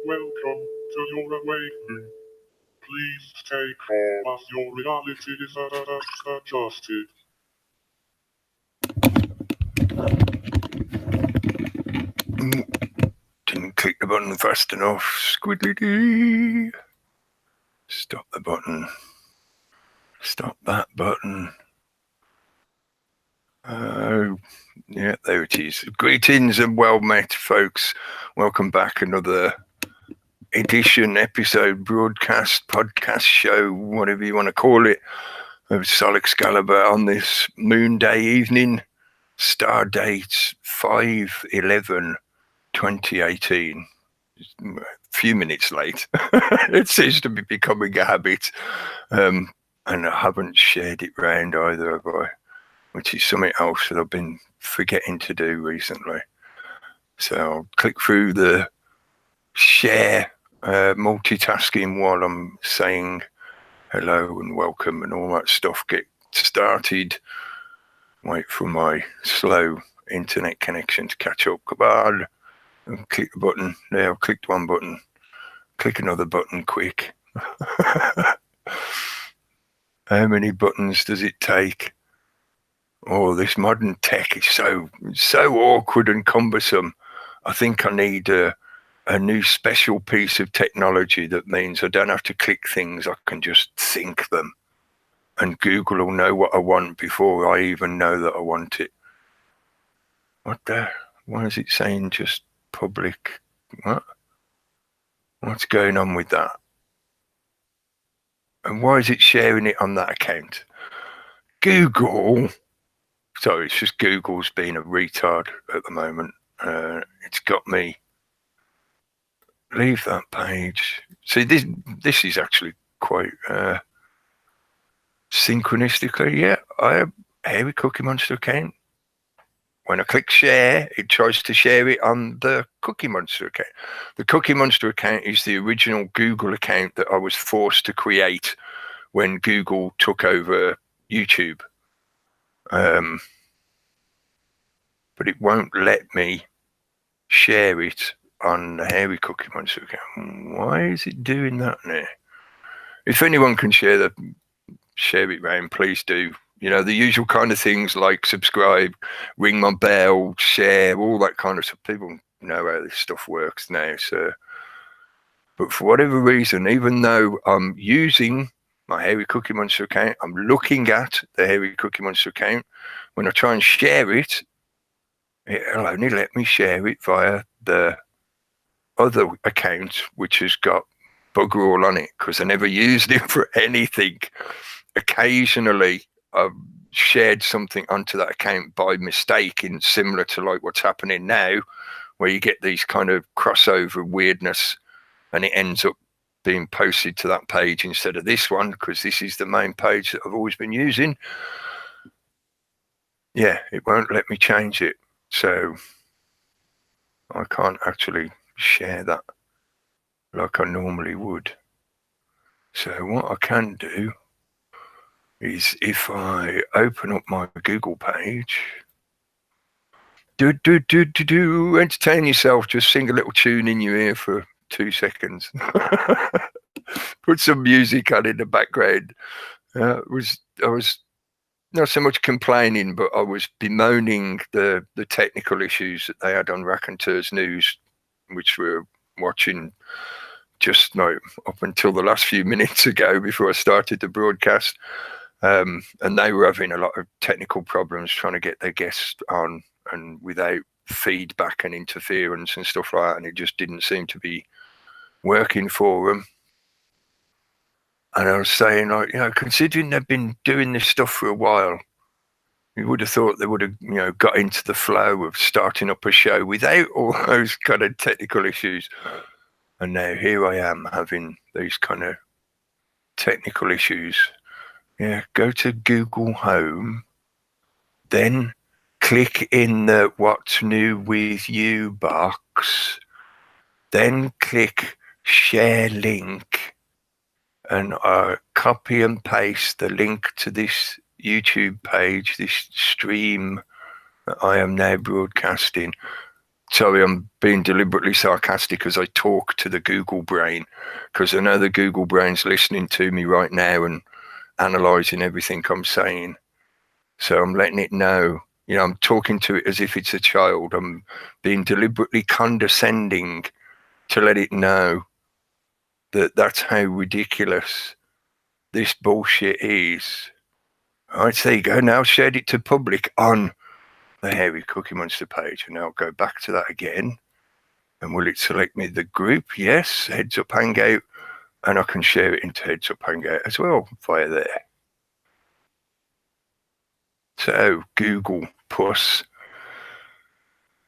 Welcome to your awakening. Please stay calm as your reality is adjusted. Didn't click the button fast enough. Squiddly. Stop the button. Stop that button. Yeah, there it is. Greetings and well met, folks. Welcome back. Another edition, episode, broadcast, podcast show, whatever you want to call it, of Excalibre on this moon day evening. Star date 5/11/2018. A few minutes late. It seems to be becoming a habit. And I haven't shared it round either, have I? Which is something else that I've been forgetting to do recently. So I'll click through the share multitasking while I'm saying hello and welcome and all that stuff. Get started. Wait for my slow internet connection to catch up. Come on. And click the button. There, I've clicked one button. Click another button quick. How many buttons does it take? Oh, this modern tech is so awkward and cumbersome. I think I need a new special piece of technology that means I don't have to click things. I can just think them. And Google will know what I want before I even know that I want it. Why is it saying just public? What? What's going on with that? And why is it sharing it on that account? Google. Sorry, it's just Google's being a retard at the moment. It's got me. Leave that page. See, this is actually quite synchronistically. Yeah, I have Hairy Cookie Monster account. When I click share, it tries to share it on the Cookie Monster account. The Cookie Monster account is the original Google account that I was forced to create when Google took over YouTube. But it won't let me share it on the Hairy Cookie Monster account. Why is it doing that now? If anyone can share it around, please do. You know, the usual kind of things like subscribe, ring my bell, share, all that kind of stuff. People know how this stuff works now. So, but for whatever reason, even though I'm using my Hairy Cookie Monster account, I'm looking at the Hairy Cookie Monster account. When I try and share it, it'll only let me share it via the other account, which has got bugger all on it, because I never used it for anything. Occasionally, I've shared something onto that account by mistake, in similar to like what's happening now, where you get these kind of crossover weirdness, and it ends up being posted to that page instead of this one, because this is the main page that I've always been using. Yeah, it won't let me change it. So I can't actually share that like I normally would. So what I can do is, if I open up my Google page, entertain yourself, just sing a little tune in your ear for 2 seconds. Put some music on in the background. I was not so much complaining, but I was bemoaning the technical issues that they had on Raconteurs News, which we're watching just like up until the last few minutes ago before I started the broadcast. And they were having a lot of technical problems trying to get their guests on, and without feedback and interference and stuff like that, and it just didn't seem to be working for them. And I was saying, like, you know, considering they've been doing this stuff for a while, you would have thought they would have, you know, got into the flow of starting up a show without all those kind of technical issues. And now here I am having these kind of technical issues. Yeah, go to Google Home, then click in the What's New with You box, then click Share Link, and copy and paste the link to this YouTube page, this stream that I am now broadcasting. sorry, I'm being deliberately sarcastic as I talk to the Google brain, because I know the Google brain's listening to me right now and analysing everything I'm saying. So I'm letting it know, I'm talking to it as if it's a child. I'm being deliberately condescending to let it know that that's how ridiculous this bullshit is. All right, so there you go. Now I've shared it to public on the Hairy Cookie Monster page, and I'll go back to that again. And will it select me the group? Yes, Heads Up Hangout, and I can share it into Heads Up Hangout as well via there. So Google Puss,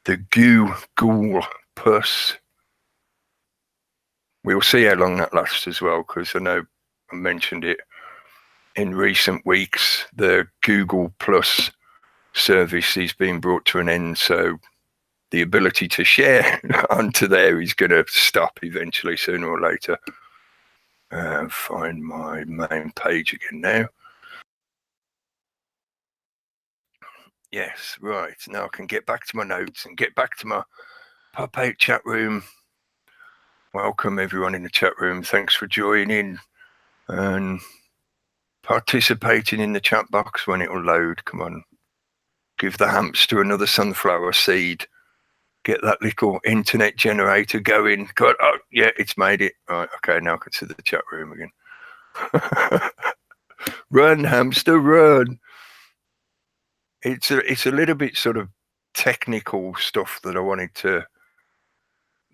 the Google Puss. We'll see how long that lasts as well, because I know I mentioned it in recent weeks. The Google Plus service is being brought to an end, so the ability to share onto there is going to stop eventually, sooner or later. Find my main page again now. Yes, right. Now I can get back to my notes and get back to my pop-out chat room. Welcome everyone in the chat room. Thanks for joining and participating in the chat box when it will load. Come on. Give the hamster another sunflower seed. Get that little internet generator going. God, oh, yeah, it's made it. Right, okay, now I can see the chat room again. Run, hamster, run. It's a little bit sort of technical stuff that I wanted to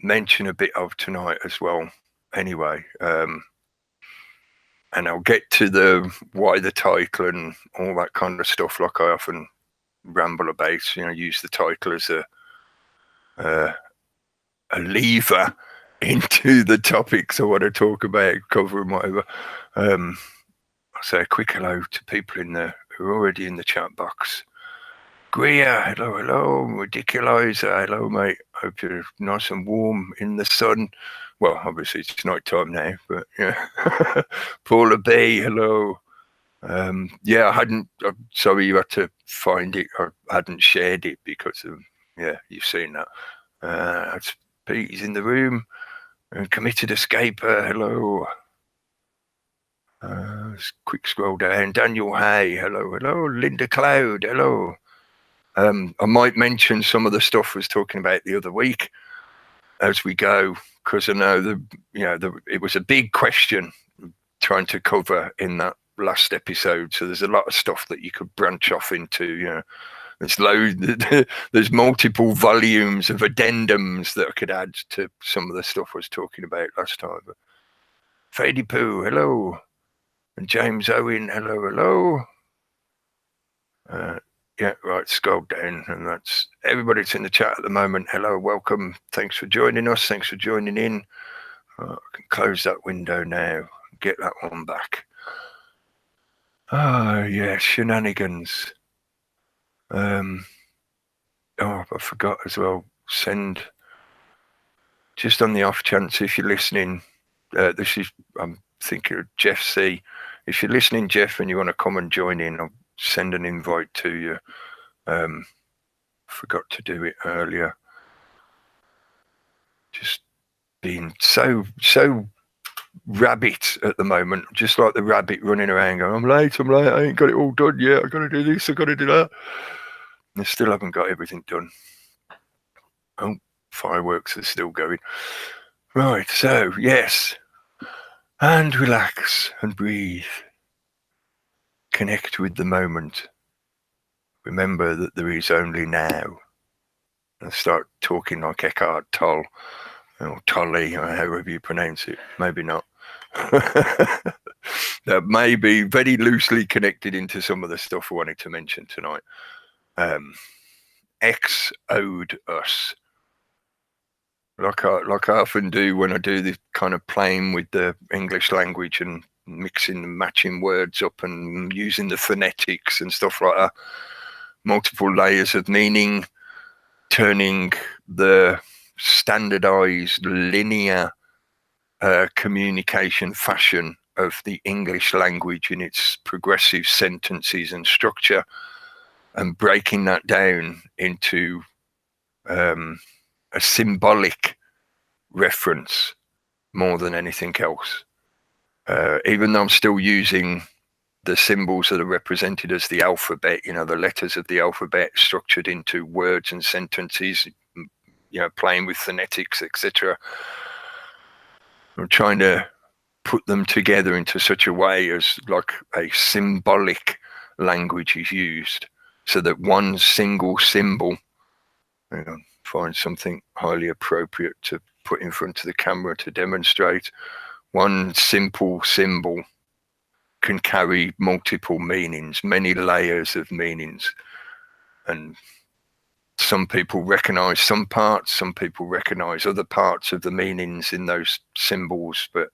mention a bit of tonight as well. Anyway, and I'll get to the why the title and all that kind of stuff, like I often ramble about. Use the title as a lever into the topics I want to talk about, cover and whatever. I'll say a quick hello to people who are already in the chat box. Guia, hello, Ridiculizer, hello mate, hope you're nice and warm in the sun. Well, obviously it's night time now, but yeah. Paula B, hello. Yeah, I'm sorry you had to find it. I hadn't shared it because of, you've seen that. That's Pete's in the room. Committed escaper, hello. Quick scroll down. Daniel Hay, hello. Linda Cloud, hello. I might mention some of the stuff I was talking about the other week as we go, because I know it was a big question trying to cover in that last episode. So there's a lot of stuff that you could branch off into. There's multiple volumes of addendums that I could add to some of the stuff I was talking about last time. But Fady Poo, hello. And James Owen, hello. Yeah, right, scroll down, and that's everybody that's in the chat at the moment. Hello, welcome. Thanks for joining us. Thanks for joining in. I can close that window now. Get that one back. Oh, yeah, shenanigans. I forgot as well. Send, just on the off chance, if you're listening, I'm thinking of Jeff C. If you're listening, Jeff, and you want to come and join in, I'll send an invite to you. Forgot to do it earlier. Just being so rabbit at the moment, just like the rabbit running around going, I'm late, I ain't got it all done yet, I gotta do this, I gotta do that. And I still haven't got everything done. Oh, fireworks are still going. Right, so yes, and relax and breathe. Connect with the moment. Remember that there is only now. And start talking like Eckhart Tolle, or Tolle, or however you pronounce it. Maybe not. That may be very loosely connected into some of the stuff I wanted to mention tonight. X owed us. Like I often do when I do this kind of playing with the English language and mixing and matching words up and using the phonetics and stuff like that. Multiple layers of meaning, turning the standardized linear communication fashion of the English language in its progressive sentences and structure, and breaking that down into a symbolic reference more than anything else. Even though I'm still using the symbols that are represented as the alphabet, you know, the letters of the alphabet structured into words and sentences, you know, playing with phonetics, etc. I'm trying to put them together into such a way as like a symbolic language is used, so that one single symbol, you know, find something highly appropriate to put in front of the camera to demonstrate. One simple symbol can carry multiple meanings, many layers of meanings. And some people recognize some parts, some people recognize other parts of the meanings in those symbols, but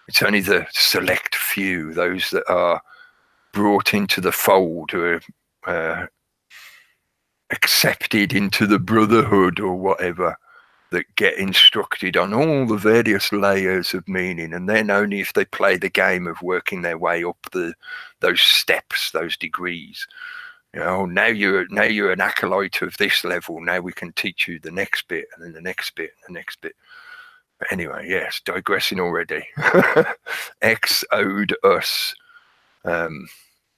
it's only the select few, those that are brought into the fold, who are accepted into the brotherhood or whatever, that get instructed on all the various layers of meaning. And then only if they play the game of working their way up those steps, those degrees, you know, now you're an acolyte of this level, now we can teach you the next bit, and then the next bit, and the next bit. But anyway, yes, digressing already. X owed us, and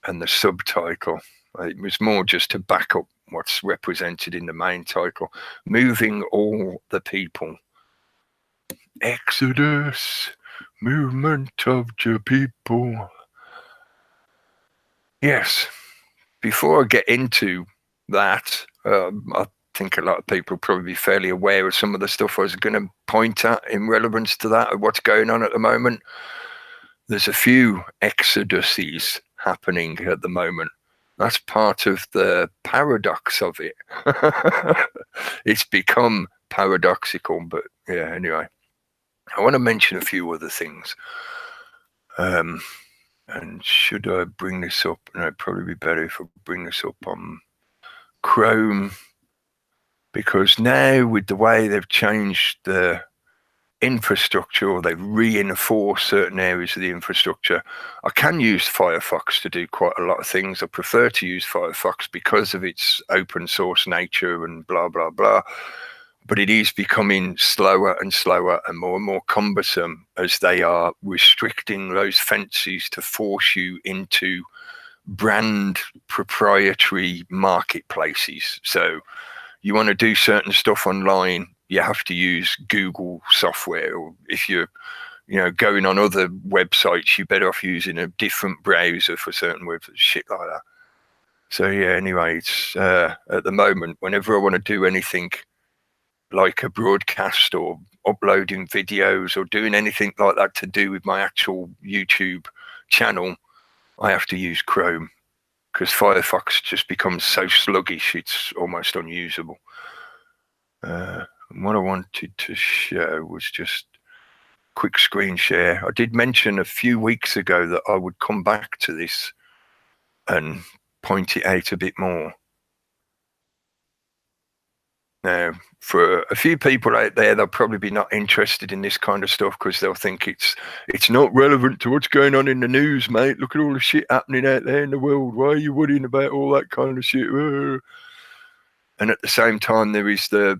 the subtitle, it was more just to back up what's represented in the main title: moving all the people. Exodus, movement of the people. Yes, before I get into that, I think a lot of people will probably be fairly aware of some of the stuff I was going to point at in relevance to that, of what's going on at the moment. There's a few exoduses happening at the moment. That's part of the paradox of it. It's become paradoxical, but yeah, anyway. I want to mention a few other things. And should I bring this up? No, it'd probably be better if I bring this up on Chrome, because now with the way they've changed the infrastructure, or they've reinforced certain areas of the infrastructure, I can use Firefox to do quite a lot of things. I prefer to use Firefox because of its open source nature and blah, blah, blah. But it is becoming slower and slower and more cumbersome as they are restricting those fences to force you into brand proprietary marketplaces. So you want to do certain stuff online, you have to use Google software, or if you're, you know, going on other websites, you're better off using a different browser for certain websites, shit like that. So yeah, anyway, it's at the moment, whenever I want to do anything like a broadcast or uploading videos or doing anything like that to do with my actual YouTube channel, I have to use Chrome, because Firefox just becomes so sluggish, it's almost unusable. What I wanted to show was just quick screen share. I did mention a few weeks ago that I would come back to this and point it out a bit more. Now, for a few people out there, they'll probably be not interested in this kind of stuff because they'll think it's not relevant to what's going on in the news, mate. Look at all the shit happening out there in the world. Why are you worrying about all that kind of shit? And at the same time, there is the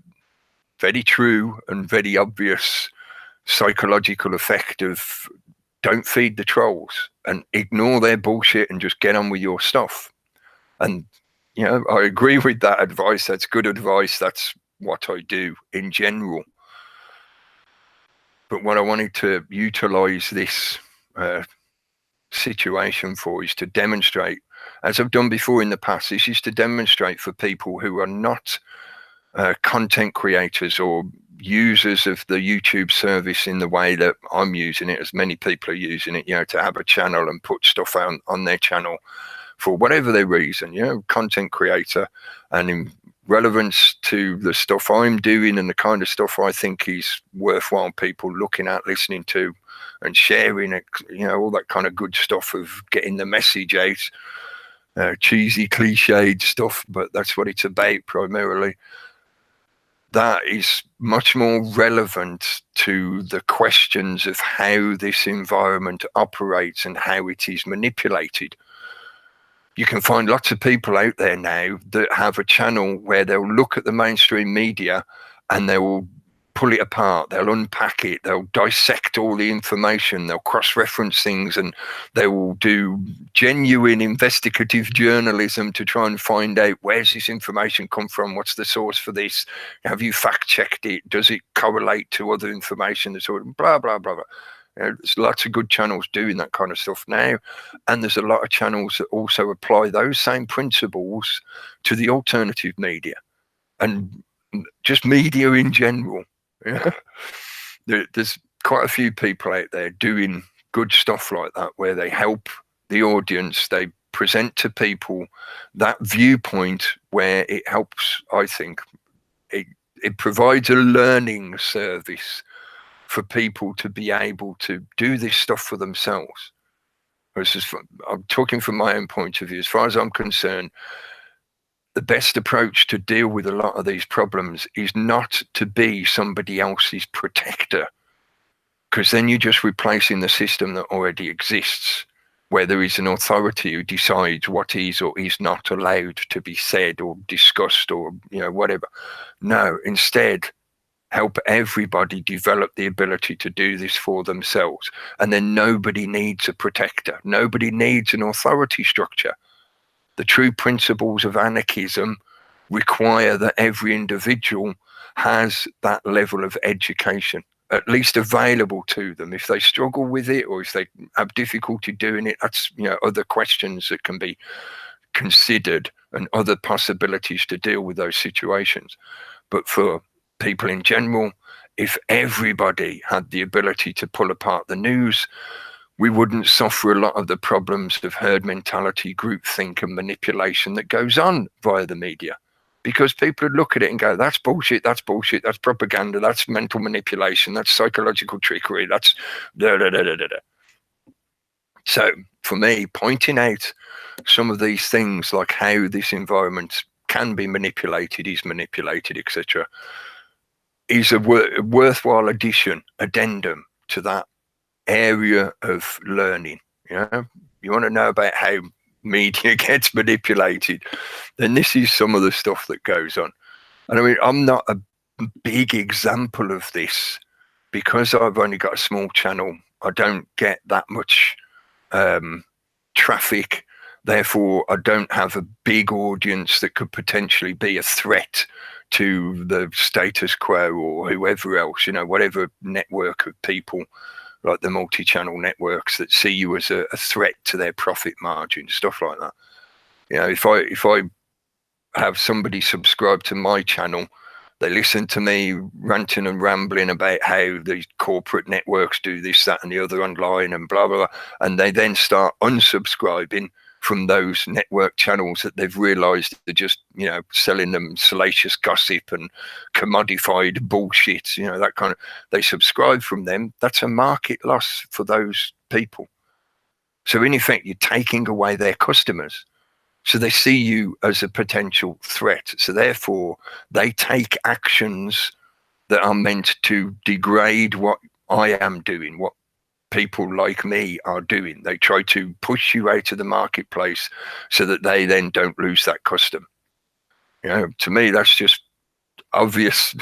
very true and very obvious psychological effect of don't feed the trolls and ignore their bullshit and just get on with your stuff. And you know, I agree with that advice. That's good advice. That's what I do in general. But what I wanted to utilize this situation for is to demonstrate, as I've done before in the past, this is to demonstrate for people who are not content creators or users of the YouTube service in the way that I'm using it, as many people are using it, you know, to have a channel and put stuff on their channel for whatever their reason, you know, content creator, and in relevance to the stuff I'm doing and the kind of stuff I think is worthwhile people looking at, listening to and sharing it, you know, all that kind of good stuff of getting the message out, cheesy cliched stuff, but that's what it's about primarily. That is much more relevant to the questions of how this environment operates and how it is manipulated. You can find lots of people out there now that have a channel where they'll look at the mainstream media and they will pull it apart, they'll unpack it, they'll dissect all the information, they'll cross-reference things, and they will do genuine investigative journalism to try and find out, where's this information come from, what's the source for this, have you fact-checked it, does it correlate to other information, that's all, blah, blah, blah, blah. There's lots of good channels doing that kind of stuff now, and there's a lot of channels that also apply those same principles to the alternative media and just media in general. Yeah. There's quite a few people out there doing good stuff like that, where they help the audience, they present to people that viewpoint where it helps. I think it provides a learning service for people to be able to do this stuff for themselves. I'm talking from my own point of view. As far as I'm concerned, the best approach to deal with a lot of these problems is not to be somebody else's protector, because then you're just replacing the system that already exists, where there is an authority who decides what is or is not allowed to be said or discussed or whatever. No, instead, help everybody develop the ability to do this for themselves, and then nobody needs a protector, nobody needs an authority structure. The true principles of anarchism require that every individual has that level of education, at least available to them. If they struggle with it, or if they have difficulty doing it, that's other questions that can be considered and other possibilities to deal with those situations. But for people in general, if everybody had the ability to pull apart the news, we wouldn't suffer a lot of the problems of herd mentality, groupthink, and manipulation that goes on via the media. Because people would look at it and go, that's bullshit, that's propaganda, that's mental manipulation, that's psychological trickery, that's da da da da da. So for me, pointing out some of these things, like how this environment can be manipulated, is manipulated, etc., is a worthwhile addendum to that area of learning. You want to know about how media gets manipulated, then this is some of the stuff that goes on. And I mean, I'm not a big example of this because I've only got a small channel. I don't get that much traffic. Therefore, I don't have a big audience that could potentially be a threat to the status quo or whoever else, whatever network of people, like the multi-channel networks that see you as a threat to their profit margin, stuff like that. If I have somebody subscribe to my channel, they listen to me ranting and rambling about how these corporate networks do this, that, and the other online and blah, blah, blah, and they then start unsubscribing from those network channels that they've realized they're just, selling them salacious gossip and commodified bullshit, that kind of, they subscribe from them. That's a market loss for those people. So in effect, you're taking away their customers. So they see you as a potential threat. So therefore, they take actions that are meant to degrade what I am doing, what people like me are doing. They try to push you out of the marketplace so that they then don't lose that custom. To me, that's just obvious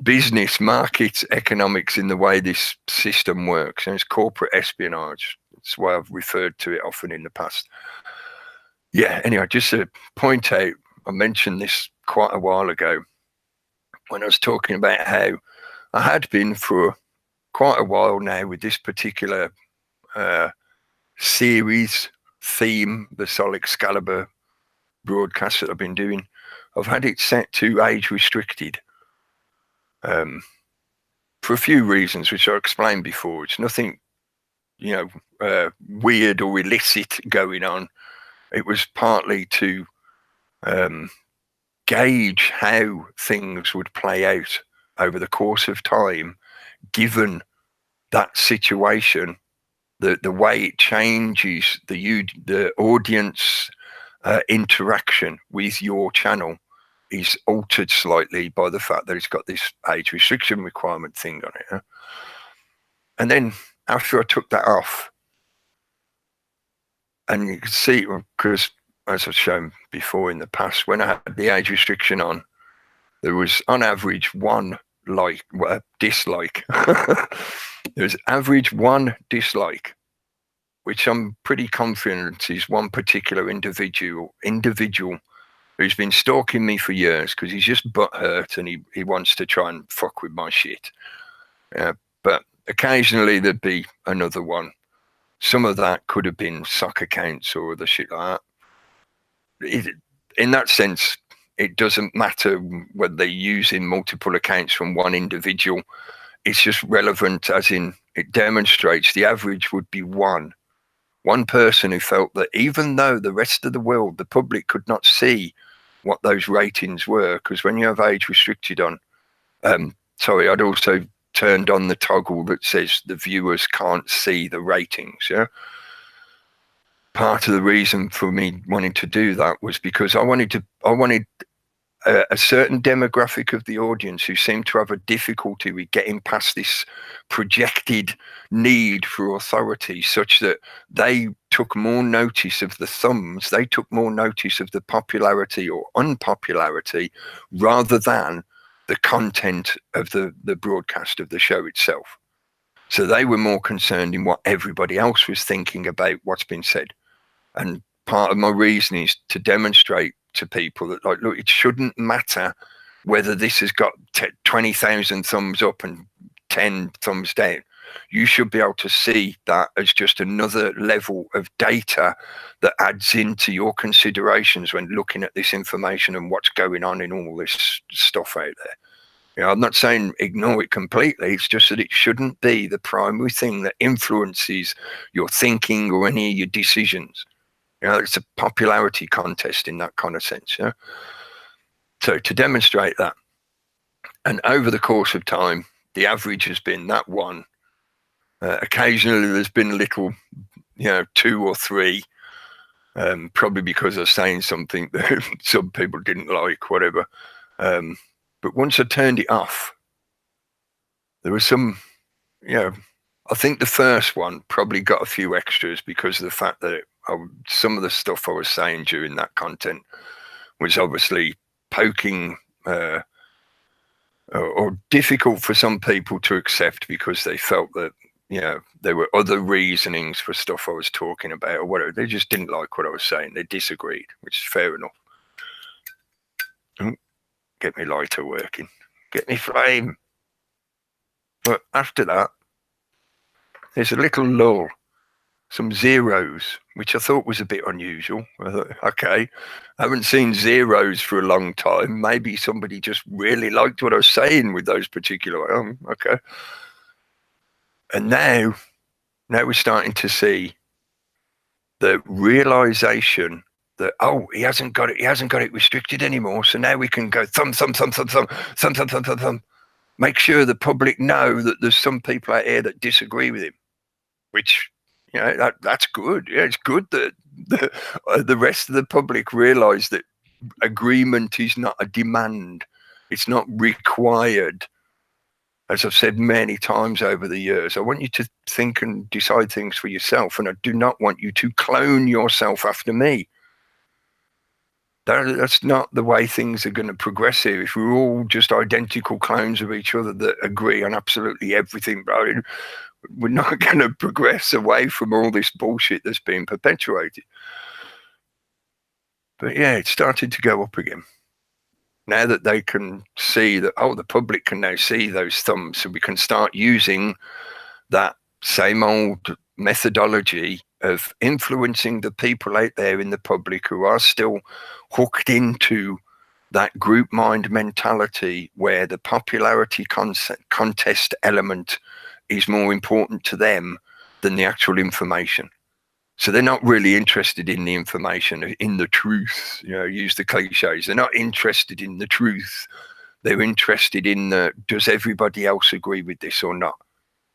business, markets, economics in the way this system works. And it's corporate espionage. That's why I've referred to it often in the past. Anyway, just to point out, I mentioned this quite a while ago when I was talking about how I had been for quite a while now with this particular series theme, the Excalibre broadcast that I've been doing. I've had it set to age restricted for a few reasons, which I explained before. It's nothing, weird or illicit going on. It was partly to gauge how things would play out over the course of time, given that situation, the way it changes the audience interaction with your channel is altered slightly by the fact that it's got this age restriction requirement thing on it. And then after I took that off, and you can see, because as I've shown before in the past, when I had the age restriction on, there was on average one dislike. There's average one dislike, which I'm pretty confident is one particular individual who's been stalking me for years because he's just butthurt and he wants to try and fuck with my shit. But occasionally there'd be another one. Some of that could have been sock accounts or other shit like that. In that sense, it doesn't matter whether they're using multiple accounts from one individual. It's just relevant, as in it demonstrates the average would be one person who felt that even though the rest of the world, the public, could not see what those ratings were, because when you have age restricted on, I'd also turned on the toggle that says the viewers can't see the ratings. Yeah. Part of the reason for me wanting to do that was because I wanted a certain demographic of the audience who seemed to have a difficulty with getting past this projected need for authority, such that they took more notice of the thumbs, they took more notice of the popularity or unpopularity rather than the content of the broadcast of the show itself. So they were more concerned in what everybody else was thinking about what's been said. And part of my reason is to demonstrate to people that, like, look, it shouldn't matter whether this has got 20,000 thumbs up and 10 thumbs down. You should be able to see that as just another level of data that adds into your considerations when looking at this information and what's going on in all this stuff out there. You know, I'm not saying ignore it completely. It's just that it shouldn't be the primary thing that influences your thinking or any of your decisions. You know, it's a popularity contest in that kind of sense. Yeah. So to demonstrate that, and over the course of time, the average has been that one. Occasionally, there's been a little, 2 or 3, probably because I was saying something that some people didn't like, whatever. But once I turned it off, there was some, I think the first one probably got a few extras because of the fact that some of the stuff I was saying during that content was obviously poking or difficult for some people to accept because they felt that, there were other reasonings for stuff I was talking about or whatever. They just didn't like what I was saying. They disagreed, which is fair enough. Get me lighter working. Get me flame. But after that, there's a little lull, some zeros, which I thought was a bit unusual. I thought, okay, I haven't seen zeros for a long time. Maybe somebody just really liked what I was saying with those particular, okay. And now we're starting to see the realization that, he hasn't got it restricted anymore. So now we can go thumb, thumb, thumb, thumb, thumb, thumb, thumb, thumb, thumb, thumb. Make sure the public know that there's some people out here that disagree with him, which, that's good. Yeah, it's good that the rest of the public realize that agreement is not a demand. It's not required. As I've said many times over the years, I want you to think and decide things for yourself, and I do not want you to clone yourself after me. That's not the way things are going to progress here. If we're all just identical clones of each other that agree on absolutely everything, bro, we're not going to progress away from all this bullshit that's being perpetuated. But yeah, it's starting to go up again. Now that they can see that, the public can now see those thumbs, so we can start using that same old methodology of influencing the people out there in the public who are still hooked into that group mind mentality where the popularity contest element is more important to them than the actual information. So they're not really interested in the information, in the truth, use the cliches. They're not interested in the truth. They're interested in does everybody else agree with this or not?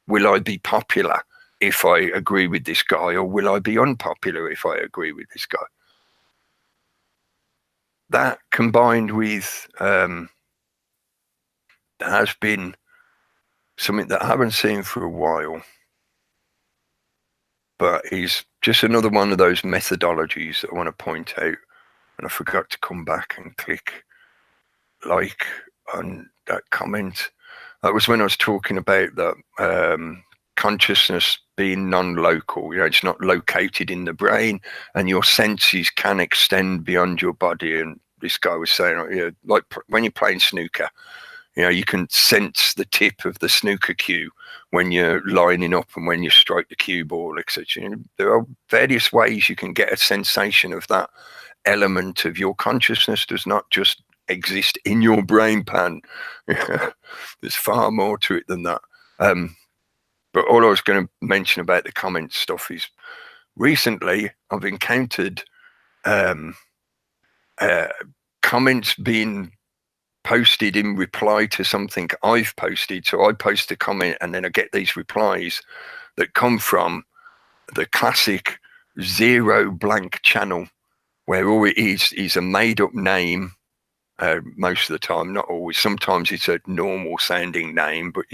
Will I be popular if I agree with this guy, or will I be unpopular if I agree with this guy? That combined with, there has been something that I haven't seen for a while, but is just another one of those methodologies that I want to point out. And I forgot to come back and click like on that comment. That was when I was talking about that consciousness being non-local. It's not located in the brain, and your senses can extend beyond your body. And this guy was saying, like when you're playing snooker, you can sense the tip of the snooker cue when you're lining up and when you strike the cue ball, etc. There are various ways you can get a sensation of that element of your consciousness does not just exist in your brain pan. There's far more to it than that. But all I was going to mention about the comment stuff is recently I've encountered comments being posted in reply to something I've posted. So I post a comment and then I get these replies that come from the classic zero blank channel, where all it is a made up name. Most of the time, not always. Sometimes it's a normal sounding name, but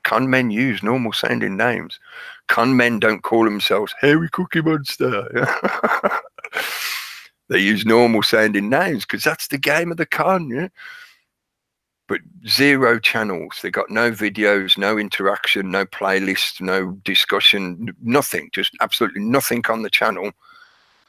con men use normal sounding names. Con men don't call themselves Hairy Cookie Monster. They use normal sounding names because that's the game of the con. Yeah? But zero channels. They got no videos, no interaction, no playlists, no discussion, nothing. Just absolutely nothing on the channel.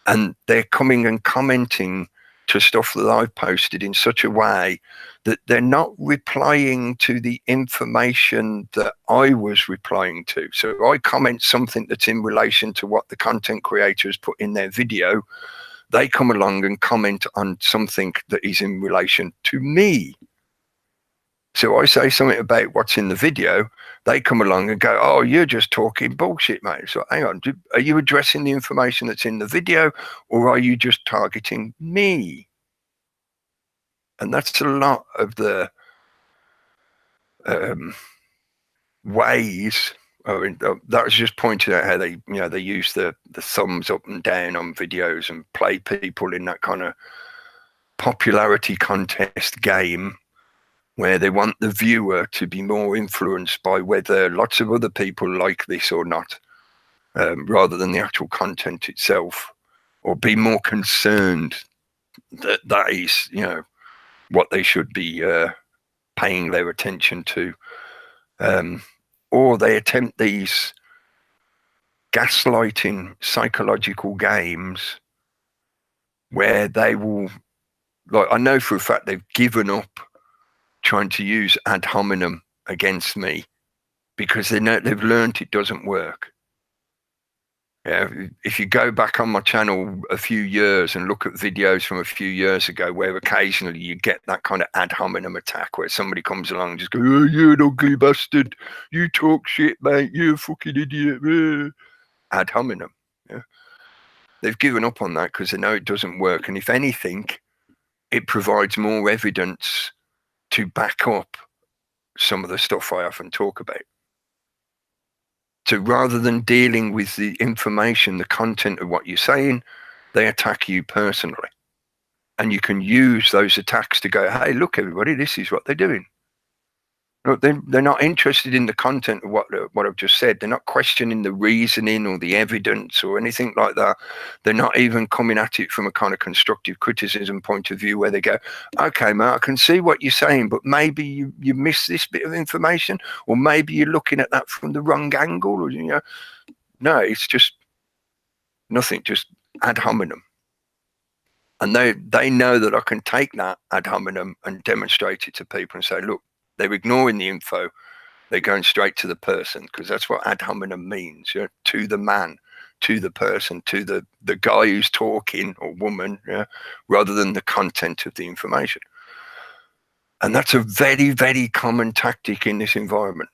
And they're coming and commenting to stuff that I've posted in such a way that they're not replying to the information that I was replying to. So I comment something that's in relation to what the content creators put in their video. They come along and comment on something that is in relation to me. So I say something about what's in the video, they come along and go, oh, you're just talking bullshit, mate. So hang on, are you addressing the information that's in the video, or are you just targeting me? And that's a lot of the ways. That was just pointing out how they use the thumbs up and down on videos and play people in that kind of popularity contest game, where they want the viewer to be more influenced by whether lots of other people like this or not, rather than the actual content itself, or be more concerned that is, what they should be paying their attention to. Or they attempt these gaslighting psychological games where they will, like, I know for a fact they've given up trying to use ad hominem against me because they've learned it doesn't work. If you go back on my channel a few years and look at videos from a few years ago, where occasionally you get that kind of ad hominem attack where somebody comes along and just goes, oh, you're an ugly bastard, you talk shit, mate, you're a fucking idiot, ad hominem. They've given up on that because they know it doesn't work, and if anything, it provides more evidence to back up some of the stuff I often talk about. So rather than dealing with the information, the content of what you're saying, they attack you personally. And you can use those attacks to go, hey, look, everybody, this is what they're doing. Look, they're not interested in the content of what I've just said. They're not questioning the reasoning or the evidence or anything like that. They're not even coming at it from a kind of constructive criticism point of view where they go, okay, mate, I can see what you're saying, but maybe you missed this bit of information, or maybe you're looking at that from the wrong angle, or no, it's just nothing, just ad hominem. And they know that I can take that ad hominem and demonstrate it to people and say, look, they're ignoring the info. They're going straight to the person, because that's what ad hominem means, to the man, to the person, to the guy who's talking, or woman, rather than the content of the information. And that's a very, very common tactic in this environment.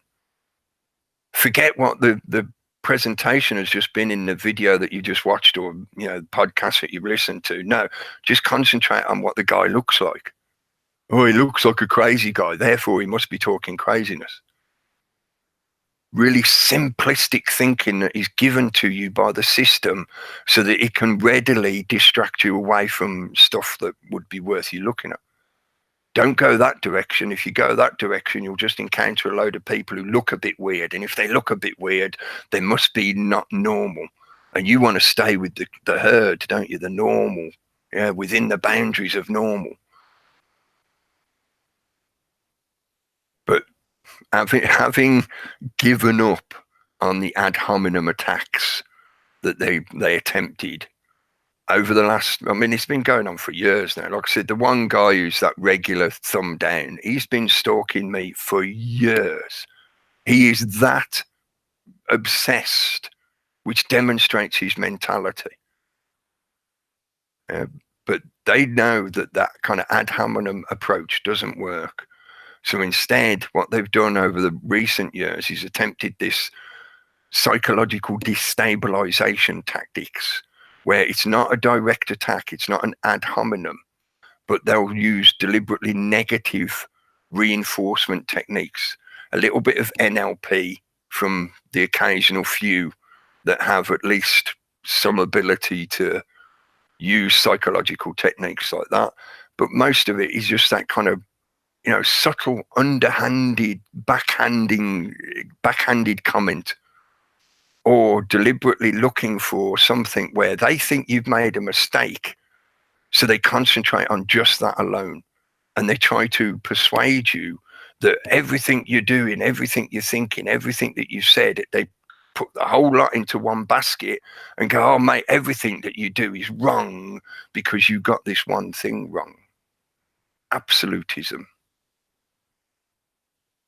Forget what the presentation has just been in the video that you just watched, or the podcast that you've listened to. No, just concentrate on what the guy looks like. Oh, he looks like a crazy guy, therefore he must be talking craziness. Really simplistic thinking that is given to you by the system so that it can readily distract you away from stuff that would be worth you looking at. Don't go that direction. If you go that direction, you'll just encounter a load of people who look a bit weird. And if they look a bit weird, they must be not normal. And you want to stay with the herd, don't you? The normal, within the boundaries of normal. having given up on the ad hominem attacks that they attempted over the last, I mean, it's been going on for years now. Like I said, the one guy who's that regular thumb down, he's been stalking me for years. He is that obsessed, which demonstrates his mentality. But they know that that kind of ad hominem approach doesn't work. So instead, what they've done over the recent years is attempted this psychological destabilization tactics, where it's not a direct attack, it's not an ad hominem, but they'll use deliberately negative reinforcement techniques, a little bit of NLP from the occasional few that have at least some ability to use psychological techniques like that. But most of it is just that kind of, subtle, underhanded, backhanded comment, or deliberately looking for something where they think you've made a mistake. So they concentrate on just that alone. And they try to persuade you that everything you're doing, everything you're thinking, everything that you said, they put the whole lot into one basket and go, oh, mate, everything that you do is wrong because you got this one thing wrong. Absolutism.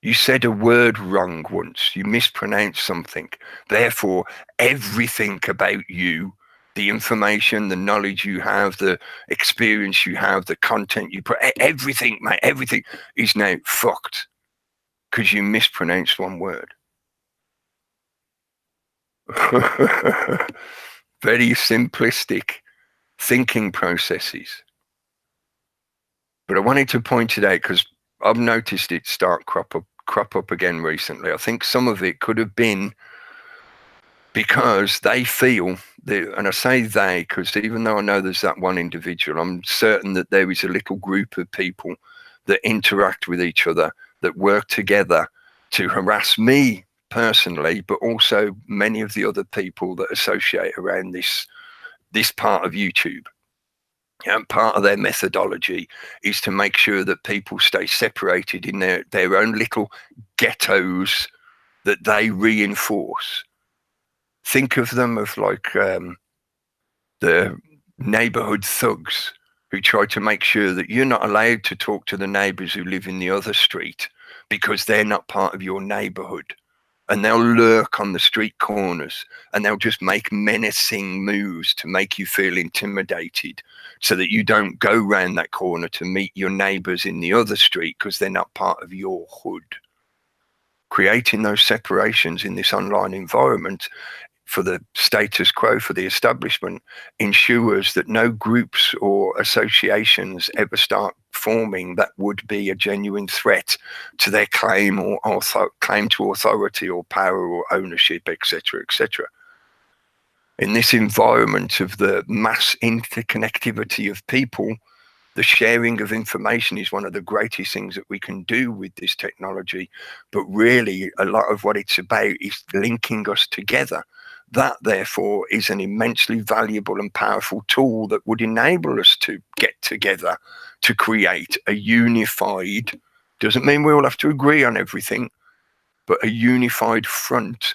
You said a word wrong once, you mispronounced something. Therefore, everything about you, the information, the knowledge you have, the experience you have, the content you put, everything, mate, everything is now fucked because you mispronounced one word. Very simplistic thinking processes. But I wanted to point it out because I've noticed it start crop up again recently. I think some of it could have been because they feel, and I say they because even though I know there's that one individual, I'm certain that there is a little group of people that interact with each other, that work together to harass me personally, but also many of the other people that associate around this part of YouTube. And part of their methodology is to make sure that people stay separated in their own little ghettos that they reinforce. Think of them as like the neighborhood thugs who try to make sure that you're not allowed to talk to the neighbors who live in the other street because they're not part of your neighborhood. And they'll lurk on the street corners and they'll just make menacing moves to make you feel intimidated so that you don't go round that corner to meet your neighbors in the other street because they're not part of your hood. Creating those separations in this online environment for the status quo, for the establishment, ensures that no groups or associations ever start forming that would be a genuine threat to their claim or claim to authority or power or ownership, etc., etc. In this environment of the mass interconnectivity of people, the sharing of information is one of the greatest things that we can do with this technology. But really, a lot of what it's about is linking us together. That, therefore, is an immensely valuable and powerful tool that would enable us to get together to create a unified, doesn't mean we all have to agree on everything, but a unified front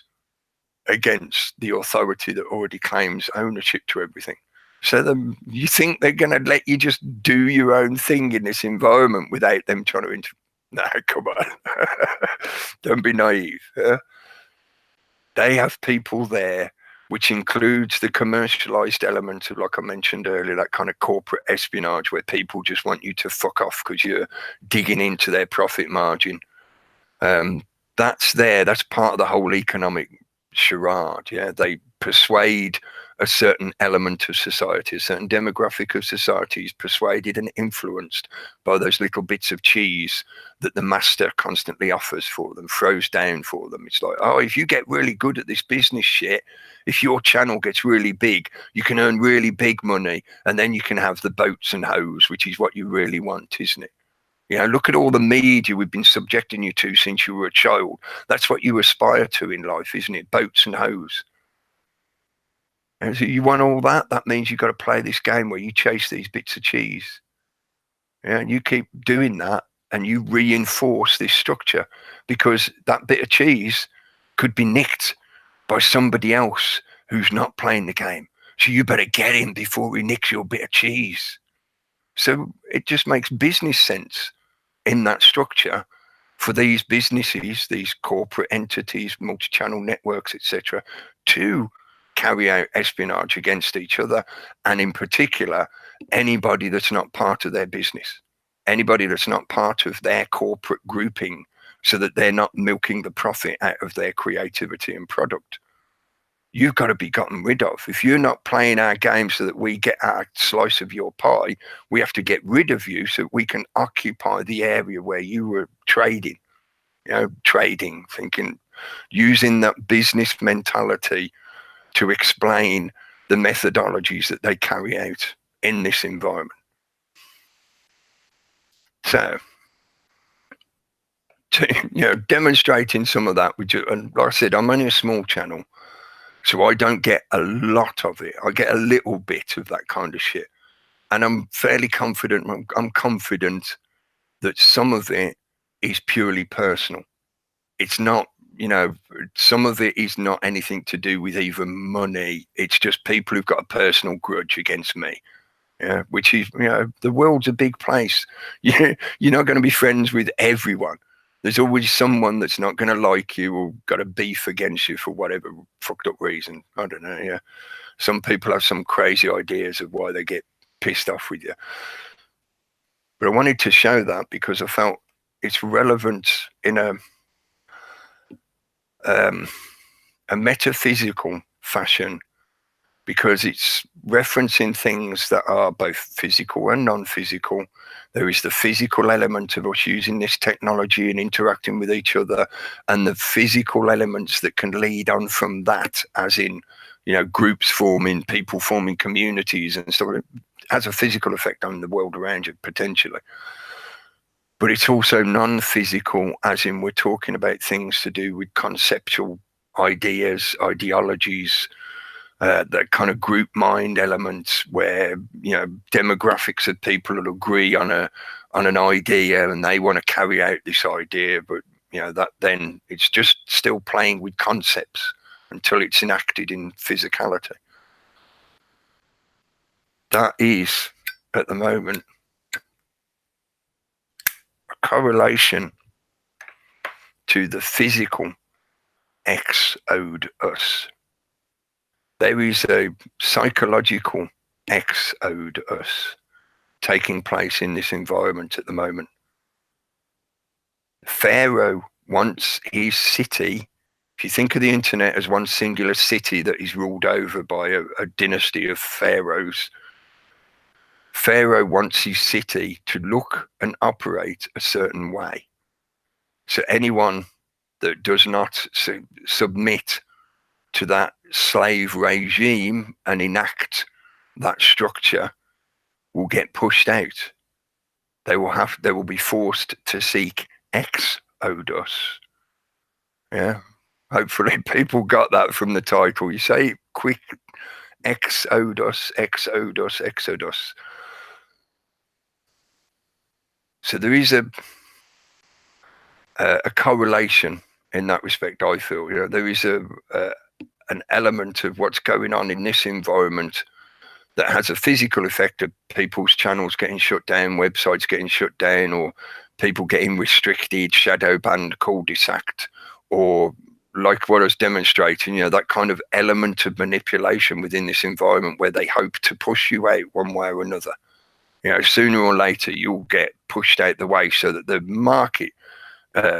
against the authority that already claims ownership to everything. So you think they're going to let you just do your own thing in this environment without them trying to no, come on. Don't be naive. They have people there, which includes the commercialized element of, like I mentioned earlier, that kind of corporate espionage where people just want you to fuck off because you're digging into their profit margin. That's there. That's part of the whole economic charade. Yeah, they persuade a certain element of society, a certain demographic of society is persuaded and influenced by those little bits of cheese that the master constantly offers for them, throws down for them. It's like, oh, if you get really good at this business shit, if your channel gets really big, you can earn really big money, and then you can have the boats and hoes, which is what you really want, isn't it? You know, look at all the media we've been subjecting you to since you were a child. That's what you aspire to in life, isn't it? Boats and hoes. And so you want all that? That means you've got to play this game where you chase these bits of cheese. Yeah, and you keep doing that, and you reinforce this structure, because that bit of cheese could be nicked by somebody else who's not playing the game. So you better get him before he nicks your bit of cheese. So it just makes business sense in that structure for these businesses, these corporate entities, multi-channel networks, etc., to carry out espionage against each other, and in particular, anybody that's not part of their business, anybody that's not part of their corporate grouping, so that they're not milking the profit out of their creativity and product. You've got to be gotten rid of. If you're not playing our game so that we get our slice of your pie, we have to get rid of you so we can occupy the area where you were trading, thinking, using that business mentality to explain the methodologies that they carry out in this environment. So, demonstrating some of that, and like I said, I'm only a small channel, so I don't get a lot of it. I get a little bit of that kind of shit. And I'm fairly confident, I'm confident that some of it is purely personal. It's not, some of it is not anything to do with even money. It's just people who've got a personal grudge against me. Yeah, which is, the world's a big place. You're not going to be friends with everyone. There's always someone that's not going to like you or got a beef against you for whatever fucked up reason. I don't know. Yeah, some people have some crazy ideas of why they get pissed off with you. But I wanted to show that because I felt it's relevant in a metaphysical fashion, because it's referencing things that are both physical and non-physical. There is the physical element of us using this technology and interacting with each other, and the physical elements that can lead on from that, as in, groups forming, people forming communities and stuff. It has a physical effect on the world around you, potentially. But it's also non-physical, as in we're talking about things to do with conceptual ideas, ideologies, that kind of group mind elements where, demographics of people will agree on an idea and they want to carry out this idea, but that then it's just still playing with concepts until it's enacted in physicality. That is, at the moment, a correlation to the physical exodus. There is a psychological exodus taking place in this environment at the moment. Pharaoh wants his city. If you think of the internet as one singular city that is ruled over by a dynasty of pharaohs, Pharaoh wants his city to look and operate a certain way. So anyone that does not submit to that slave regime and enact that structure will get pushed out. They will be forced to seek exodus. Yeah. Hopefully people got that from the title. You say quick, exodus, exodus, exodus. So there is a correlation in that respect, I feel. There is an element of what's going on in this environment that has a physical effect of people's channels getting shut down, websites getting shut down, or people getting restricted, shadow banned, cul-de-saced, or like what I was demonstrating, that kind of element of manipulation within this environment where they hope to push you out one way or another. Sooner or later you'll get pushed out the way so that the market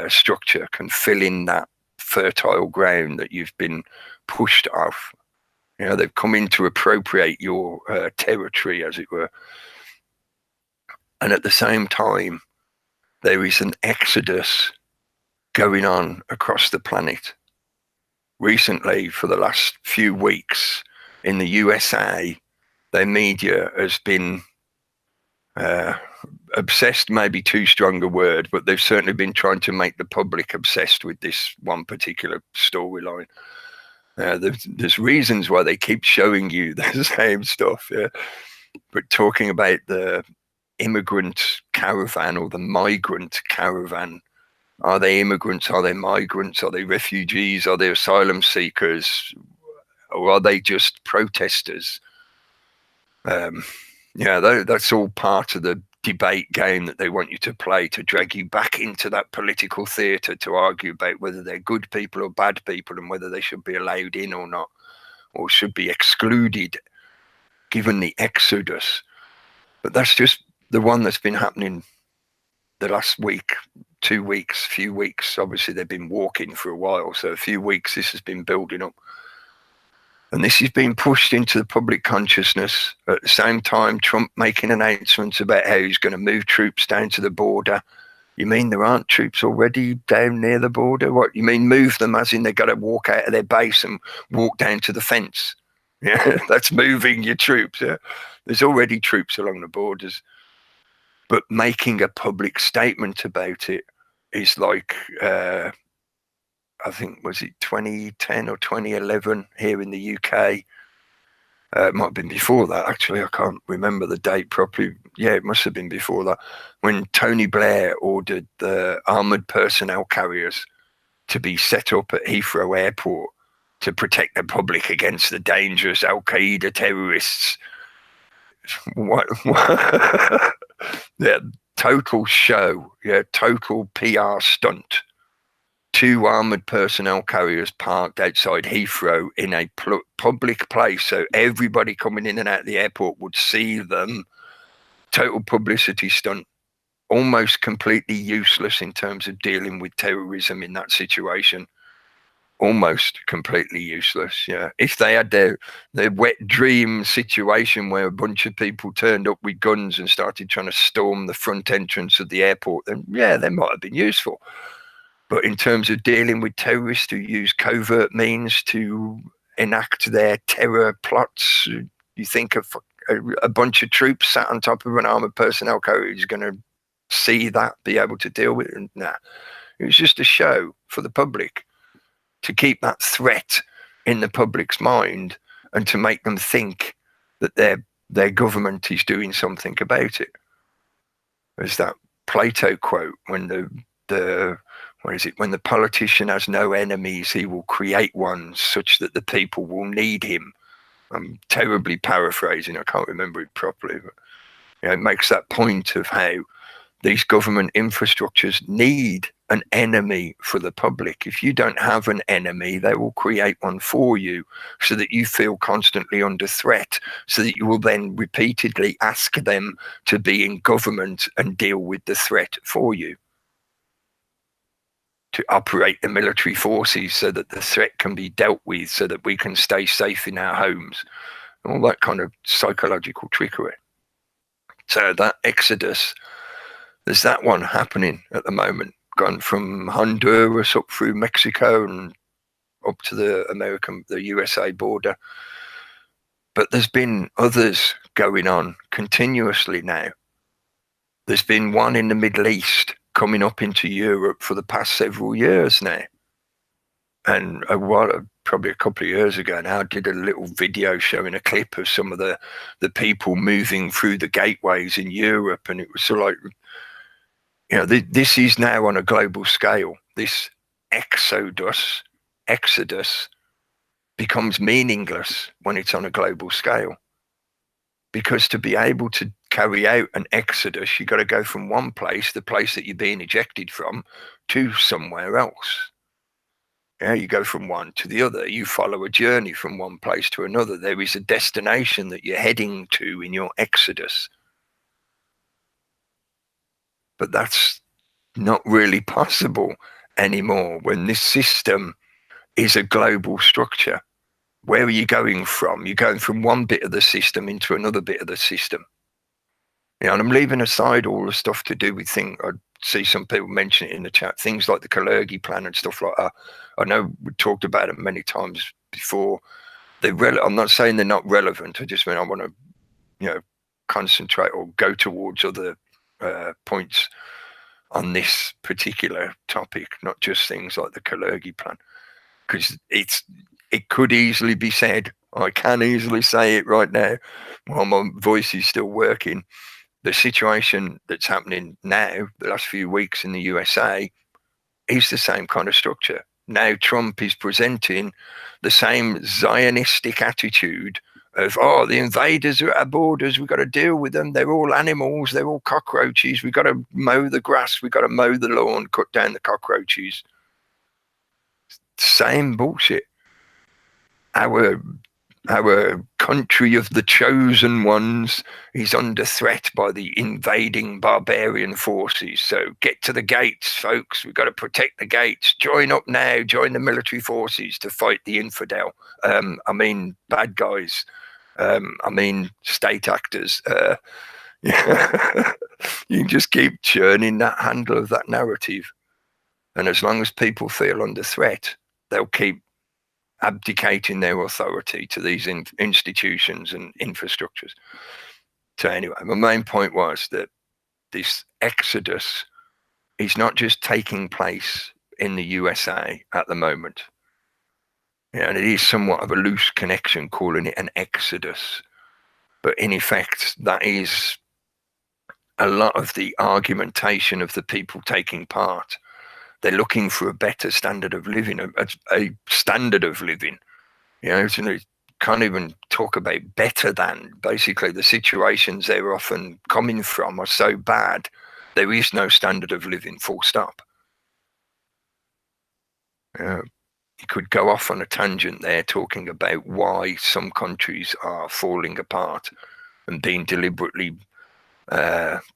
structure can fill in that fertile ground that you've been pushed off. They've come in to appropriate your territory, as it were. And at the same time, there is an exodus going on across the planet. Recently, for the last few weeks, in the USA, their media has been obsessed, maybe too strong a word, but they've certainly been trying to make the public obsessed with this one particular storyline. There's reasons why they keep showing you the same stuff, but talking about the immigrant caravan or the migrant caravan. Are they immigrants? Are they migrants? Are they refugees? Are they asylum seekers? Or are they just protesters? That's all part of the debate game that they want you to play, to drag you back into that political theatre, to argue about whether they're good people or bad people and whether they should be allowed in or not, or should be excluded given the exodus. But that's just the one that's been happening the last week, 2 weeks, few weeks. Obviously, they've been walking for a while, so a few weeks this has been building up. And this is being pushed into the public consciousness. At the same time, Trump making announcements about how he's going to move troops down to the border. You mean there aren't troops already down near the border? What, you mean move them as in they've got to walk out of their base and walk down to the fence? Yeah, that's moving your troops. Yeah? There's already troops along the borders. But making a public statement about it is like... I think, was it 2010 or 2011 here in the UK? It might have been before that, actually. I can't remember the date properly. Yeah, it must have been before that, when Tony Blair ordered the armoured personnel carriers to be set up at Heathrow Airport to protect the public against the dangerous Al-Qaeda terrorists. What? Yeah, total show. Yeah, total PR stunt. 2 armoured personnel carriers parked outside Heathrow in a public place, so everybody coming in and out of the airport would see them. Total publicity stunt, almost completely useless in terms of dealing with terrorism in that situation. Almost completely useless. Yeah, if they had their wet dream situation where a bunch of people turned up with guns and started trying to storm the front entrance of the airport, then yeah, they might have been useful. But in terms of dealing with terrorists who use covert means to enact their terror plots, you think of a bunch of troops sat on top of an armoured personnel carrier is going to see that, be able to deal with it? Nah, it was just a show for the public to keep that threat in the public's mind and to make them think that their government is doing something about it. There's that Plato quote, when when the politician has no enemies, he will create one such that the people will need him. I'm terribly paraphrasing, I can't remember it properly, but it makes that point of how these government infrastructures need an enemy for the public. If you don't have an enemy, they will create one for you so that you feel constantly under threat, so that you will then repeatedly ask them to be in government and deal with the threat for you, to operate the military forces so that the threat can be dealt with, so that we can stay safe in our homes, all that kind of psychological trickery. So that exodus, there's that one happening at the moment, gone from Honduras up through Mexico and up to the USA border. But there's been others going on continuously now. There's been one in the Middle East coming up into Europe for the past several years now. And probably a couple of years ago now, I did a little video showing a clip of some of the people moving through the gateways in Europe. And it was sort of like, this is now on a global scale. This exodus becomes meaningless when it's on a global scale. Because to be able to carry out an exodus, you've got to go from one place, the place that you're being ejected from, to somewhere else. Yeah, you go from one to the other. You follow a journey from one place to another. There is a destination that you're heading to in your exodus. But that's not really possible anymore when this system is a global structure. Where are you going from? You're going from one bit of the system into another bit of the system. And I'm leaving aside all the stuff to do with things. I see some people mention it in the chat, things like the Kalergi plan and stuff like that. I know we talked about it many times before. I'm not saying they're not relevant. I just mean I want to, concentrate or go towards other points on this particular topic, not just things like the Kalergi plan, because it could easily be said. I can easily say it right now while my voice is still working. the situation that's happening now, the last few weeks in the USA, is the same kind of structure. Now Trump is presenting the same Zionistic attitude of, oh, the invaders are at our borders, we've got to deal with them, they're all animals, they're all cockroaches, we've got to mow the grass, we've got to mow the lawn, cut down the cockroaches. Same bullshit. Our country of the chosen ones is under threat by the invading barbarian forces. So get to the gates, folks. We've got to protect the gates. Join up now. Join the military forces to fight the infidel. I mean, bad guys. I mean, state actors. You can just keep churning that handle of that narrative. And as long as people feel under threat, they'll keep abdicating their authority to these institutions and infrastructures. So anyway, my main point was that this exodus is not just taking place in the USA at the moment. And it is somewhat of a loose connection calling it an exodus. But in effect, that is a lot of the argumentation of the people taking part. They're looking for a better standard of living, a standard of living. You can't even talk about better than. Basically, the situations they're often coming from are so bad, there is no standard of living, full stop. You could go off on a tangent there talking about why some countries are falling apart and being deliberately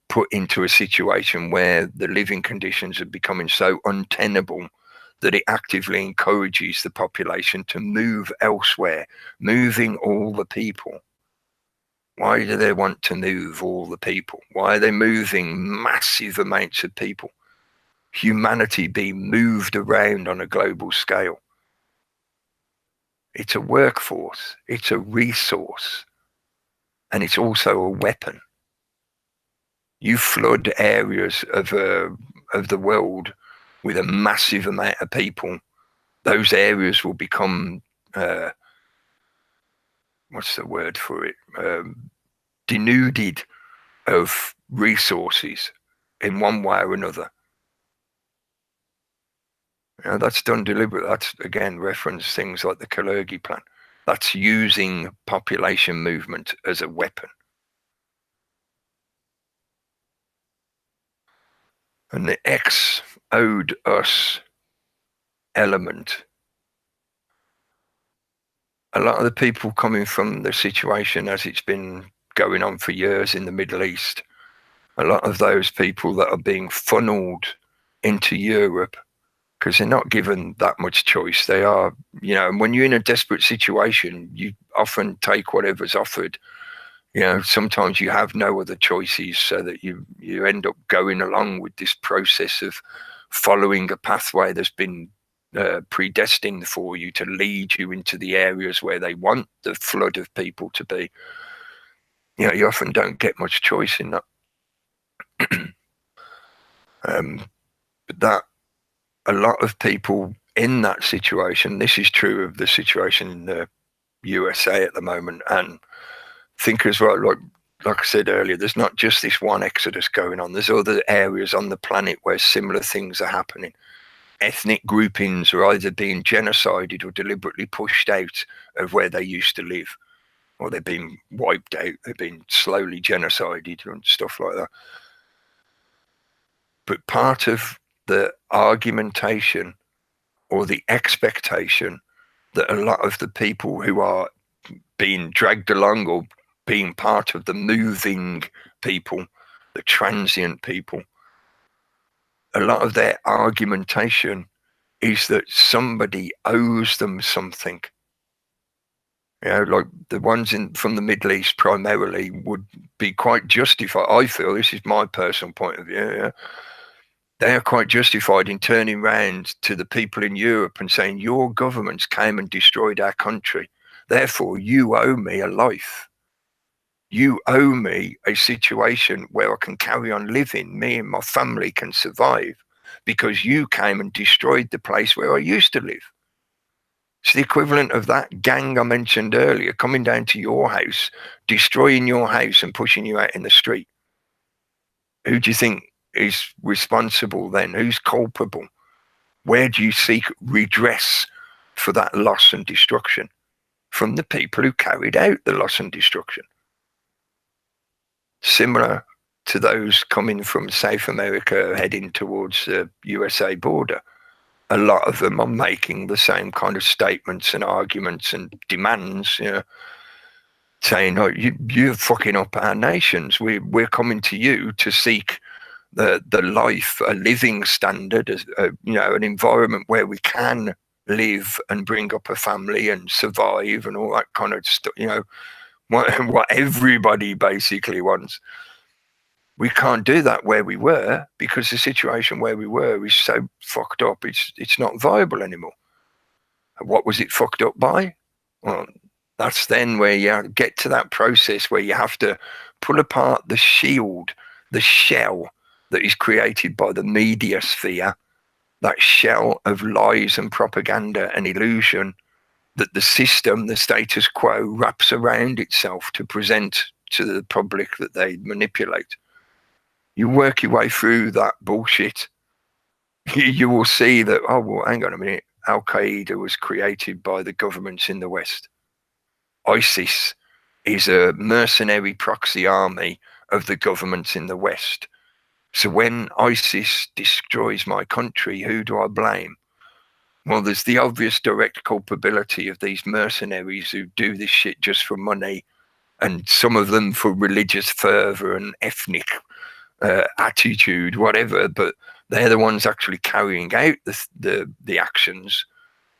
put into a situation where the living conditions are becoming so untenable that it actively encourages the population to move elsewhere, moving all the people. Why do they want to move all the people? Why are they moving massive amounts of people? Humanity being moved around on a global scale. It's a workforce, it's a resource, and it's also a weapon. You flood areas of the world with a massive amount of people, those areas will become, what's the word for it? Denuded of resources in one way or another. That's done deliberately. That's, again, reference things like the Kalergi plan. That's using population movement as a weapon. And the X owed us element. A lot of the people coming from the situation as it's been going on for years in the Middle East, a lot of those people that are being funneled into Europe because they're not given that much choice. They are, and when you're in a desperate situation, you often take whatever's offered. Sometimes you have no other choices, so that you end up going along with this process of following a pathway that's been predestined for you to lead you into the areas where they want the flood of people to be. You often don't get much choice in that. But that a lot of people in that situation, this is true of the situation in the USA at the moment, and think as well, like I said earlier, there's not just this one exodus going on. There's other areas on the planet where similar things are happening. Ethnic groupings are either being genocided or deliberately pushed out of where they used to live, or they're being wiped out, they're being slowly genocided and stuff like that. But part of the argumentation or the expectation that a lot of the people who are being dragged along or being part of the moving people, the transient people, a lot of their argumentation is that somebody owes them something. Like the ones from the Middle East primarily would be quite justified. I feel, this is my personal point of view, they are quite justified in turning around to the people in Europe and saying, your governments came and destroyed our country. Therefore, you owe me a life. You owe me a situation where I can carry on living. Me and my family can survive because you came and destroyed the place where I used to live. It's the equivalent of that gang I mentioned earlier coming down to your house, destroying your house and pushing you out in the street. Who do you think is responsible then? Who's culpable? Where do you seek redress for that loss and destruction? From the people who carried out the loss and destruction. Similar to those coming from South America heading towards the USA border. A lot of them are making the same kind of statements and arguments and demands, saying, "Oh, you're fucking up our nations. We're coming to you to seek the life, a living standard, an environment where we can live and bring up a family and survive and all that kind of stuff. What everybody basically wants. We can't do that where we were because the situation where we were is so fucked up. It's not viable anymore. What was it fucked up by? Well, that's then where you get to that process where you have to pull apart the shield, the shell that is created by the media sphere, that shell of lies and propaganda and illusion that the system, the status quo, wraps around itself to present to the public that they manipulate. You work your way through that bullshit, you will see that, oh, well, hang on a minute, Al-Qaeda was created by the governments in the West. ISIS is a mercenary proxy army of the governments in the West. So when ISIS destroys my country, who do I blame? Well, there's the obvious direct culpability of these mercenaries who do this shit just for money, and some of them for religious fervor and ethnic attitude, whatever, but they're the ones actually carrying out the actions.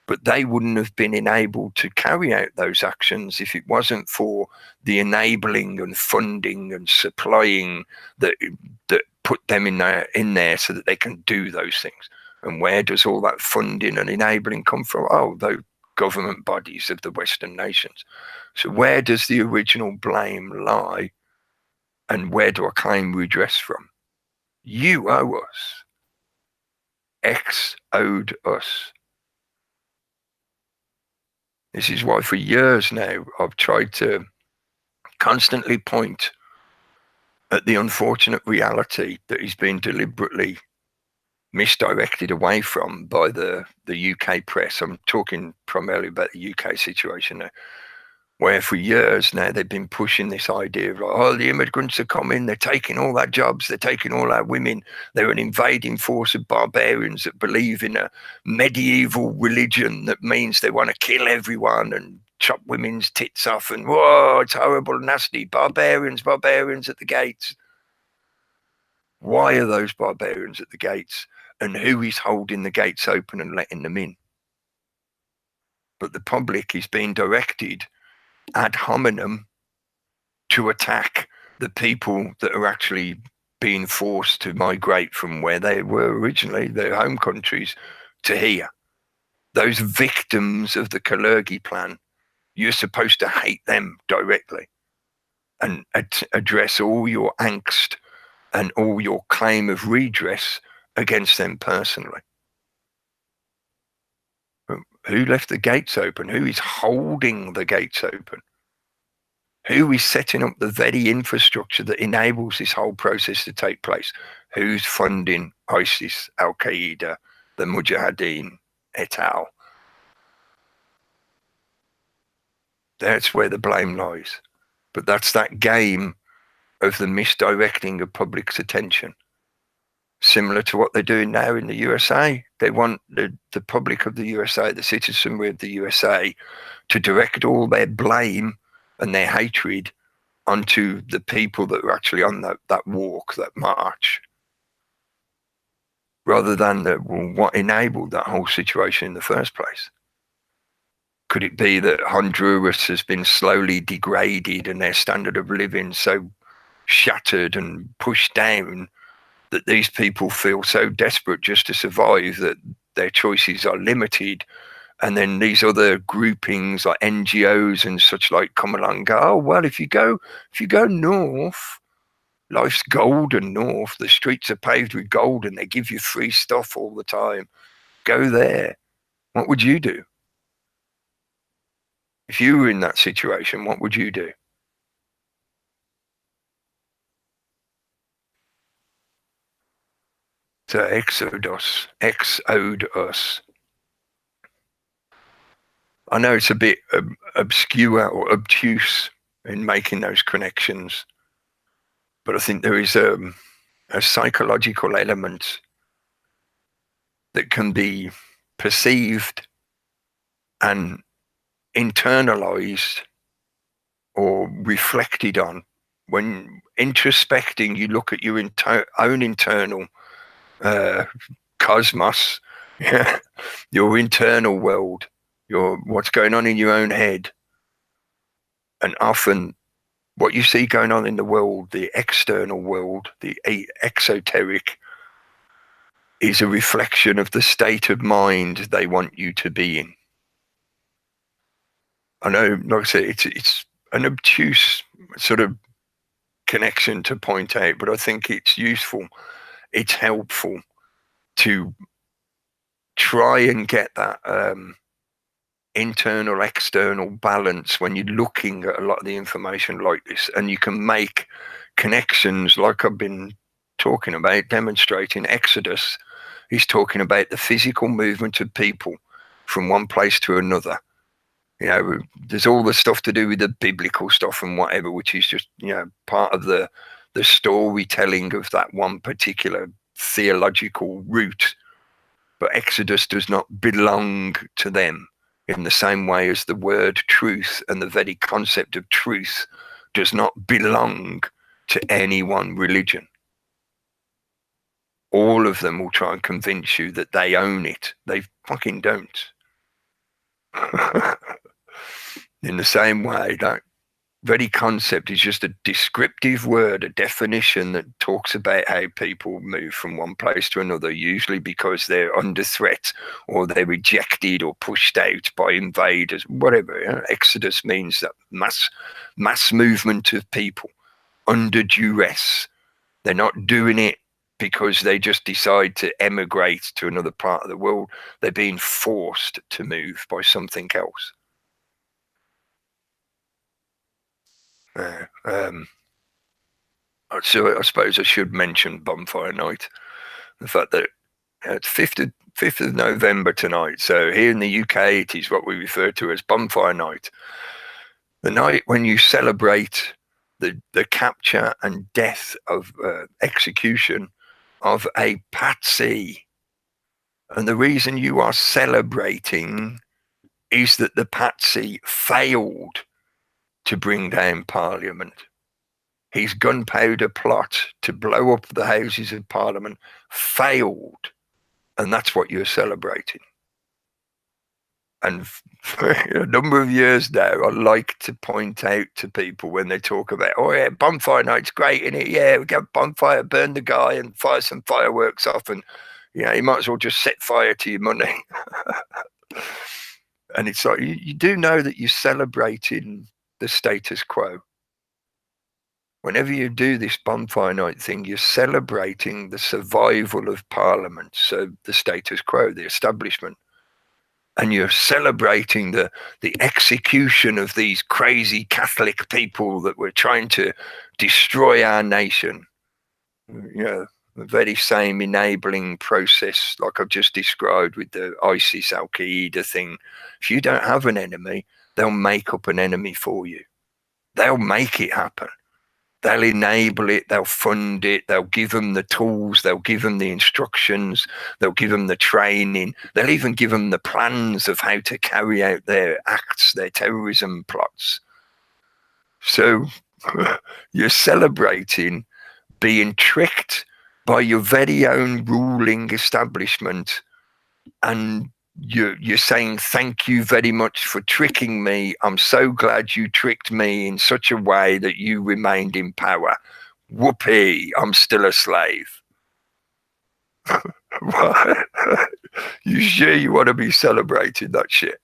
But they wouldn't have been enabled to carry out those actions if it wasn't for the enabling and funding and supplying that put them in there so that they can do those things. And where does all that funding and enabling come from? Oh, the government bodies of the Western nations. So where does the original blame lie? And where do I claim redress from? You owe us. X owed us. This is why for years now I've tried to constantly point at the unfortunate reality that is being deliberately misdirected away from by the UK press. I'm talking primarily about the UK situation now, where for years now they've been pushing this idea of like, oh, the immigrants are coming, they're taking all our jobs, they're taking all our women, they're an invading force of barbarians that believe in a medieval religion that means they want to kill everyone and chop women's tits off and whoa, it's horrible, nasty, barbarians at the gates. Why are those barbarians at the gates? And who is holding the gates open and letting them in? But the public is being directed ad hominem to attack the people that are actually being forced to migrate from where they were originally, their home countries, to here. Those victims of the Kalergi plan, you're supposed to hate them directly and address all your angst and all your claim of redress against them personally. Who left the gates open? Who is holding the gates open? Who is setting up the very infrastructure that enables this whole process to take place? Who's funding ISIS, Al-Qaeda, the Mujahideen, et al.? That's where the blame lies. But that's that game of the misdirecting of public's attention. Similar to what they're doing now in the USA. They want the public of the USA, the citizenry of the USA, to direct all their blame and their hatred onto the people that are actually on that walk, that march, rather than what enabled that whole situation in the first place. Could it be that Honduras has been slowly degraded and their standard of living so shattered and pushed down that these people feel so desperate just to survive that their choices are limited, and then these other groupings like NGOs and such like come along and go, oh well, if you go north, life's golden north, the streets are paved with gold and they give you free stuff all the time, go there. What would you do? If you were in that situation, what would you do? So exodus. I know it's a bit obscure or obtuse in making those connections, but I think there is a psychological element that can be perceived and internalized or reflected on. When introspecting, you look at your own internal cosmos, yeah, your internal world, what's going on in your own head. And often what you see going on in the world, the external world, the exoteric, is a reflection of the state of mind they want you to be in. I know, like I said, it's an obtuse sort of connection to point out, but I think it's useful, it's helpful to try and get that internal external balance when you're looking at a lot of the information like this, and you can make connections like I've been talking about, demonstrating Exodus. He's talking about the physical movement of people from one place to another. You know, there's all the stuff to do with the biblical stuff and whatever, which is just, you know, part of the storytelling of that one particular theological route. But Exodus does not belong to them in the same way as the word truth and the very concept of truth does not belong to any one religion. All of them will try and convince you that they own it. They fucking don't. In the same way, that very concept is just a descriptive word, a definition that talks about how people move from one place to another, usually because they're under threat or they're rejected or pushed out by invaders, whatever. You know? Exodus means that mass movement of people under duress. They're not doing it because they just decide to emigrate to another part of the world. They're being forced to move by something else. So I suppose I should mention Bonfire Night. The fact that it's 5th of November tonight. So here in the UK, it is what we refer to as Bonfire Night. The night when you celebrate the capture and death of execution of a patsy. And the reason you are celebrating is that the patsy failed to bring down Parliament. His gunpowder plot to blow up the Houses of Parliament failed, and that's what you're celebrating. And for a number of years now, I like to point out to people when they talk about, oh yeah, Bonfire Night's great, isn't it? Yeah, we get bonfire, burn the guy and fire some fireworks off, and you know, you might as well just set fire to your money. And it's like, you do know that you're celebrating the status quo. Whenever you do this Bonfire Night thing, you're celebrating the survival of Parliament, so the status quo, the establishment. And you're celebrating the execution of these crazy Catholic people that were trying to destroy our nation. You know, the very same enabling process like I've just described with the ISIS Al-Qaeda thing. If you don't have an enemy, they'll make up an enemy for you. They'll make it happen. They'll enable it, they'll fund it, they'll give them the tools, they'll give them the instructions, they'll give them the training, they'll even give them the plans of how to carry out their acts, their terrorism plots. So you're celebrating being tricked by your very own ruling establishment, and you're saying, thank you very much for tricking me. I'm so glad you tricked me in such a way that you remained in power. Whoopee, I'm still a slave. You sure you want to be celebrating that shit?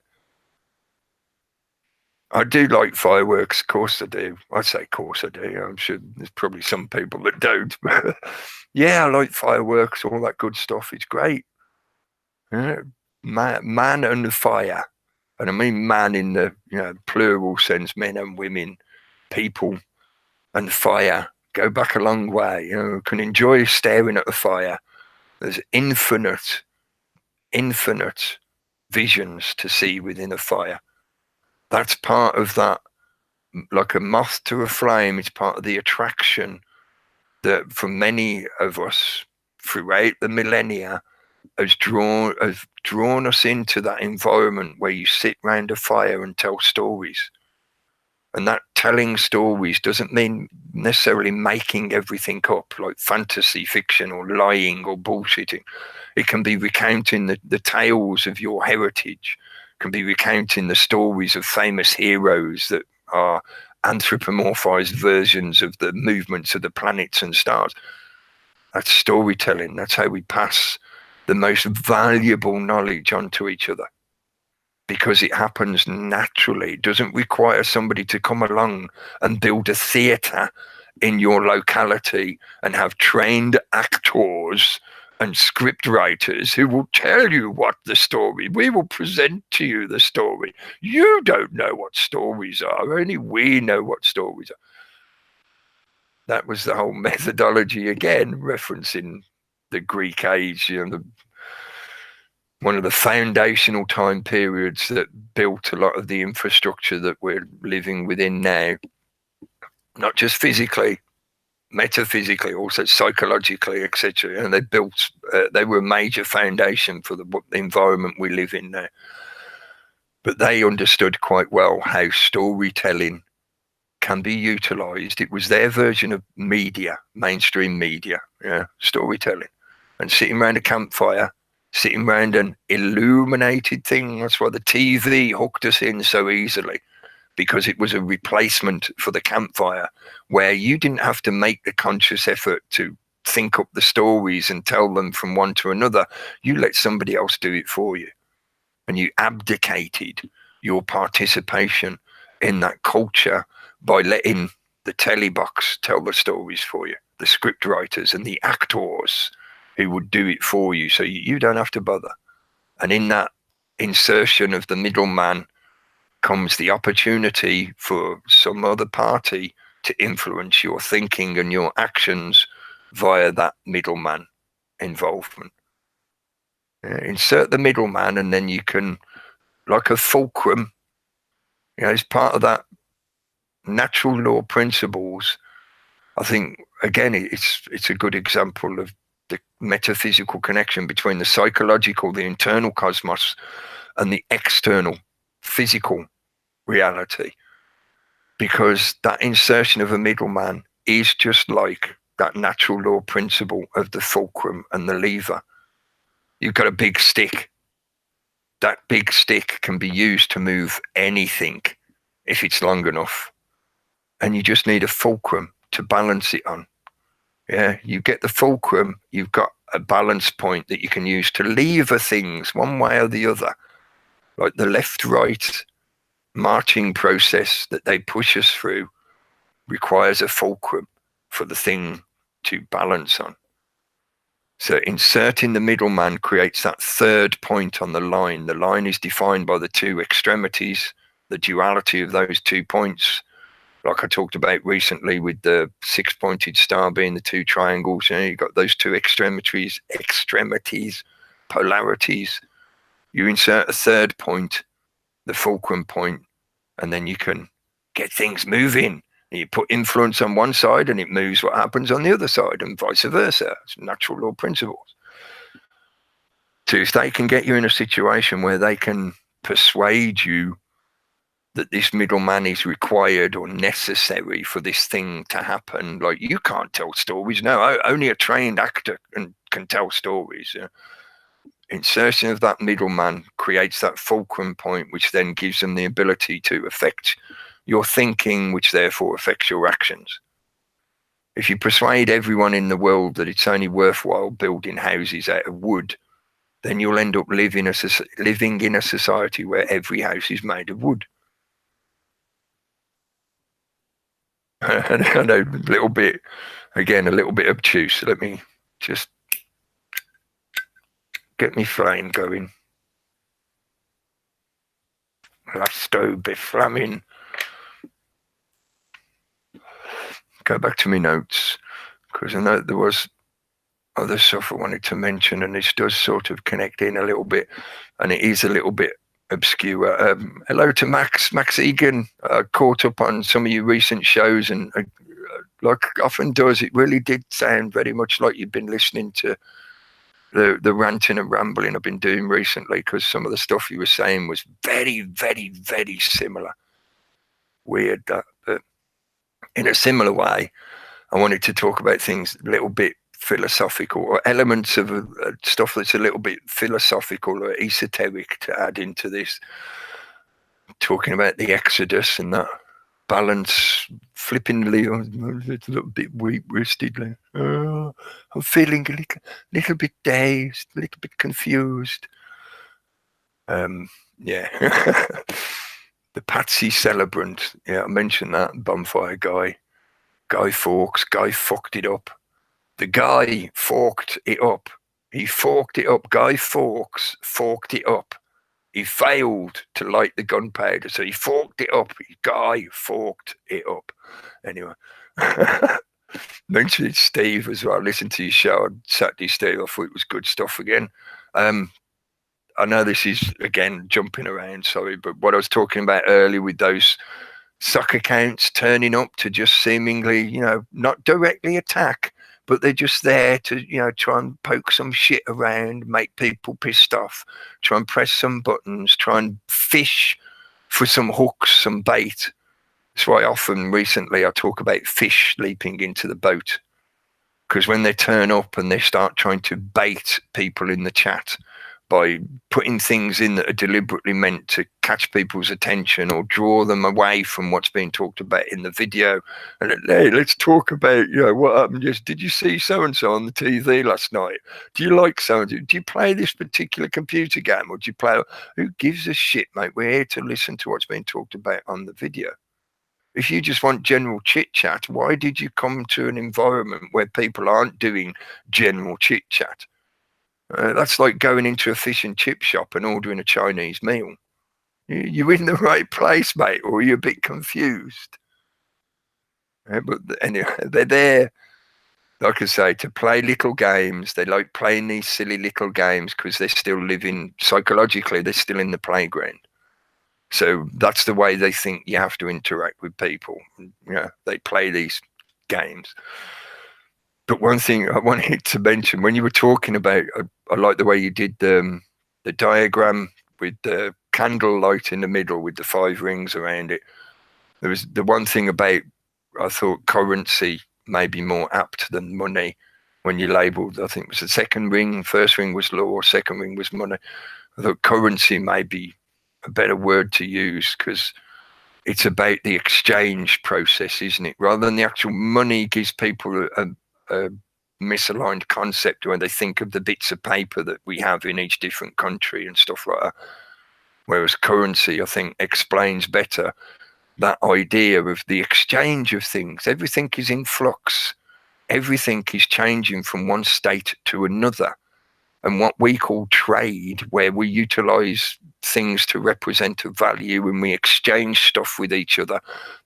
I do like fireworks, of course I do. I say of course I do. I'm sure there's probably some people that don't. Yeah, I like fireworks, all that good stuff. It's great. Yeah. Man and fire, and I mean man in the plural sense, men and women, people and fire go back a long way. You know, can enjoy staring at the fire There's infinite visions to see within a fire. That's part of that, like a moth to a flame. It's part of the attraction that for many of us throughout the millennia has drawn us into that environment where you sit round a fire and tell stories. And that telling stories doesn't mean necessarily making everything up, like fantasy fiction or lying or bullshitting. It can be recounting the tales of your heritage, can be recounting the stories of famous heroes that are anthropomorphized versions of the movements of the planets and stars. That's storytelling. That's how we pass the most valuable knowledge on to each other, because it happens naturally. It doesn't require somebody to come along and build a theatre in your locality and have trained actors and script writers who will tell you what the story. We will present to you the story. You don't know what stories are. Only we know what stories are. That was the whole methodology again, referencing the Greek age, one of the foundational time periods that built a lot of the infrastructure that we're living within now, not just physically, metaphysically, also psychologically, etc. And they were a major foundation for the environment we live in now. But they understood quite well how storytelling can be utilized. It was their version of media, mainstream media, storytelling. And sitting around a campfire, sitting around an illuminated thing. That's why the TV hooked us in so easily, because it was a replacement for the campfire, where you didn't have to make the conscious effort to think up the stories and tell them from one to another. You let somebody else do it for you, and you abdicated your participation in that culture by letting the telly box tell the stories for you, the script writers and the actors who would do it for you, so you don't have to bother. And in that insertion of the middleman comes the opportunity for some other party to influence your thinking and your actions via that middleman involvement. Insert the middleman, and then you can, like a fulcrum, as part of that natural law principles. I think again, it's a good example of the metaphysical connection between the psychological, the internal cosmos, and the external physical reality, because that insertion of a middleman is just like that natural law principle of the fulcrum and the lever. You've got a big stick. That big stick can be used to move anything if it's long enough, and you just need a fulcrum to balance it on. You get the fulcrum, you've got a balance point that you can use to lever things one way or the other, like the left-right marching process that they push us through requires a fulcrum for the thing to balance on. So inserting the middleman creates that third point on the line. The line is defined by the two extremities, the duality of those 2 points, like I talked about recently with the 6-pointed star being the 2 triangles. You've got those 2 extremities, polarities. You insert a third point, the fulcrum point, and then you can get things moving. You put influence on one side and it moves what happens on the other side, and vice versa. It's natural law principles. So if they can get you in a situation where they can persuade you that this middleman is required or necessary for this thing to happen, like, you can't tell stories. No, only a trained actor can tell stories. Insertion of that middleman creates that fulcrum point, which then gives them the ability to affect your thinking, which therefore affects your actions. If you persuade everyone in the world that it's only worthwhile building houses out of wood, then you'll end up living in a society where every house is made of wood. I know, a little bit obtuse. Let me just get me flame going. Lasto beflamming. Go back to my notes, because I know there was other stuff I wanted to mention, and this does sort of connect in a little bit, and it is a little bit obscure. Hello to Max Egan. Caught up on some of your recent shows, and like often does, it really did sound very much like you've been listening to the ranting and rambling I've been doing recently, because some of the stuff you were saying was very, very, very similar. Weird that, but in a similar way, I wanted to talk about things a little bit philosophical, or elements of stuff that's a little bit philosophical or esoteric to add into this. Talking about the Exodus and that balance, flippingly, it's a little bit weak-wristed. Like, I'm feeling a little bit dazed, a little bit confused. Yeah. The Patsy celebrant. Yeah, I mentioned that. Bonfire Guy. Guy Fawkes. Guy fucked it up. The guy forked it up. He forked it up. Guy Fawkes forked it up. He failed to light the gunpowder, so he forked it up. Guy forked it up. Anyway. Mentioned Steve as well. I listened to your show on Saturday, Steve. I thought it was good stuff again. I know this is, again, jumping around, sorry, but what I was talking about earlier with those sock accounts turning up to just seemingly, not directly attack, but they're just there to, try and poke some shit around, make people pissed off, try and press some buttons, try and fish for some hooks, some bait. That's why often recently I talk about fish leaping into the boat, because when they turn up and they start trying to bait people in the chat by putting things in that are deliberately meant to catch people's attention or draw them away from what's being talked about in the video. And hey, let's talk about, what happened. Did you see so-and-so on the TV last night? Do you like so-and-so? Do you play this particular computer game, or do you play? Who gives a shit, mate? We're here to listen to what's being talked about on the video. If you just want general chit chat, why did you come to an environment where people aren't doing general chit chat? That's like going into a fish and chip shop and ordering a Chinese meal. You're in the right place, mate, or you're a bit confused. But anyway, they're there, like I say, to play little games. They like playing these silly little games because they're still living, psychologically, they're still in the playground. So that's the way they think you have to interact with people. They play these games. But one thing I wanted to mention, when you were talking about, I like the way you did the diagram with the candle light in the middle with the 5 rings around it. There was the one thing about, I thought currency may be more apt than money when you labelled, I think it was the second ring, first ring was law, second ring was money. I thought currency may be a better word to use, because it's about the exchange process, isn't it? Rather than the actual money gives people a misaligned concept when they think of the bits of paper that we have in each different country and stuff like that. Whereas currency, I think, explains better that idea of the exchange of things. Everything is in flux. Everything is changing from one state to another. And what we call trade, where we utilize things to represent a value and we exchange stuff with each other,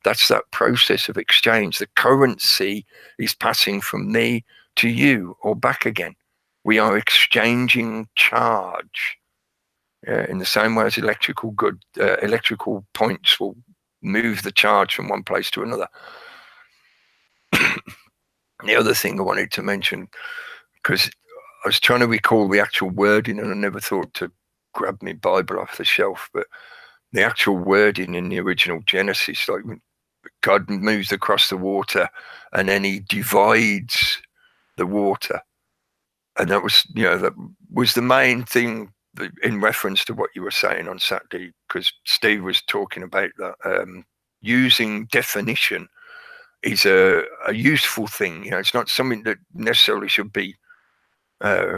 that's that process of exchange. The currency is passing from me to you or back again. We are exchanging charge. In the same way as electrical points will move the charge from one place to another. The other thing I wanted to mention, because I was trying to recall the actual wording and I never thought to grab my Bible off the shelf, but the actual wording in the original Genesis, like God moves across the water and then he divides the water. And that was, that was the main thing in reference to what you were saying on Saturday, because Steve was talking about that using definition is a useful thing. It's not something that necessarily should be how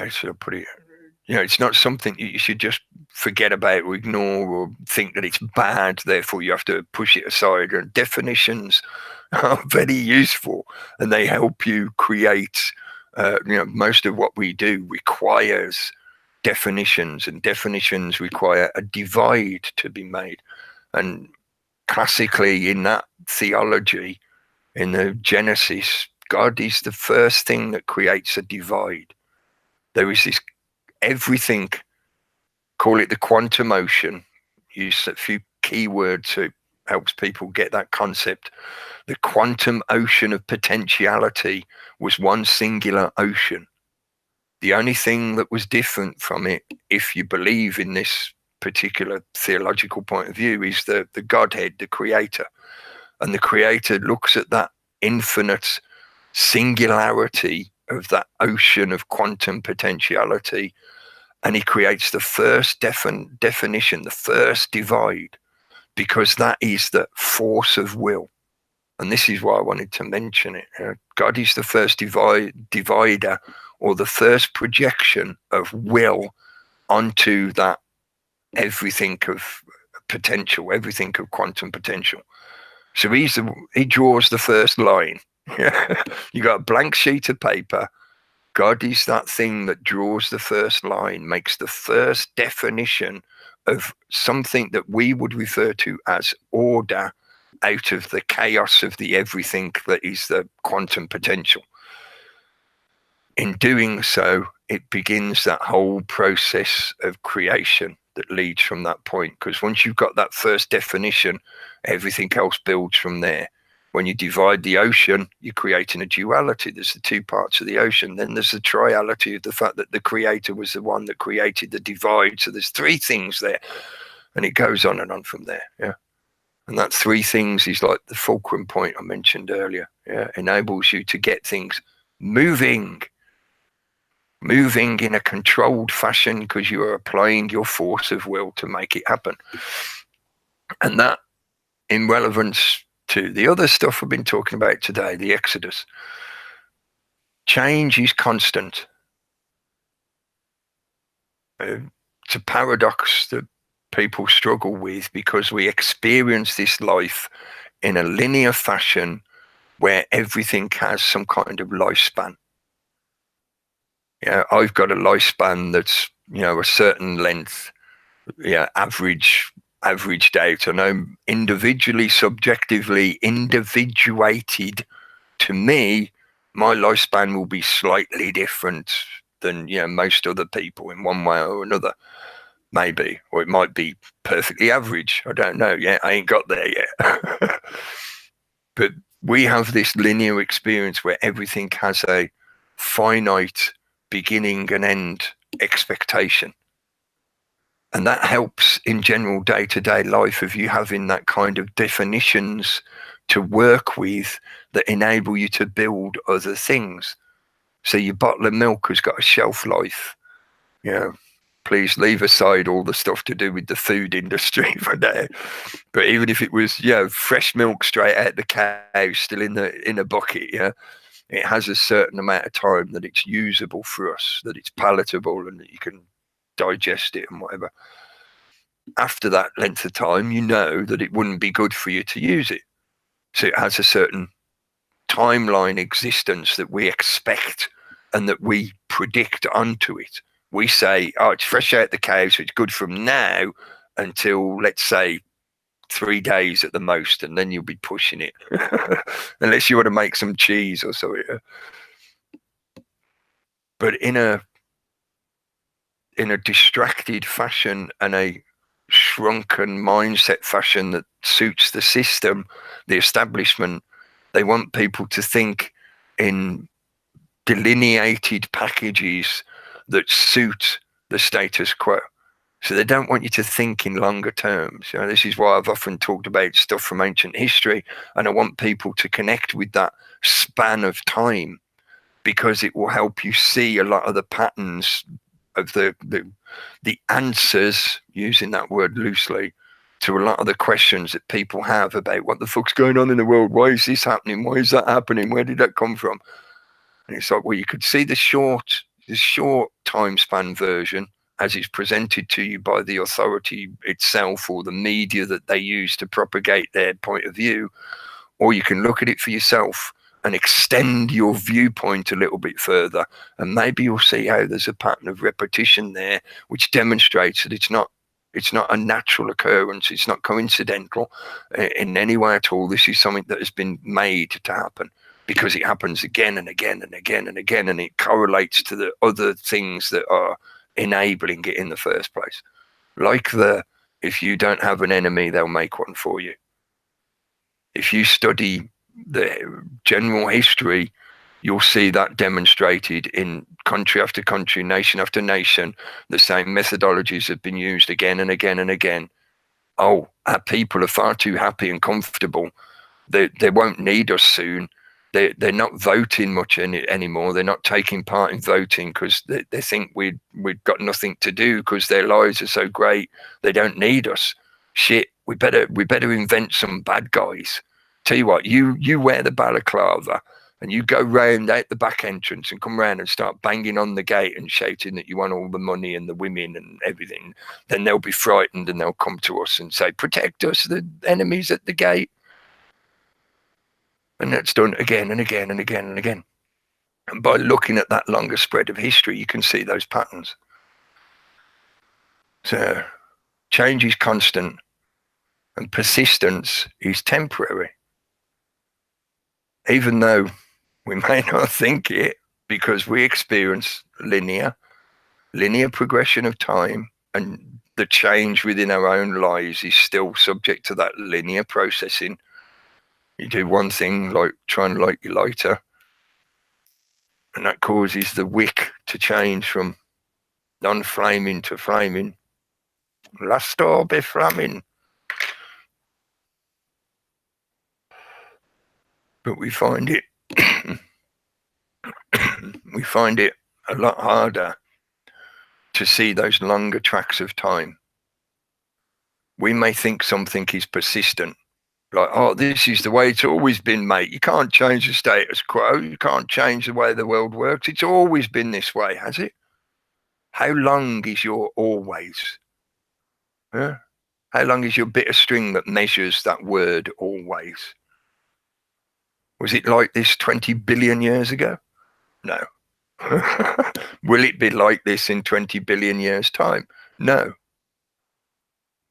should I put it? It's not something you should just forget about or ignore or think that it's bad, therefore you have to push it aside. And definitions are very useful and they help you create, most of what we do requires definitions, and definitions require a divide to be made. And classically in that theology, in the Genesis, God is the first thing that creates a divide. There is this everything, call it the quantum ocean, use a few keywords so it helps people get that concept. The quantum ocean of potentiality was one singular ocean. The only thing that was different from it, if you believe in this particular theological point of view, is the Godhead, the creator. And the creator looks at that infinite singularity of that ocean of quantum potentiality, and he creates the first definition, the first divide, because that is the force of will. And this is why I wanted to mention it. God is the first divider, or the first projection of will onto that everything of potential, everything of quantum potential. So he draws the first line. You got a blank sheet of paper. God is that thing that draws the first line, makes the first definition of something that we would refer to as order out of the chaos of the everything that is the quantum potential. In doing so, it begins that whole process of creation that leads from that point. Because once you've got that first definition, everything else builds from there. When you divide the ocean, you're creating a duality. There's the two parts of the ocean. Then there's the triality of the fact that the creator was the one that created the divide. So there's three things there. And it goes on and on from there. Yeah. And that three things is like the fulcrum point I mentioned earlier. Yeah. Enables you to get things moving in a controlled fashion, because you are applying your force of will to make it happen. And that, in relevance to the other stuff we've been talking about today, the Exodus, change is constant. It's a paradox that people struggle with, because we experience this life in a linear fashion where everything has some kind of lifespan. Yeah, I've got a lifespan that's, a certain length, averaged out. I know individually, subjectively, individuated, to me, my lifespan will be slightly different than, most other people in one way or another, maybe, or it might be perfectly average. I don't know yet. I ain't got there yet. But we have this linear experience where everything has a finite beginning and end expectation. And that helps in general day-to-day life of you having that kind of definitions to work with that enable you to build other things. So your bottle of milk has got a shelf life. Please leave aside all the stuff to do with the food industry for now. But even if it was, fresh milk straight out the cow, still in a bucket, it has a certain amount of time that it's usable for us, that it's palatable, and that you can digest it and whatever. After that length of time, you know that it wouldn't be good for you to use it. So it has a certain timeline existence that we expect and that we predict onto it. We say, it's fresh out the cow, so it's good from now until, let's say, 3 days at the most, and then you'll be pushing it. Unless you want to make some cheese or something. But in a distracted fashion and a shrunken mindset fashion that suits the system, the establishment, they want people to think in delineated packages that suit the status quo. So they don't want you to think in longer terms. This is why I've often talked about stuff from ancient history, and I want people to connect with that span of time, because it will help you see a lot of the patterns of the answers, using that word loosely, to a lot of the questions that people have about what the fuck's going on in the world. Why is this happening? Why is that happening? Where did that come from? And it's like, well, you could see the short time span version as it's presented to you by the authority itself or the media that they use to propagate their point of view, or you can look at it for yourself and extend your viewpoint a little bit further, and maybe you'll see how there's a pattern of repetition there, which demonstrates that it's not a natural occurrence. It's not coincidental in any way at all. This is something that has been made to happen, because it happens again and again and again and again, and it correlates to the other things that are enabling it in the first place. Like if you don't have an enemy, they'll make one for you. If you study the general history, you'll see that demonstrated in country after country, nation after nation. The same methodologies have been used again and again and again. Oh, our people are far too happy and comfortable. They won't need us soon. They're not voting much anymore. They're not taking part in voting because they think we've got nothing to do because their lives are so great. They don't need us. Shit, we better invent some bad guys. Tell you what, you wear the balaclava and you go round out the back entrance and come round and start banging on the gate and shouting that you want all the money and the women and everything. Then they'll be frightened and they'll come to us and say, protect us, the enemy's at the gate. And that's done again and again and again and again. And by looking at that longer spread of history, you can see those patterns. So change is constant and persistence is temporary. Even though we may not think it, because we experience linear progression of time, and the change within our own lives is still subject to that linear processing. You do one thing, like try and light your lighter, and that causes the wick to change from non-flaming to flaming. Last all be flaming. But we find it a lot harder to see those longer tracks of time. We may think something is persistent, like, oh, this is the way it's always been, mate. You can't change the status quo. You can't change the way the world works. It's always been this way, has it? How long is your always? Huh? How long is your bit of string that measures that word always? Was it like this 20 billion years ago? No. Will it be like this in 20 billion years' time? No.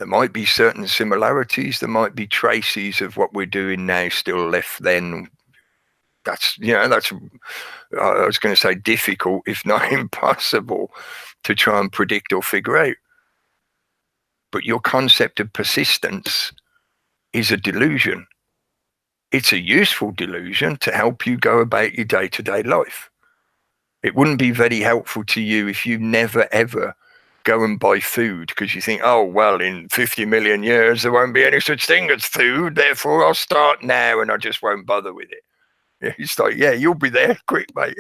There might be certain similarities. There might be traces of what we're doing now still left then. That's, I was going to say difficult, if not impossible, to try and predict or figure out. But your concept of persistence is a delusion. It's a useful delusion to help you go about your day-to-day life. It wouldn't be very helpful to you if you never, ever go and buy food because you think, oh, well, in 50 million years, there won't be any such thing as food. Therefore, I'll start now and I just won't bother with it. It's like, yeah, you'll be there quick, mate.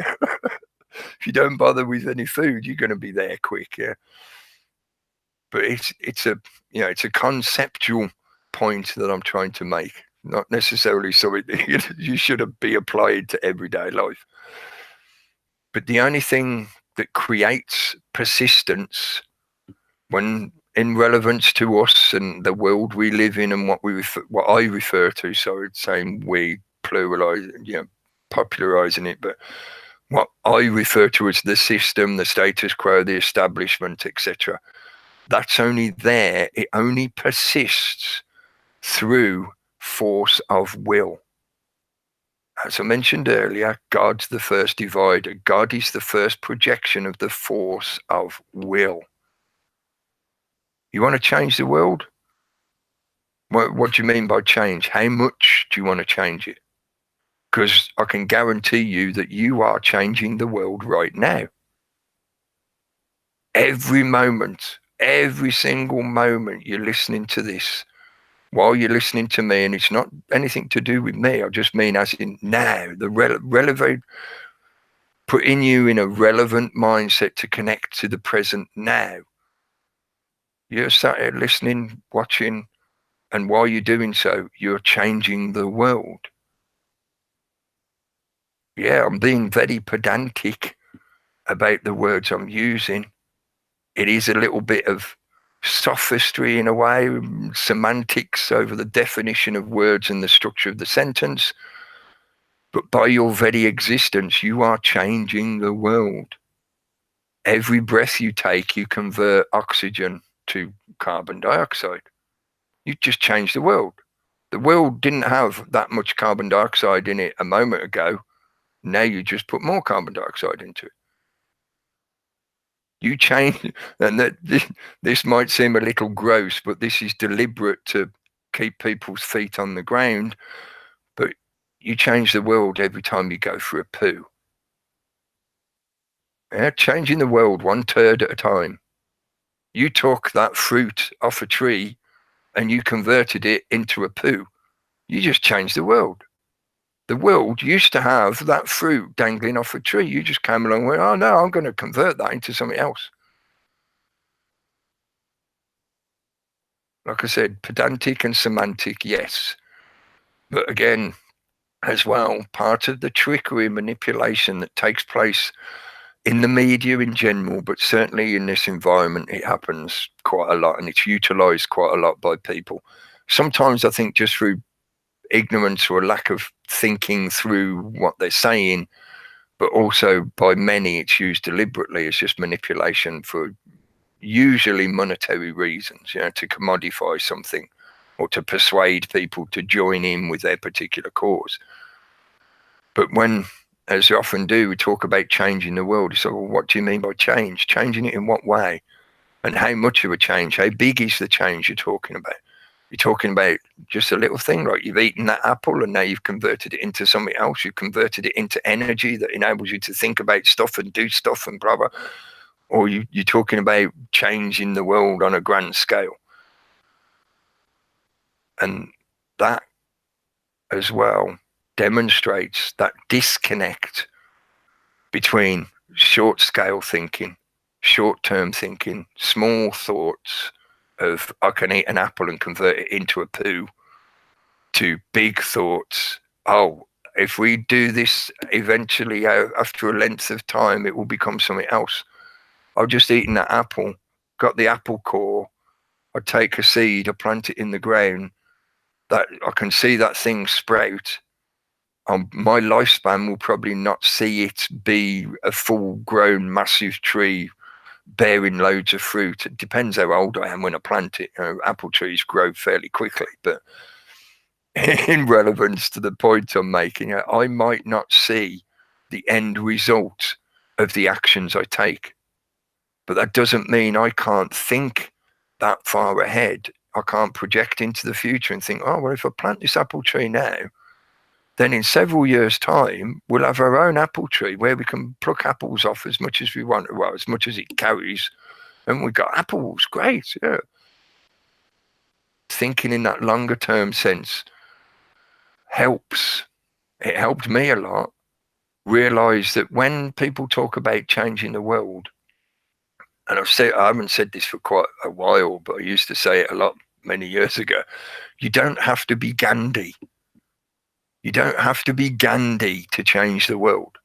If you don't bother with any food, you're going to be there quick. Yeah. But it's a conceptual point that I'm trying to make, not necessarily so you should be applied to everyday life. But the only thing that creates persistence, when in relevance to us and the world we live in and what I refer to, so it's saying we pluralize, popularizing it, but what I refer to as the system, the status quo, the establishment, etc. That's only there. It only persists through force of will. As I mentioned earlier, God's the first divider. God is the first projection of the force of will. You want to change the world? What do you mean by change? How much do you want to change it? Because I can guarantee you that you are changing the world right now. Every moment, every single moment you're listening to this, while you're listening to me, and it's not anything to do with me, I just mean as in now, the relevant, putting you in a relevant mindset to connect to the present now. You're sat here listening, watching, and while you're doing so, you're changing the world. Yeah, I'm being very pedantic about the words I'm using. It is a little bit of sophistry in a way, semantics over the definition of words and the structure of the sentence. But by your very existence, you are changing the world. Every breath you take, you convert oxygen to carbon dioxide. You just changed the world. The world didn't have that much carbon dioxide in it a moment ago. Now you just put more carbon dioxide into it. You change, and this might seem a little gross, but this is deliberate to keep people's feet on the ground. But you change the world every time you go for a poo. Yeah, changing the world 1/3 at a time. You took that fruit off a tree and you converted it into a poo. You just changed the world. The world used to have that fruit dangling off a tree. You just came along and went, oh no, I'm going to convert that into something else. Like I said, pedantic and semantic, yes. But again, as well, part of the trickery and manipulation that takes place in the media in general, but certainly in this environment, it happens quite a lot and it's utilized quite a lot by people. Sometimes I think just through ignorance or lack of thinking through what they're saying, but also by many it's used deliberately. It's just manipulation for usually monetary reasons, to commodify something or to persuade people to join in with their particular cause. But when, as you often do, we talk about changing the world, so well, what do you mean by change? Changing it in what way? And how much of a change? How big is the change you're talking about? You're talking about just a little thing, like you've eaten that apple and now you've converted it into something else. You've converted it into energy that enables you to think about stuff and do stuff and blah, blah. Or you're talking about changing the world on a grand scale. And that as well demonstrates that disconnect between short scale thinking, short term thinking, small thoughts of I can eat an apple and convert it into a poo, to big thoughts. Oh, if we do this eventually after a length of time, it will become something else. I've just eaten that apple, got the apple core. I take a seed, I plant it in the ground. That I can see that thing sprout. My lifespan will probably not see it be a full-grown, massive tree bearing loads of fruit. It depends how old I am when I plant it. Apple trees grow fairly quickly, but in relevance to the point I'm making, I might not see the end result of the actions I take. But that doesn't mean I can't think that far ahead. I can't project into the future and think, oh, well, if I plant this apple tree now, then in several years' time, we'll have our own apple tree where we can pluck apples off as much as we want, well, as much as it carries. And we've got apples, great, yeah. Thinking in that longer term sense helps. It helped me a lot. Realize that when people talk about changing the world, and I haven't said this for quite a while, but I used to say it a lot many years ago. You don't have to be Gandhi. You don't have to be Gandhi to change the world.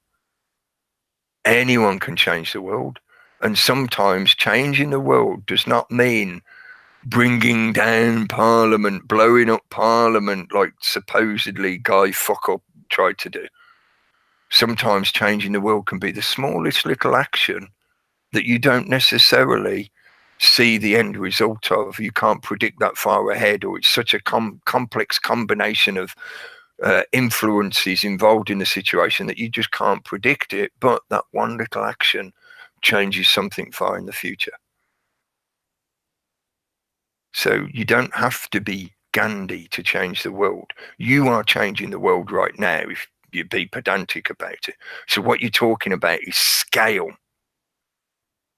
Anyone can change the world. And sometimes changing the world does not mean bringing down Parliament, blowing up Parliament like supposedly Guy Fuck-up tried to do. Sometimes changing the world can be the smallest little action that you don't necessarily see the end result of. You can't predict that far ahead, or it's such a complex combination of influences involved in the situation that you just can't predict it. But that one little action changes something far in the future. So you don't have to be Gandhi to change the world. You are changing the world right now if you be pedantic about it. So what you're talking about is scale.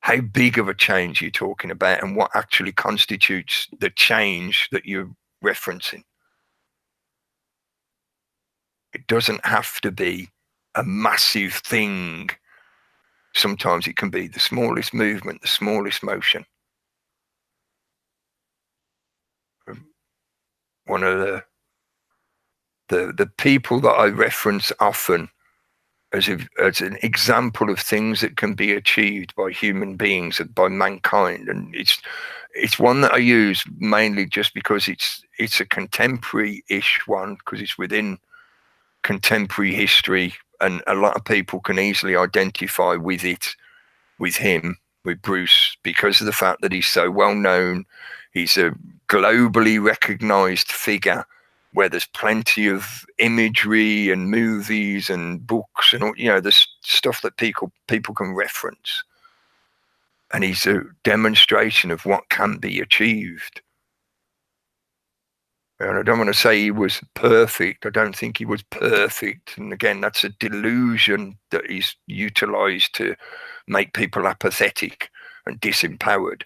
How big of a change you're talking about and what actually constitutes the change that you're referencing. It doesn't have to be a massive thing. Sometimes it can be the smallest movement, the smallest motion. One of the people that I reference often as an example of things that can be achieved by human beings, by mankind, and it's one that I use mainly just because it's a contemporary-ish one, because it's within contemporary history, and a lot of people can easily identify with him, with Bruce, because of the fact that he's so well known. He's a globally recognized figure where there's plenty of imagery and movies and books and all, the stuff that people can reference. And he's a demonstration of what can be achieved. And I don't want to say he was perfect. I don't think he was perfect. And again, that's a delusion that he's utilized to make people apathetic and disempowered.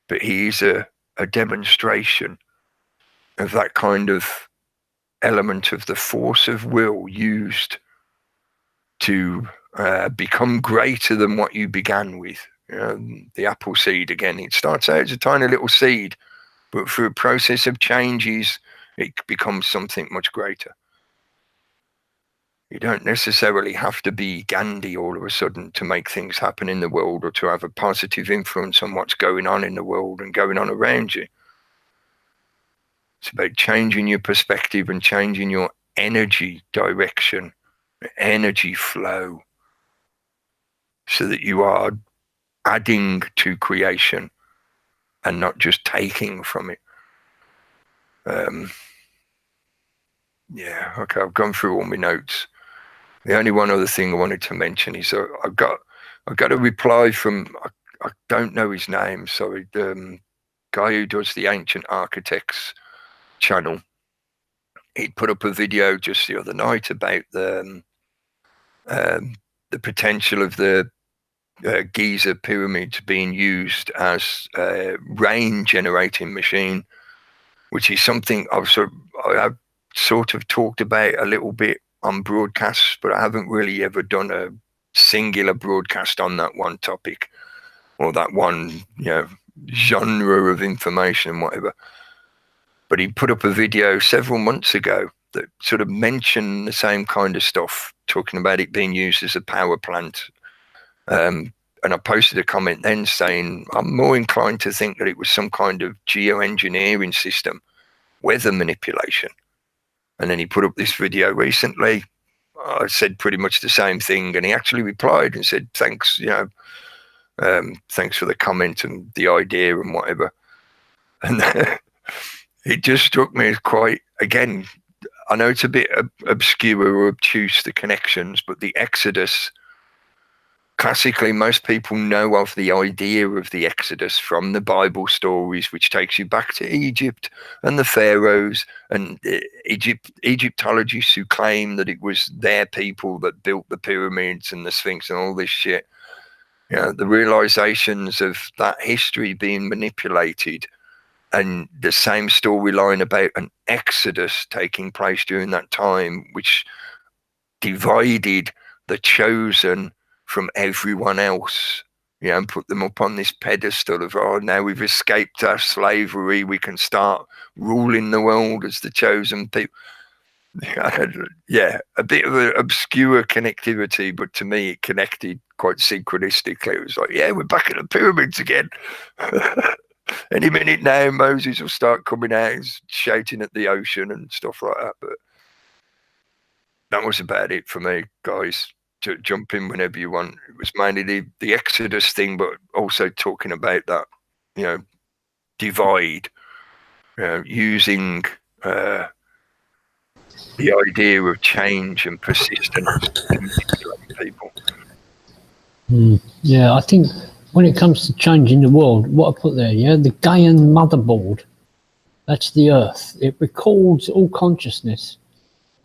But he is a demonstration of that kind of element of the force of will used to become greater than what you began with. The apple seed, again, it starts out as a tiny little seed, but through a process of changes, it becomes something much greater. You don't necessarily have to be Gandhi all of a sudden to make things happen in the world or to have a positive influence on what's going on in the world and going on around you. It's about changing your perspective and changing your energy direction, energy flow, so that you are adding to creation and not just taking from it. Yeah, okay, I've gone through all my notes. The only one other thing I wanted to mention is I got a reply from, I don't know his name, sorry, the guy who does the Ancient Architects channel. He put up a video just the other night about the potential of the Giza pyramids being used as a rain generating machine, which is something I've sort of talked about a little bit on broadcasts, but I haven't really ever done a singular broadcast on that one topic or that one genre of information and whatever. But he put up a video several months ago that sort of mentioned the same kind of stuff, talking about it being used as a power plant. And I posted a comment then saying I'm more inclined to think that it was some kind of geoengineering system, weather manipulation. And then he put up this video recently. I said pretty much the same thing, and he actually replied and said, thanks, thanks for the comment and the idea and whatever. And it just struck me as quite, again, I know it's a bit obscure or obtuse, the connections, but the Exodus, classically, most people know of the idea of the Exodus from the Bible stories, which takes you back to Egypt and the pharaohs and Egyptologists who claim that it was their people that built the pyramids and the Sphinx and all this shit. The realizations of that history being manipulated, and the same storyline about an Exodus taking place during that time, which divided the chosen from everyone else, and put them up on this pedestal of, now we've escaped our slavery, we can start ruling the world as the chosen people. Yeah, a bit of an obscure connectivity, but to me it connected quite synchronistically. It was like, yeah, we're back at the pyramids again. Any minute now, Moses will start coming out and shouting at the ocean and stuff like that. But that was about it for me, guys. To jump in whenever you want. It was mainly the Exodus thing, but also talking about that, divide, using the idea of change and persistence to manipulate people. Yeah, I think when it comes to changing the world, what I put there, the Gaian motherboard, that's the Earth. It records all consciousness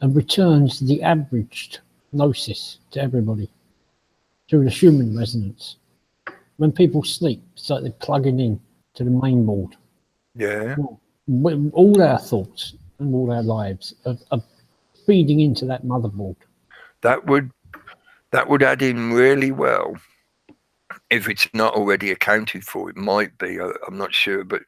and returns the averaged gnosis to everybody through the human resonance. When people sleep, it's like they're plugging in to the main board. Yeah. All our thoughts and all our lives are feeding into that motherboard. That would add in really well, if it's not already accounted for. It might be, I'm not sure, but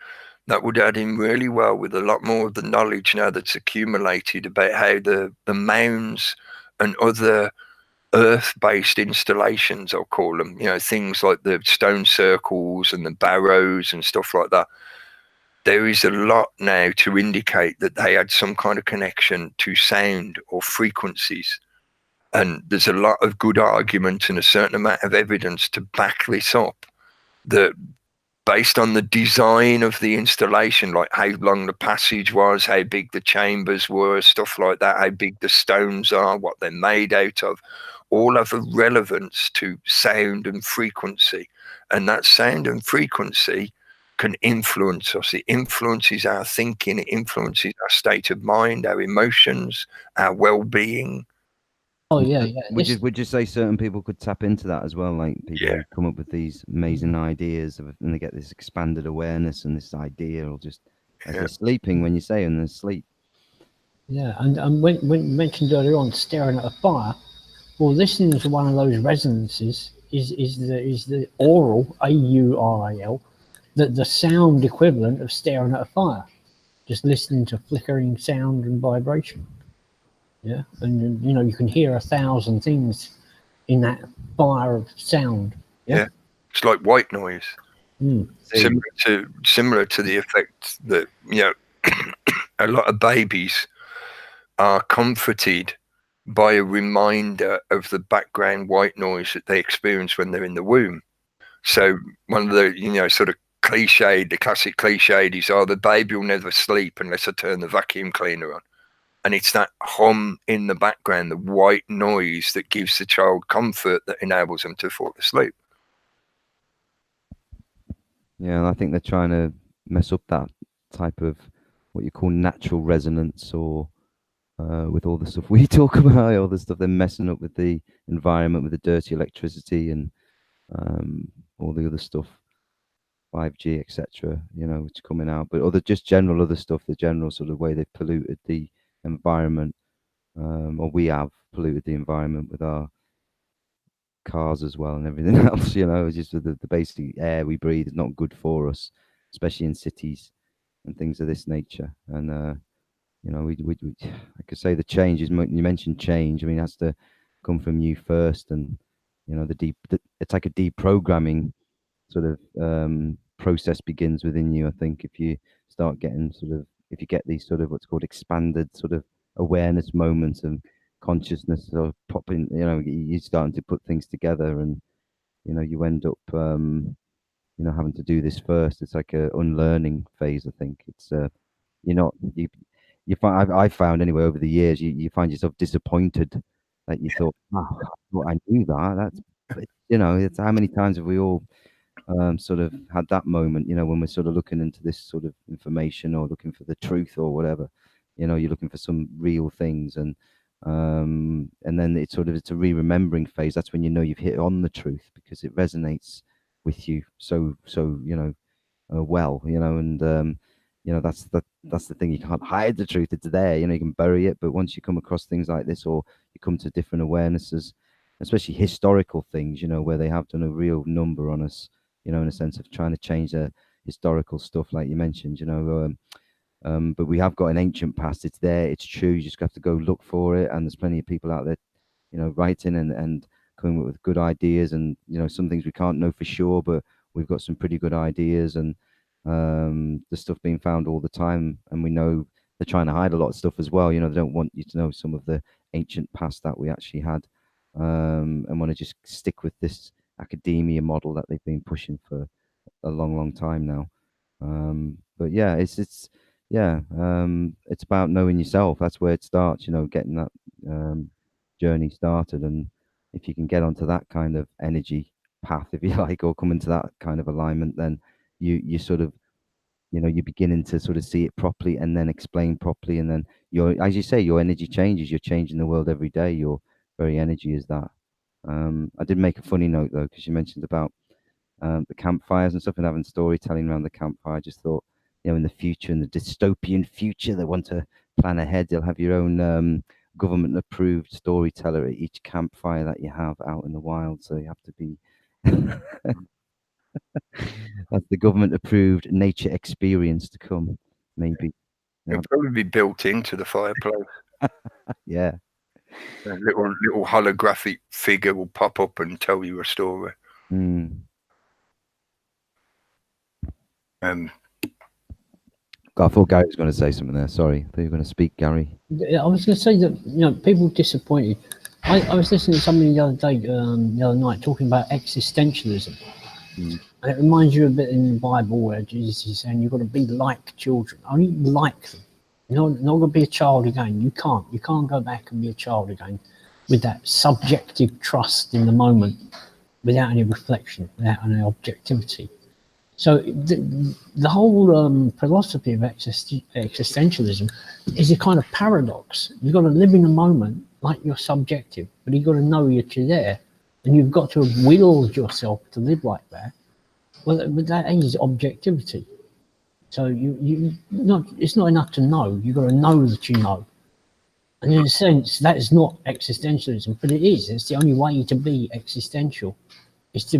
that would add in really well with a lot more of the knowledge now that's accumulated about how the mounds and other earth-based installations, I'll call them, things like the stone circles and the barrows and stuff like that. There is a lot now to indicate that they had some kind of connection to sound or frequencies. And there's a lot of good argument and a certain amount of evidence to back this up, that based on the design of the installation, like how long the passage was, how big the chambers were, stuff like that, how big the stones are, what they're made out of, all have a relevance to sound and frequency. And that sound and frequency can influence us. It influences our thinking, it influences our state of mind, our emotions, our well-being. Oh yeah, yeah. Would you say certain people could tap into that as well? Like people who come up with these amazing ideas and they get this expanded awareness and this idea, or just as they're sleeping, when you say and they're asleep. Yeah, and when you mentioned earlier on staring at a fire, well, listening to one of those resonances is the aural, AURAL, the sound equivalent of staring at a fire, just listening to flickering sound and vibration. Yeah, and you know you can hear 1,000 things in that fire of sound. Yeah, it's like white noise. Mm. Similar to the effect that, you know, a lot of babies are comforted by a reminder of the background white noise that they experience when they're in the womb. So one of the, you know, sort of the classic cliche is, oh, the baby will never sleep unless I turn the vacuum cleaner on. And it's that hum in the background, the white noise, that gives the child comfort, that enables them to fall asleep. Yeah, and I think they're trying to mess up that type of what you call natural resonance, or with all the stuff we talk about, all the stuff they're messing up with the environment, with the dirty electricity and all the other stuff, 5G, etc. You know, which is coming out, but just general other stuff, the general sort of way they've polluted the environment, or we have polluted the environment with our cars as well and everything else. You know, just the basic air we breathe is not good for us, especially in cities and things of this nature. And you know, I could say the change is, you mentioned change. I mean, it has to come from you first, and you know, it's like a deprogramming sort of process begins within you. I think if you start getting if you get these sort of what's called expanded sort of awareness moments and consciousness sort of popping, you know, you're starting to put things together, and you know, you end up you know, having to do this first. It's like a unlearning phase. I think it's you're not you find, I found anyway over the years, you find yourself disappointed that you thought, oh, I knew that's, you know, it's how many times have we all sort of had that moment, you know, when we're sort of looking into this sort of information or looking for the truth or whatever, you know, you're looking for some real things, and then it's a re-remembering phase. That's when you know you've hit on the truth, because it resonates with you so you know, well, you know, and you know, that's the thing, you can't hide the truth, it's there, you know, you can bury it, but once you come across things like this, or you come to different awarenesses, especially historical things, you know, where they have done a real number on us, you know, in a sense of trying to change the historical stuff, like you mentioned, you know, but we have got an ancient past. It's there, it's true, you just have to go look for it, and there's plenty of people out there, you know, writing and coming up with good ideas, and you know, some things we can't know for sure, but we've got some pretty good ideas, and the stuff being found all the time, and we know they're trying to hide a lot of stuff as well. You know, they don't want you to know some of the ancient past that we actually had, and want to just stick with this academia model that they've been pushing for a long time now. But yeah, it's about knowing yourself. That's where it starts, you know, getting that journey started, and if you can get onto that kind of energy path, if you like, or come into that kind of alignment, then you sort of, you know, you're beginning to sort of see it properly, and then explain properly, and then as you say, your energy changes. You're changing the world every day. Your very energy is that. I did make a funny note though, because you mentioned about the campfires and stuff, and having storytelling around the campfire. I just thought, you know, in the future, in the dystopian future, they want to plan ahead. They'll have your own government approved storyteller at each campfire that you have out in the wild. So you have to be that's the government approved nature experience to come, maybe. It'll probably be built into the fireplace. Yeah. A little holographic figure will pop up and tell you a story. I thought Gary was going to say something there. Sorry, I thought you were going to speak, Gary. I was going to say that, you know, people disappointed. I was listening to somebody the other day, the other night, talking about existentialism, And it reminds you a bit in the Bible where Jesus is saying you've got to be like children, only like them. You're not going to be a child again. You can't go back and be a child again with that subjective trust in the moment, without any reflection, without any objectivity. So the whole philosophy of existentialism is a kind of paradox. You've got to live in the moment like you're subjective, but you've got to know that you're there, and you've got to have willed yourself to live like that. Well, but that is objectivity. So it's not enough to know. You've got to know that you know. And in a sense, that is not existentialism, but it is. It's the only way to be existential, is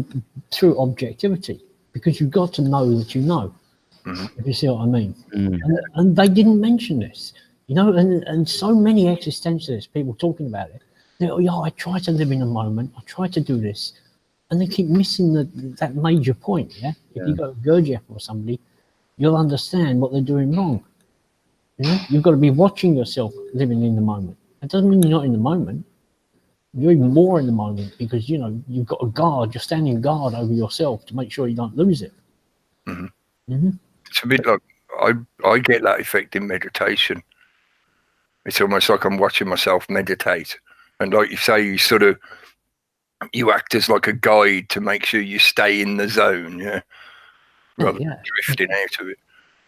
through objectivity, because you've got to know that you know. If you see what I mean. And they didn't mention this, and so many existentialists, people talking about it, they go, I try to live in the moment, I try to do this, and they keep missing that major point. If you go to Gurdjieff or somebody, you'll understand what they're doing wrong. You've got to be watching yourself living in the moment. That doesn't mean you're not in the moment. You're even more in the moment, because you've got a guard. You're standing guard over yourself to make sure you don't lose it. It's a bit like I get that effect in meditation. It's almost like I'm watching myself meditate, and like you say, you act as like a guide to make sure you stay in the zone, rather than drifting out of it.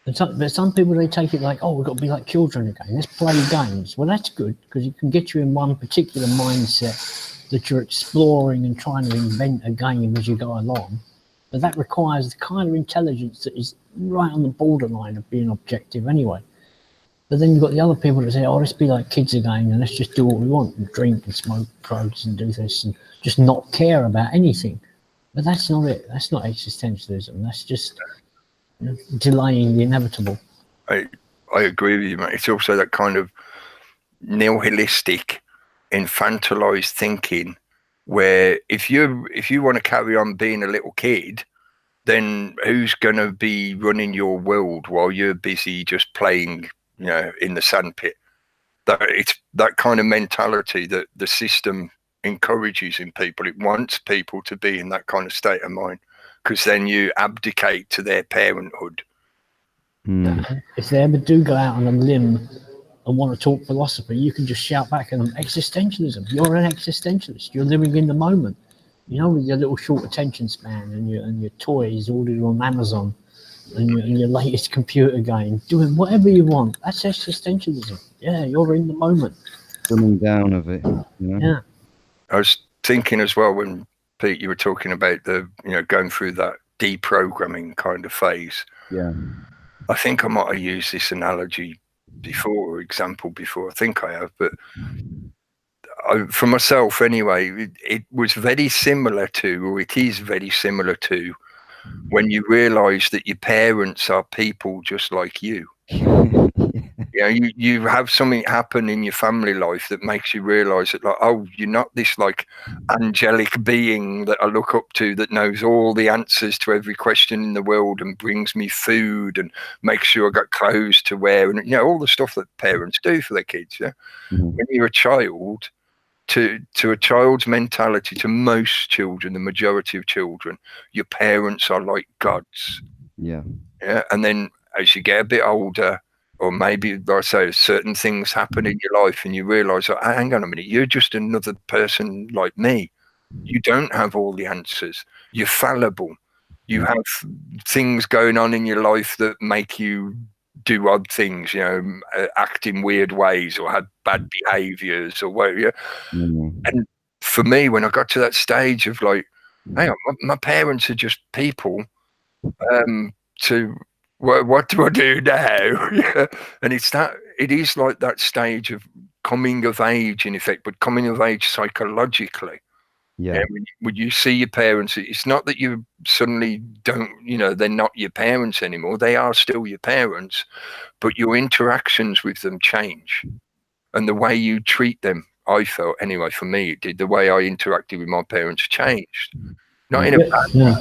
But some people, they take it like, we've got to be like children again. Let's play games. Well, that's good, because it can get you in one particular mindset that you're exploring and trying to invent a game as you go along. But that requires the kind of intelligence that is right on the borderline of being objective anyway. But then you've got the other people that say, let's be like kids again, and let's just do what we want, and drink and smoke drugs and do this and just not care about anything. But that's not it. That's not existentialism. That's just delaying the inevitable. I agree with you, mate. It's also that kind of nihilistic, infantilized thinking, where if you want to carry on being a little kid, then who's going to be running your world while you're busy just playing, in the sandpit? It's that kind of mentality that the system encourages in people. It wants people to be in that kind of state of mind, because then you abdicate to their parenthood. If they ever do go out on a limb and want to talk philosophy, you can just shout back at them, existentialism. You're an existentialist. You're living in the moment. With your little short attention span and your toys ordered on Amazon and your latest computer game, doing whatever you want. That's existentialism. Yeah, you're in the moment. Coming down of it. Yeah. I was thinking as well, when Pete, you were talking about going through that deprogramming kind of phase. Yeah. I think I might have used this analogy before, example before. I think I have, but for myself anyway, it was very similar to, or it is very similar to, when you realise that your parents are people just like you. You have something happen in your family life that makes you realise that, you're not this like angelic being that I look up to that knows all the answers to every question in the world and brings me food and makes sure I got clothes to wear and all the stuff that parents do for their kids. When you're a child, to a child's mentality, to most children, the majority of children, your parents are like gods. And then as you get a bit older, or maybe, like I say, certain things happen in your life and you realise, hang on a minute, you're just another person like me. You don't have all the answers. You're fallible. You have things going on in your life that make you do odd things, act in weird ways or have bad behaviours or whatever. And for me, when I got to that stage of like, hang on, my parents are just people, what do I do now? And it is like that stage of coming of age, in effect, but coming of age psychologically. When you see your parents, it's not that you suddenly don't, they're not your parents anymore. They are still your parents, but your interactions with them change. And the way you treat them, I felt, anyway, for me, it did. The way I interacted with my parents changed. Not in a bad way,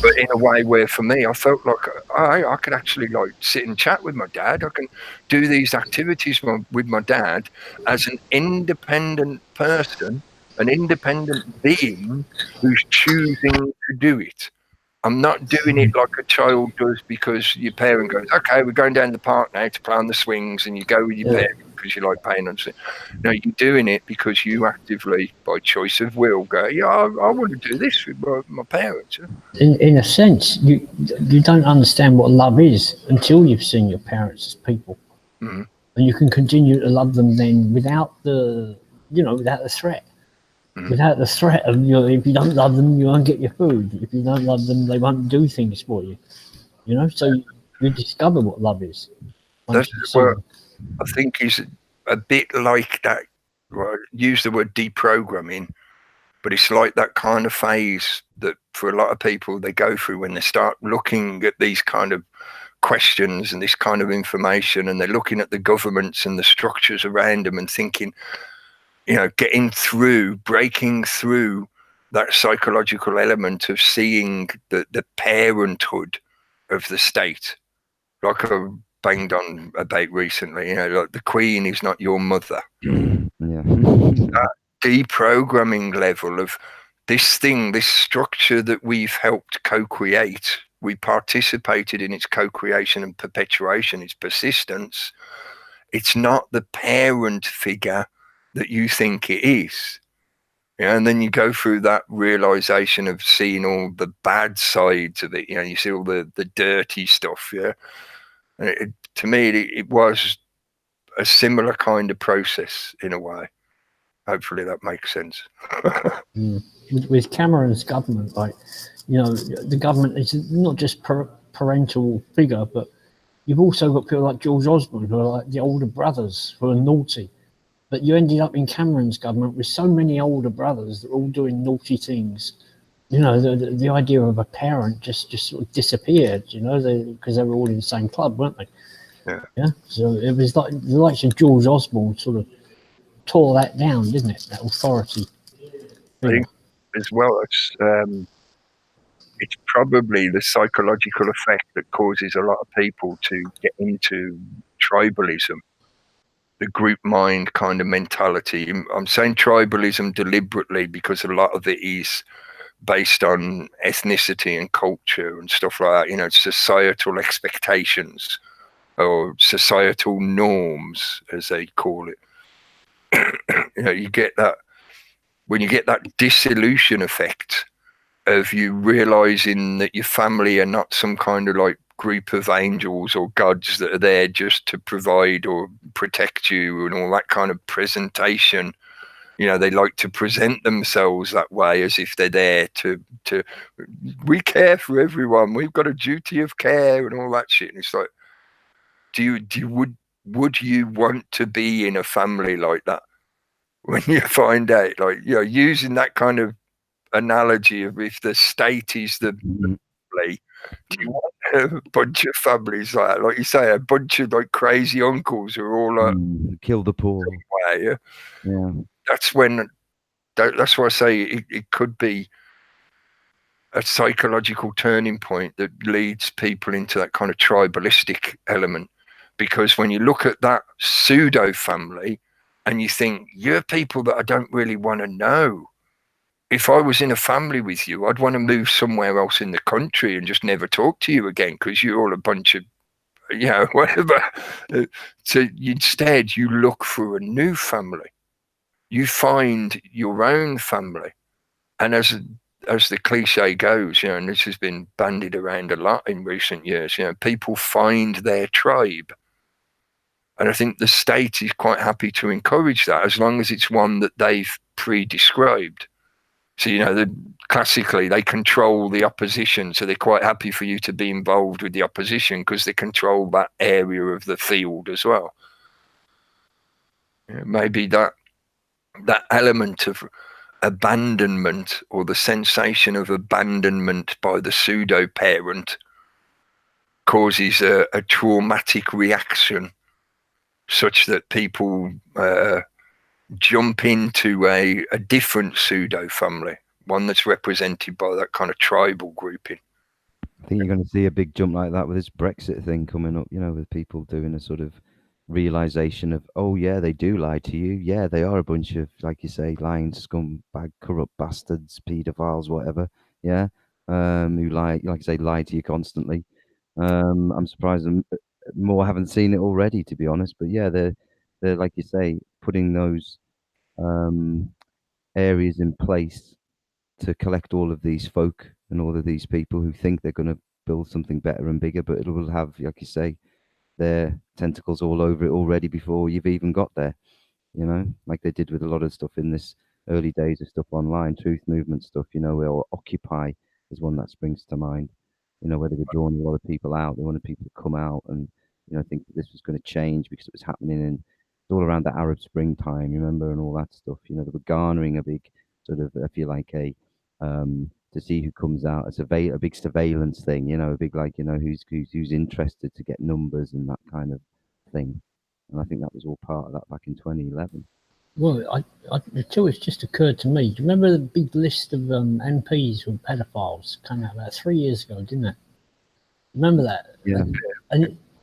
but in a way where, for me, I felt like I could actually like sit and chat with my dad. I can do these activities with my dad as an independent person, an independent being who's choosing to do it. I'm not doing it like a child does because your parent goes, okay, we're going down the park now to play on the swings, and you go with your parent because you like playing on swings. No, you're doing it because you actively, by choice of will, go, yeah, I want to do this with my parents. In a sense, you don't understand what love is until you've seen your parents as people, Mhm. and you can continue to love them then without the without the threat. Without the threat of, if you don't love them, you won't get your food. If you don't love them, they won't do things for you. So you discover what love is. That's what I think is a bit like that. Well, use the word deprogramming, but it's like that kind of phase that for a lot of people they go through when they start looking at these kind of questions and this kind of information, and they're looking at the governments and the structures around them and thinking, breaking through that psychological element of seeing the parenthood of the state, like I banged on about recently, like the Queen is not your mother. Yeah. That deprogramming level of this structure that we've helped co-create, we participated in its co-creation and perpetuation, its persistence. It's not the parent figure that you think it is. And then you go through that realization of seeing all the bad sides of it. You see all the dirty stuff. Yeah. And to me, it was a similar kind of process in a way. Hopefully that makes sense. With Cameron's government, the government is not just parental figure, but you've also got people like George Osborne, who are like the older brothers who are naughty. But you ended up in Cameron's government with so many older brothers that are all doing naughty things. The idea of a parent just sort of disappeared, because they were all in the same club, weren't they? Yeah. So it was like the likes of George Osborne sort of tore that down, didn't it? That authority I think as well, it's probably the psychological effect that causes a lot of people to get into tribalism, the group mind kind of mentality. I'm saying tribalism deliberately because a lot of it is based on ethnicity and culture and stuff like that, societal expectations or societal norms, as they call it. You get that when you get that dissolution effect of you realizing that your family are not some kind of like group of angels or gods that are there just to provide or protect you and all that kind of presentation. They like to present themselves that way as if they're there to we care for everyone, we've got a duty of care and all that shit. And it's like, would you want to be in a family like that when you find out, like, using that kind of analogy of if the state is the family, do you want a bunch of families like you say, a bunch of like crazy uncles who are all kill the poor? Yeah. That's why I say it could be a psychological turning point that leads people into that kind of tribalistic element. Because when you look at that pseudo family and you think, you're people that I don't really want to know. If I was in a family with you, I'd want to move somewhere else in the country and just never talk to you again because you're all a bunch of, whatever. So instead, you look for a new family. You find your own family. And as the cliche goes, and this has been bandied around a lot in recent years, people find their tribe. And I think the state is quite happy to encourage that as long as it's one that they've pre-described. So, classically, they control the opposition. So they're quite happy for you to be involved with the opposition because they control that area of the field as well. Maybe that element of abandonment or the sensation of abandonment by the pseudo parent causes a traumatic reaction such that people jump into a different pseudo family, one that's represented by that kind of tribal grouping. I think you're going to see a big jump like that with this Brexit thing coming up, with people doing a sort of realization of, oh yeah, they do lie to you. Yeah, they are a bunch of, like you say, lying scumbag, corrupt bastards, pedophiles, whatever. Yeah. who like I say, lie to you constantly. I'm surprised more haven't seen it already, to be honest. But yeah, they're like you say, putting those areas in place to collect all of these folk and all of these people who think they're going to build something better and bigger, but it will have, like you say, their tentacles all over it already before you've even got there. You know, like they did with a lot of stuff in this early days of stuff online, truth movement stuff. You know, or Occupy is one that springs to mind. You know, where they were drawing a lot of people out. They wanted people to come out and, you know, think that this was going to change because it was happening in all around the Arab Spring time, remember, and all that stuff. You know, they were garnering a big sort of, if you like, to see who comes out, a big surveillance thing. You know, a big like, you know, who's interested to get numbers and that kind of thing. And I think that was all part of that back in 2011. Well, until it's just occurred to me. Do you remember the big list of MPs with pedophiles came out about 3 years ago, didn't it? Remember that? Yeah.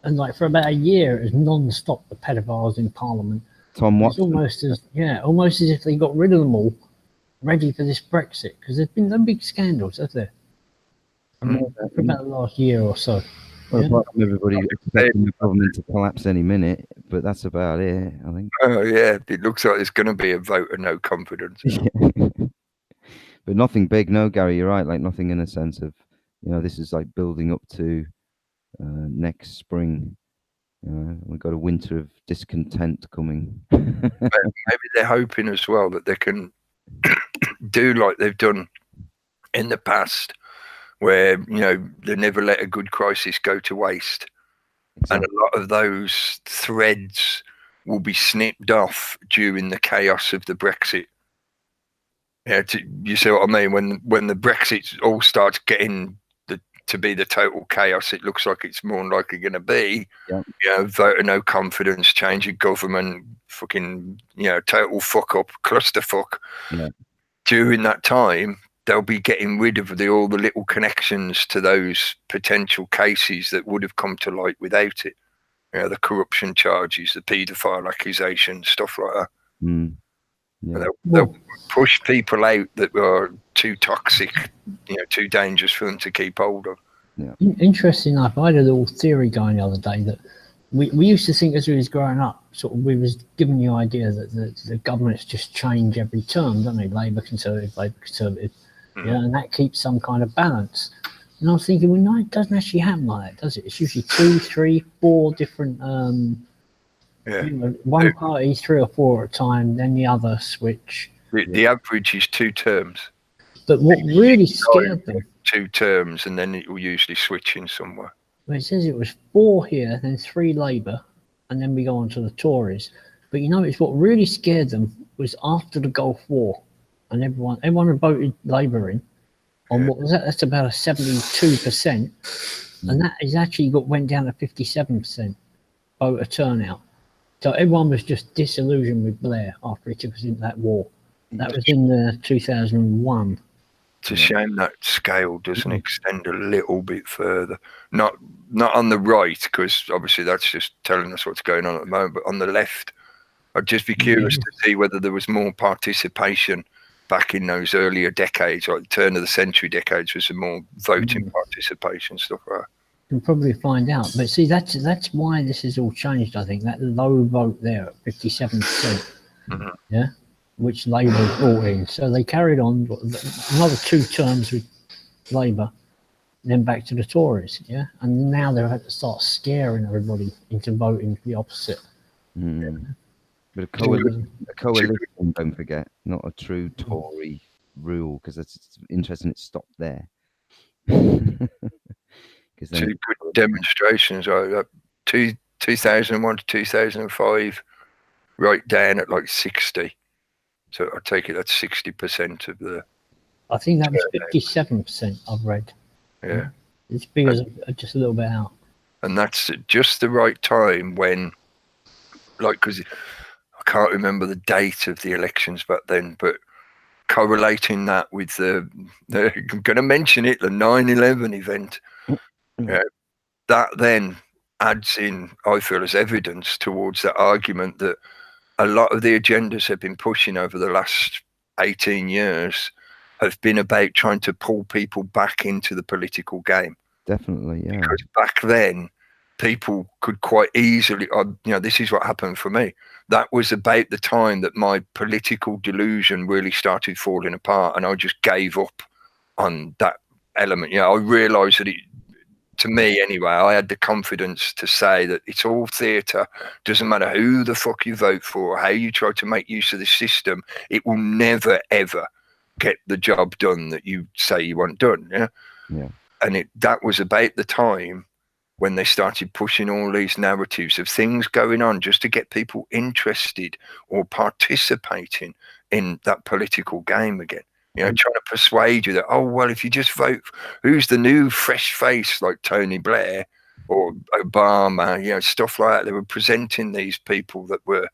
And like for about a year, it was non-stop the pedophiles in Parliament. Tom It's Watson. almost as if they got rid of them all, ready for this Brexit, because there's been no big scandals, have there? For about the last year or so. Well, Yeah. apart from everybody expecting the government to collapse any minute, but that's about it, I think. Oh yeah, it looks like there's going to be a vote of no confidence. But nothing big, no, Gary, you're right. Like nothing in a sense of, you know, this is like building up to next spring. You know, we've got a winter of discontent coming. Maybe they're hoping as well that they can do like they've done in the past, where, you know, they never let a good crisis go to waste. And a lot of those threads will be snipped off during the chaos of the Brexit. Yeah, you see what I mean? When the Brexit all starts getting to be the total chaos, it looks like it's more likely going to be, Yeah. you know, vote of no confidence, change of government, fucking, you know, total fuck up, clusterfuck. Yeah. During that time, they'll be getting rid of all the little connections to those potential cases that would have come to light without it. You know, the corruption charges, the paedophile accusations, stuff like that. Yeah. They'll push people out that are too toxic, you know, too dangerous for them to keep hold of. Yeah. Interesting enough, I had a little theory going the other day that we used to think as we was growing up, sort of we was given the idea that the governments just change every term, don't they? Labour, Conservative, yeah, and that keeps some kind of balance. And I was thinking, well, no, it doesn't actually happen like that, does it? It's usually 2, 3, 4 different, you know, one party 3 or 4 at a time, then the other switch. The average is 2 terms. But what really scared them, 2 terms, and then it will usually switch in somewhere. well, it says it was 4 here, then 3 Labour, and then we go on to the Tories. But you know, it's what really scared them was after the Gulf War, and everyone had voted Labour in. On what was that? That's about a 72%, and that is actually went down to 57% voter turnout. So everyone was just disillusioned with Blair after he took us into that war. That was in 2001. It's a shame that scale doesn't extend a little bit further. Not on the right, because obviously that's just telling us what's going on at the moment, but on the left, I'd just be curious to see whether there was more participation back in those earlier decades, like the turn of the century decades, was some more voting participation, stuff like that. You'll probably find out. But see, that's why this has all changed, I think. That low vote there at 57%, yeah, which Labour brought in. So they carried on another 2 terms with Labour, then back to the Tories, yeah? And now they've had to start scaring everybody into voting the opposite. But a coalition, don't forget, not a true Tory rule, because it's interesting it stopped there. 2 good demonstrations, like 2001 to 2005, right down at like 60. So I take it that's 60% of the. I think that was 57%. I've read. Yeah, it's figures just a little bit out. And that's at just the right time when, like, because I can't remember the date of the elections back then, but correlating that with the I'm going to mention it, the 9/11 event. That then adds in, I feel, as evidence towards that argument that a lot of the agendas have been pushing over the last 18 years have been about trying to pull people back into the political game. Definitely, yeah. Because back then, people could quite easily, this is what happened for me. That was about the time that my political delusion really started falling apart, and I just gave up on that element. I realised that to me anyway, I had the confidence to say that it's all theatre. Doesn't matter who the fuck you vote for, or how you try to make use of the system, it will never ever get the job done that you say you want done. Yeah. And that was about the time when they started pushing all these narratives of things going on just to get people interested or participating in that political game again. Trying to persuade you that, oh, well, if you just vote, who's the new fresh face like Tony Blair or Obama, stuff like that. They were presenting these people that were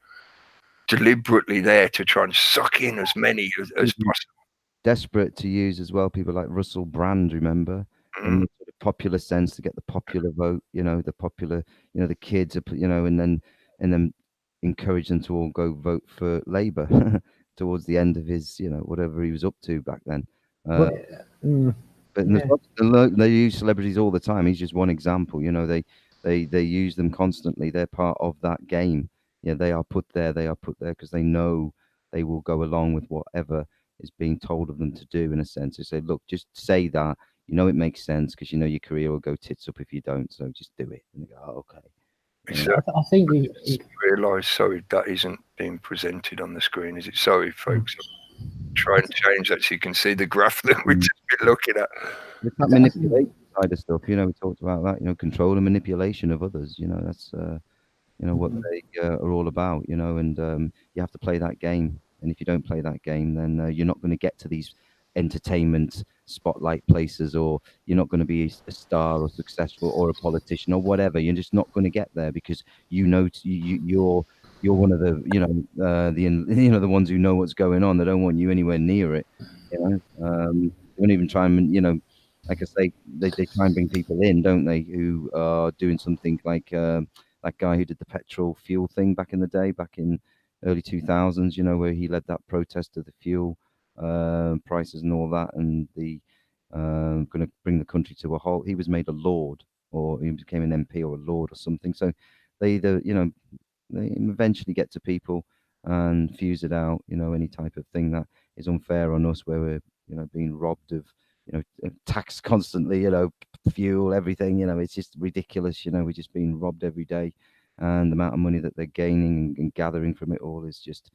deliberately there to try and suck in as many as possible. Desperate to use as well people like Russell Brand, remember? In the sort of popular sense, to get the popular vote, the popular, the kids, and then encourage them to all go vote for Labour towards the end of his, whatever he was up to back then. But they use celebrities all the time. He's just one example. They use them constantly. They're part of that game. They are put there. They are put there because they know they will go along with whatever is being told of them to do. In a sense, they say, look, just say that. It makes sense because your career will go tits up if you don't. So just do it. And they go, oh, okay. I think we realise, sorry, that isn't being presented on the screen, is it? Sorry, folks. Try and change that so you can see the graph that we've just been looking at. It's that manipulation side of stuff. We talked about that. Control and manipulation of others. That's what they are all about. And you have to play that game. And if you don't play that game, then you're not going to get to these entertainment spotlight places, or you're not going to be a star or successful or a politician or whatever. You're just not going to get there because you're one of the the ones who know what's going on. They don't want you anywhere near it. They won't even try and like I say, they try and bring people in, don't they, who are doing something like that guy who did the petrol fuel thing back in the day, back in early 2000s, where he led that protest of the fuel prices and all that, and the going to bring the country to a halt. He was made a lord, or he became an MP or a lord or something. So they either, they eventually get to people and fuse it out, any type of thing that is unfair on us, where we're, being robbed of, tax constantly, fuel, everything, it's just ridiculous. We're just being robbed every day. And the amount of money that they're gaining and gathering from it all is just,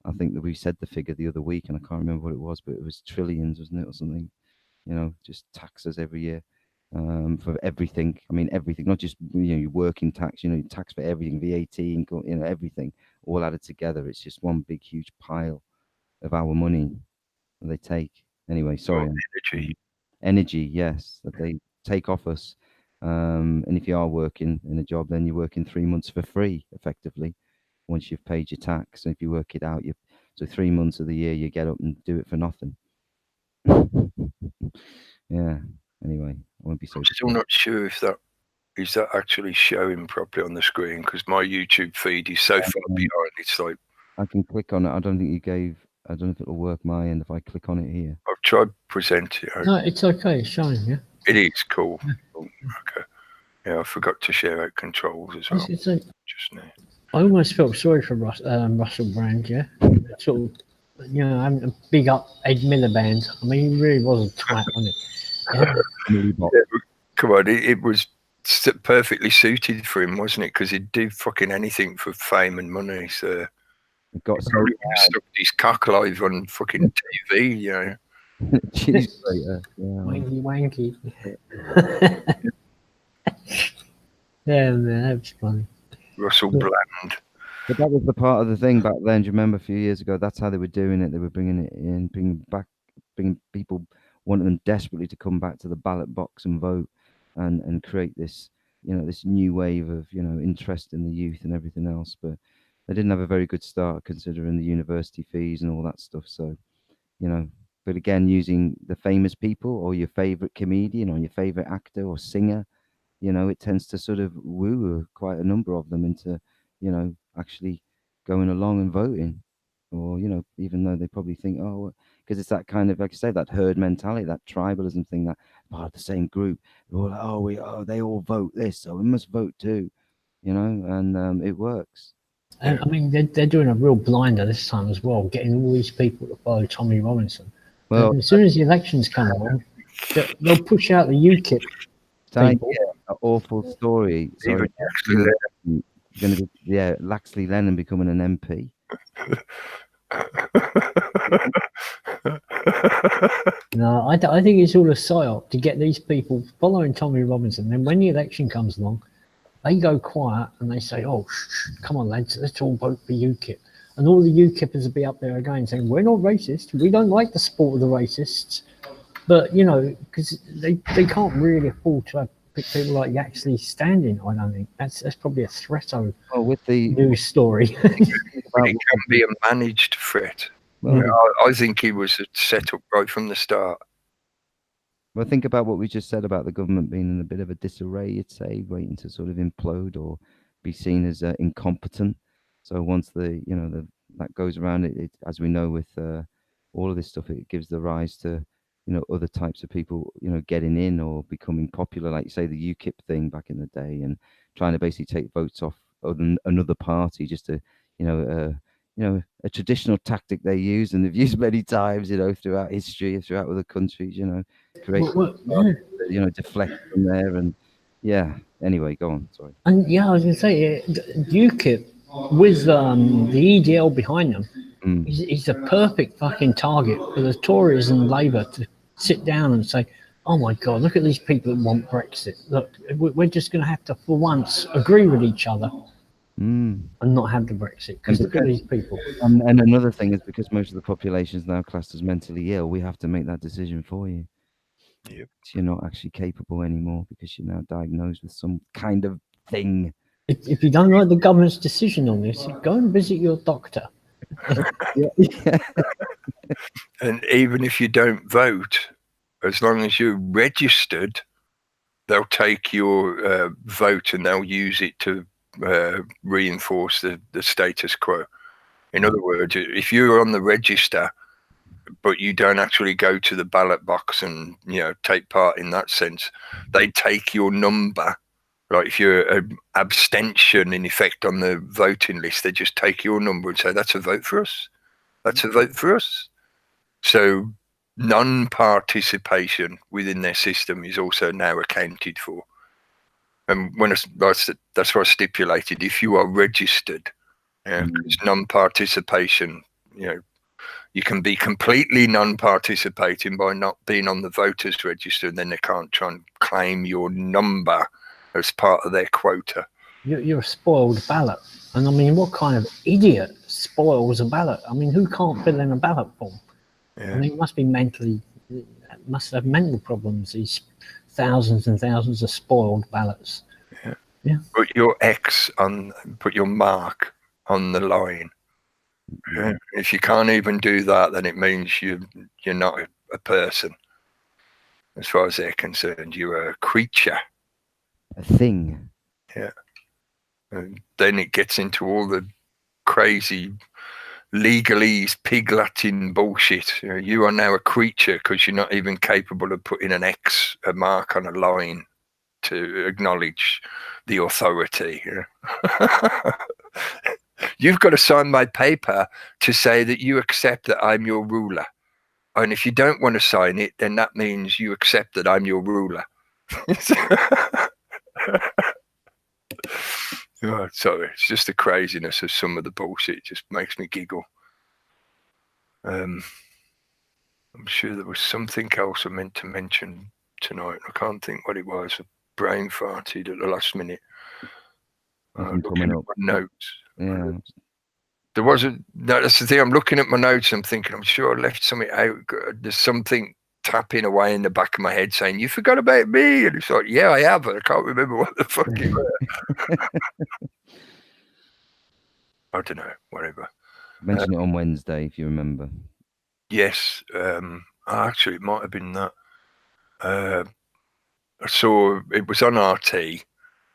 I think that we said the figure the other week, and I can't remember what it was, but it was trillions, wasn't it, or something? Just taxes every year for everything. I mean, everything, not just your working tax. Tax for everything, VAT, everything, all added together. It's just one big, huge pile of our money that they take. Anyway, sorry. Energy, yes, that they take off us. And if you are working in a job, then you're working 3 months for free, effectively, once you've paid your tax. And if you work it out, so 3 months of the year you get up and do it for nothing. Yeah. Anyway, I won't be so. I'm still not sure if that is actually showing properly on the screen, because my YouTube feed is so far behind. It's like I can click on it. I don't think you gave. I don't know if it'll work my end if I click on it here. I've tried presenting it. No, it's okay. It's showing. Yeah. It is cool. Okay. Yeah, I forgot to share out controls as well. Just now. I almost felt sorry for Russell Brand. Yeah. Sort of, having a big up Ed Miliband. I mean, he really was a twat, wasn't it? Yeah, come on, it was perfectly suited for him, wasn't it? Because he'd do fucking anything for fame and money. So it got so stuck his cock live on fucking TV, Jeez, wanky. Yeah, man, that was funny. Russell Bland. But that was the part of the thing back then. Do you remember a few years ago? That's how they were doing it. They were bringing it in, bringing people, wanting them desperately to come back to the ballot box and vote, and create this, this new wave of, interest in the youth and everything else. But they didn't have a very good start, considering the university fees and all that stuff. So, but again, using the famous people or your favorite comedian or your favorite actor or singer, it tends to sort of woo quite a number of them into, actually going along and voting. or even though they probably think, oh, because it's that kind of, like I say, that herd mentality, that tribalism thing, that part of the same group. We're all like, they all vote this, so we must vote too, and it works. And I mean, they're doing a real blinder this time as well, getting all these people to follow Tommy Robinson. Well, And as soon as the elections come along, they'll push out the UKIP people. an awful story. Even Sorry, going to be Laxley Lennon becoming an MP. No, I think it's all a psyop to get these people following Tommy Robinson. Then when the election comes along, they go quiet and they say, "Oh, come on, lads, let's all vote for UKIP." And all the UKIPers will be up there again saying, "We're not racist. We don't like the support of the racists." But, because they can't really afford to have people like Yaxley standing, I don't think. That's probably a threat over with the news story. it can be a managed threat. Well, I think he was set up right from the start. Well, think about what we just said about the government being in a bit of a disarray, you'd say, waiting to sort of implode or be seen as incompetent. So once that goes around, it as we know with all of this stuff, it gives the rise to other types of people getting in or becoming popular, like you say the UKIP thing back in the day, and trying to basically take votes off another party just to a traditional tactic they use and they've used many times throughout history, throughout other countries, create deflect from there. And anyway, go on, sorry. And I was going to say, UKIP with the EDL behind them, he's a perfect fucking target for the Tories and Labour to sit down and say, "Oh my God, look at these people that want Brexit. Look, we're just going to have to, for once, agree with each other and not have the Brexit, because look at these people." And another thing is, because most of the population is now classed as mentally ill, we have to make that decision for you. Yep. You're not actually capable anymore because you're now diagnosed with some kind of thing. If you don't like the government's decision on this, go and visit your doctor. And even if you don't vote, as long as you're registered, they'll take your vote and they'll use it to reinforce the status quo. In other words, if you're on the register, but you don't actually go to the ballot box and take part in that sense, they take your number. Like if you're an abstention in effect on the voting list, they just take your number and say, "That's a vote for us. That's a vote for us." So non-participation within their system is also now accounted for. And that's what I stipulated. If you are registered, because non-participation, you can be completely non-participating by not being on the voters register, and then they can't try and claim your number as part of their quota. You're a spoiled ballot. And I mean, what kind of idiot spoils a ballot? I mean, who can't fill in a ballot form? Yeah. I mean, it must have mental problems, these thousands and thousands of spoiled ballots. Yeah. Put your mark on the line. Yeah. If you can't even do that, then it means you're not a person. As far as they're concerned, you're a creature. A thing. Yeah. And then it gets into all the crazy legalese, pig Latin bullshit. You are now a creature because you're not even capable of putting a mark on a line to acknowledge the authority. You've got to sign my paper to say that you accept that I'm your ruler. And if you don't want to sign it, then that means you accept that I'm your ruler. Oh, sorry, it's just the craziness of some of the bullshit. It just makes me giggle. I'm sure there was something else I meant to mention tonight. I can't think what it was. I brain farted at the last minute. Looking at my notes. Yeah. There wasn't. That's the thing. I'm looking at my notes. I'm thinking. I'm sure I left something out. There's something tapping away in the back of my head saying, "You forgot about me." And it's like, yeah, I have. But I can't remember what the fuck it was. I don't know. Whatever. Mention it on Wednesday if you remember. Yes. Actually, it might have been that. I saw it was on RT.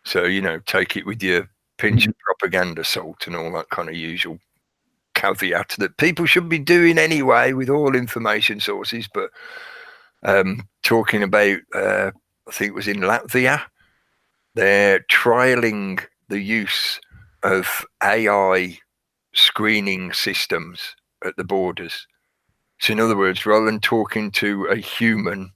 So take it with your pinch of propaganda salt and all that kind of usual caveat that people should be doing anyway with all information sources. But talking about, I think it was in Latvia, they're trialing the use of AI screening systems at the borders. So in other words, rather than talking to a human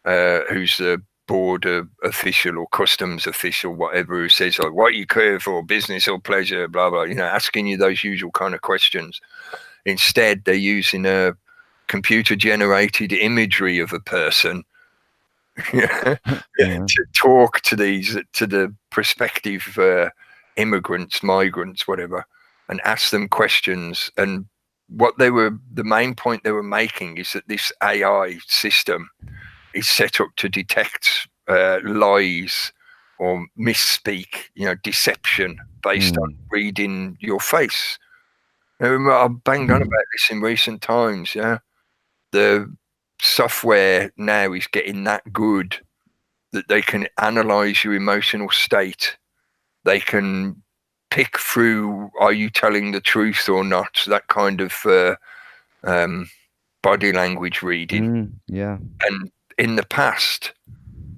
who's a border official or customs official, whatever, who says like, what you care for, business or pleasure, blah, blah, asking you those usual kind of questions. Instead, they're using a computer generated imagery of a person to talk to the prospective immigrants, migrants, whatever, and ask them questions. And the main point they were making is that this AI system is set up to detect lies or misspeak, deception based on reading your face. I've banged on about this in recent times. Yeah, the software now is getting that good that they can analyze your emotional state. They can pick through, are you telling the truth or not? That kind of body language reading. And in the past,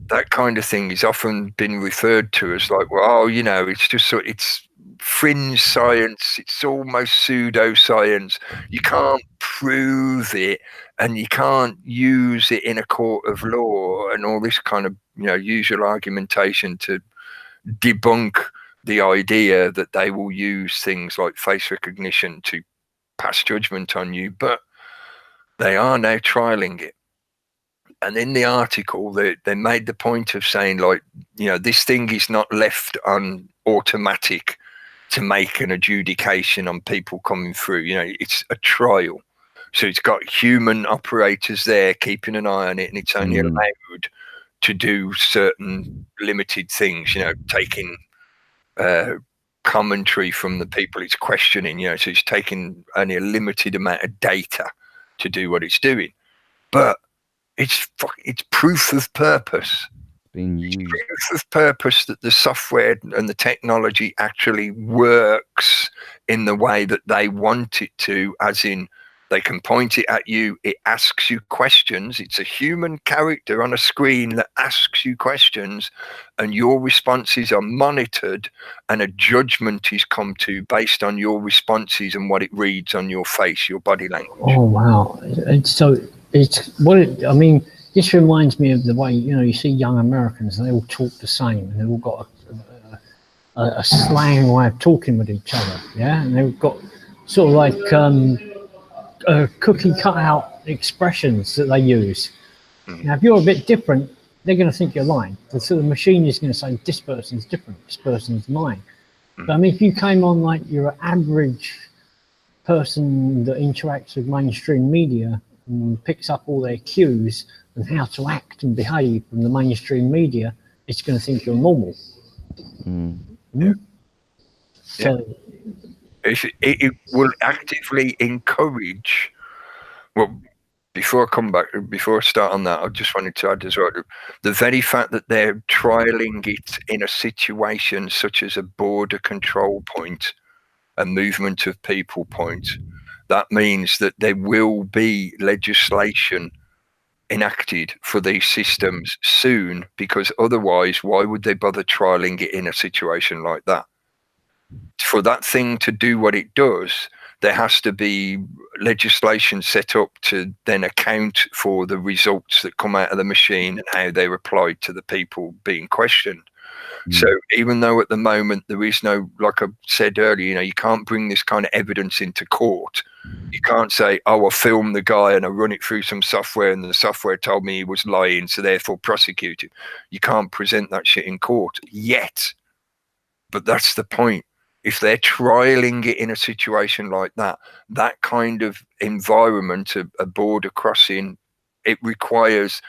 that kind of thing has often been referred to as like, well, it's just it's fringe science. It's almost pseudoscience. You can't prove it, and you can't use it in a court of law, and all this kind of usual argumentation to debunk the idea that they will use things like face recognition to pass judgment on you. But they are now trialing it. And in the article, they made the point of saying, like, this thing is not left on automatic to make an adjudication on people coming through. It's a trial. So it's got human operators there keeping an eye on it, and it's only allowed to do certain limited things, taking commentary from the people it's questioning, so it's taking only a limited amount of data to do what it's doing. But it's proof of purpose. It's proof of purpose that the software and the technology actually works in the way that they want it to, as in they can point it at you, it asks you questions. It's a human character on a screen that asks you questions, and your responses are monitored, and a judgment is come to based on your responses and what it reads on your face, your body language. Oh, wow. This reminds me of the way, you see young Americans, and they all talk the same, and they've all got a slang way of talking with each other, yeah? And they've got sort of like cookie cutout expressions that they use. Now, if you're a bit different, they're going to think you're lying. So the machine is going to say, this person's different, this person's lying. But if you came on like you're an average person that interacts with mainstream media and picks up all their cues and how to act and behave from the mainstream media, it's going to think you're normal. So it will actively encourage. Well, before I start on that, I just wanted to add as well, the very fact that they're trialing it in a situation such as a border control point, a movement of people point, that means that there will be legislation enacted for these systems soon, because otherwise, why would they bother trialing it in a situation like that? For that thing to do what it does, there has to be legislation set up to then account for the results that come out of the machine and how they're applied to the people being questioned. So even though at the moment there is no, like I said earlier, you can't bring this kind of evidence into court. You can't say, oh, I filmed the guy and I run it through some software and the software told me he was lying, so therefore prosecute him. You can't present that shit in court yet. But that's the point. If they're trialing it in a situation like that, that kind of environment, a border crossing, it requires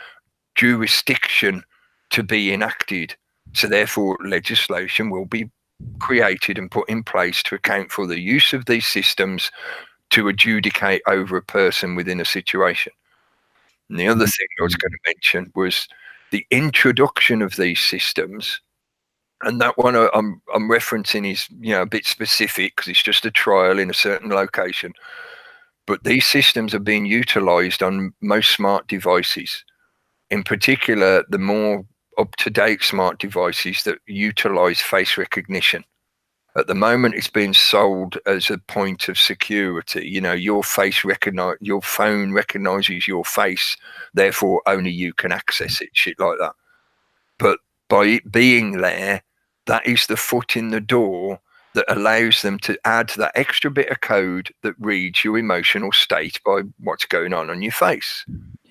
jurisdiction to be enacted. So therefore, legislation will be created and put in place to account for the use of these systems to adjudicate over a person within a situation. And the other thing I was going to mention was the introduction of these systems And that one I'm referencing is, you know, a bit specific because it's just a trial in a certain location. But these systems are being utilized on most smart devices. In particular, the more up-to-date smart devices that utilize face recognition. At the moment, it's being sold as a point of security. You know, your phone recognizes your face, therefore only you can access it, shit like that. But by it being there, that is the foot in the door that allows them to add that extra bit of code that reads your emotional state by what's going on your face.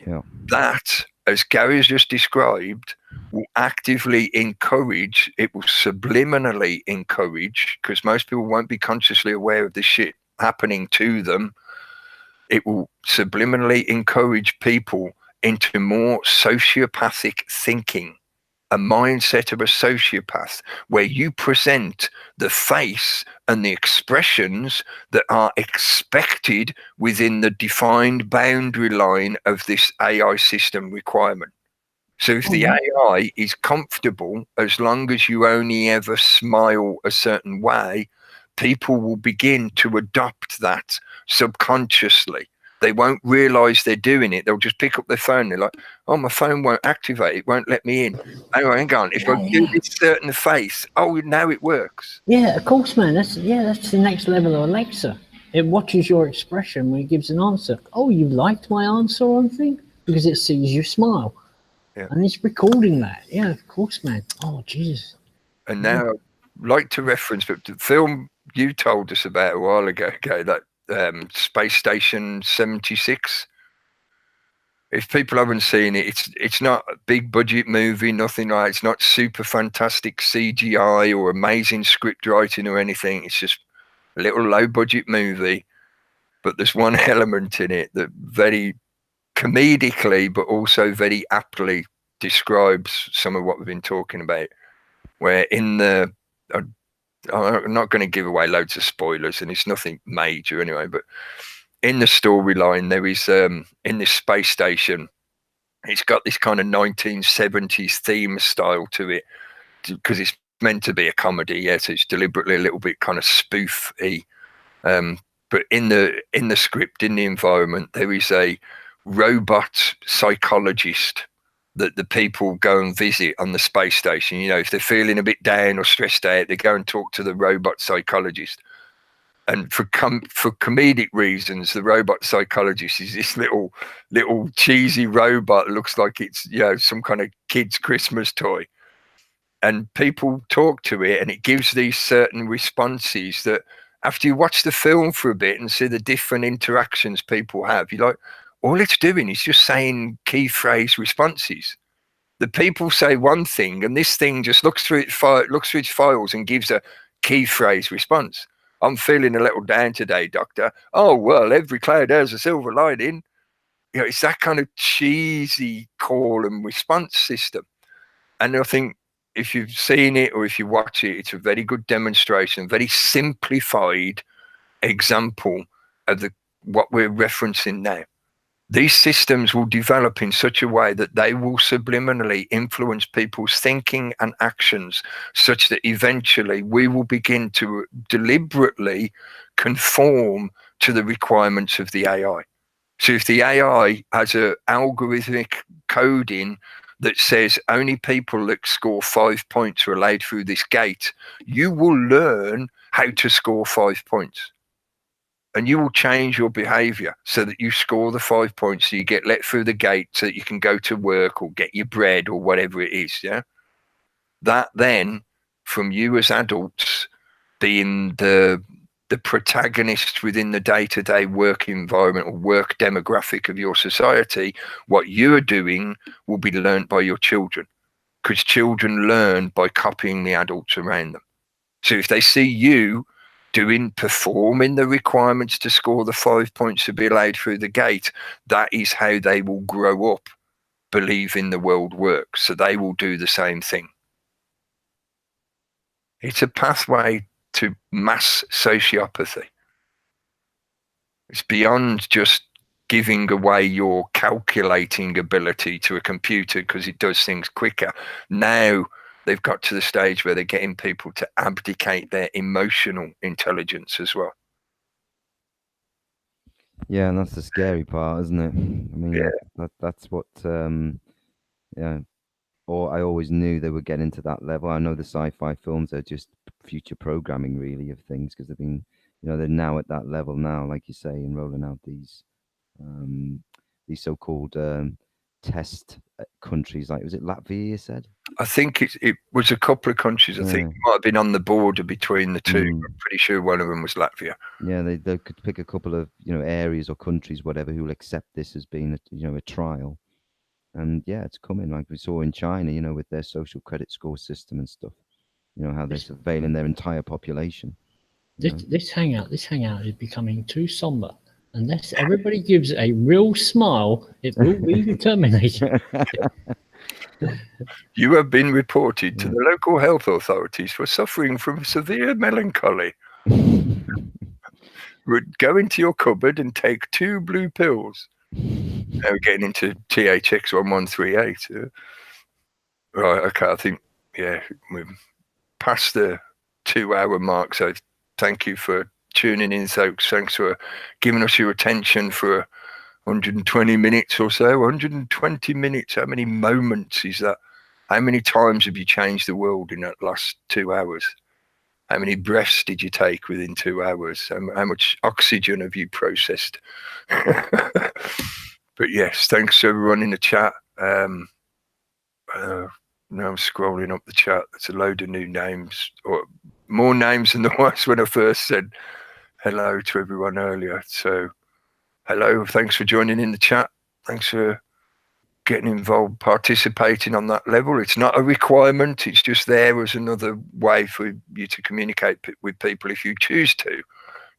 Yeah. That, as Gary has just described, will actively encourage, it will subliminally encourage, because most people won't be consciously aware of this shit happening to them. It will subliminally encourage people into more sociopathic thinking, a mindset of a sociopath, where you present the face and the expressions that are expected within the defined boundary line of this AI system requirement. So if the AI is comfortable, as long as you only ever smile a certain way, people will begin to adopt that subconsciously. They won't realize they're doing it. They'll just pick up their phone. They're like, oh, my phone won't activate. It won't let me in. Hang on. If I do this certain face, oh, now it works. Yeah, of course, man. That's the next level of Alexa. It watches your expression when it gives an answer. Oh, you liked my answer on thing? Because it sees you smile. Yeah. And it's recording that. Yeah, of course, man. Oh, Jesus. And now I'd like to reference, but the film you told us about a while ago, okay, that Space Station 76. If people haven't seen it, it's not a big budget movie, nothing like. It's not super fantastic CGI or amazing script writing or anything. It's just a little low budget movie. But there's one element in it that very comedically, but also very aptly describes some of what we've been talking about. Where in the, I'm not going to give away loads of spoilers, and it's nothing major anyway, but in the storyline, there is in this space station, it's got this kind of 1970s theme style to it because it's meant to be a comedy. Yes, it's deliberately a little bit kind of spoofy. But in the script, in the environment, there is a robot psychologist that the people go and visit on the space station. You know, if they're feeling a bit down or stressed out, they go and talk to the robot psychologist. And for comedic reasons, the robot psychologist is this little cheesy robot that looks like it's, you know, some kind of kid's Christmas toy. And people talk to it, and it gives these certain responses that after you watch the film for a bit and see the different interactions people have, you're like, all it's doing is just saying key phrase responses. The people say one thing, and this thing just looks through its files and gives a key phrase response. I'm feeling a little down today, doctor. Oh, well, every cloud has a silver lining. You know, it's that kind of cheesy call and response system. And I think if you've seen it or if you watch it, it's a very good demonstration, very simplified example of what we're referencing now. These systems will develop in such a way that they will subliminally influence people's thinking and actions, such that eventually we will begin to deliberately conform to the requirements of the AI. So if the AI has an algorithmic coding that says only people that score 5 points are allowed through this gate, you will learn how to score 5 points. And you will change your behavior so that you score the 5 points, so you get let through the gate so that you can go to work or get your bread or whatever it is. Yeah. That then, from you as adults being the protagonist within the day-to-day work environment or work demographic of your society, what you're doing will be learned by your children, because children learn by copying the adults around them. So if they see you performing the requirements to score the 5 points to be allowed through the gate, that is how they will grow up believing the world works. So they will do the same thing. It's a pathway to mass sociopathy. It's beyond just giving away your calculating ability to a computer because it does things quicker. Now they've got to the stage where they're getting people to abdicate their emotional intelligence as well. Yeah, and that's the scary part, isn't it? I mean, Yeah. that's what yeah. Or I always knew they were getting to that level. I know the sci-fi films are just future programming, really, of things, because they've been, they're now at that level now, like you say, and rolling out these so-called test countries. Like, was it Latvia? You said? I think it was a couple of countries. I think it might have been on the border between the two. I'm pretty sure one of them was Latvia. Yeah, they could pick a couple of areas or countries, whatever, who will accept this as being a trial. And yeah, it's coming, like we saw in China, with their social credit score system and stuff. How they're surveilling their entire population. This hangout is becoming too somber. Unless everybody gives a real smile, it will be terminated. You have been reported to the local health authorities for suffering from severe melancholy. Go into your cupboard and take 2 blue pills. Now we're getting into THX 1138. Right, okay, I think, yeah, we're past the 2-hour mark, so thank you for tuning in, folks. Thanks for giving us your attention for 120 minutes or so. 120 minutes, how many moments is that? How many times have you changed the world in that last 2 hours? How many breaths did you take within 2 hours? How much oxygen have you processed? But yes, thanks to everyone in the chat. Now I'm scrolling up the chat. There's a load of new names, or more names than there was when I first said hello to everyone earlier. So hello, thanks for joining in the chat. Thanks for getting involved, participating on that level. It's not a requirement. It's just there as another way for you to communicate with people if you choose to.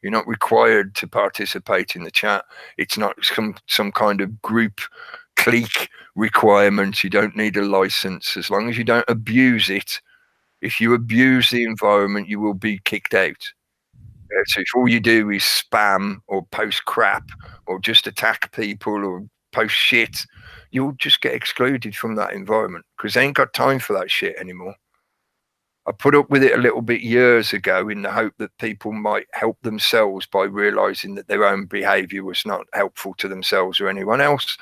You're not required to participate in the chat. It's not some kind of group clique requirement. You don't need a license as long as you don't abuse it. If you abuse the environment, you will be kicked out. So if all you do is spam or post crap or just attack people or post shit, you'll just get excluded from that environment because they ain't got time for that shit anymore. I put up with it a little bit years ago in the hope that people might help themselves by realizing that their own behavior was not helpful to themselves or anyone else.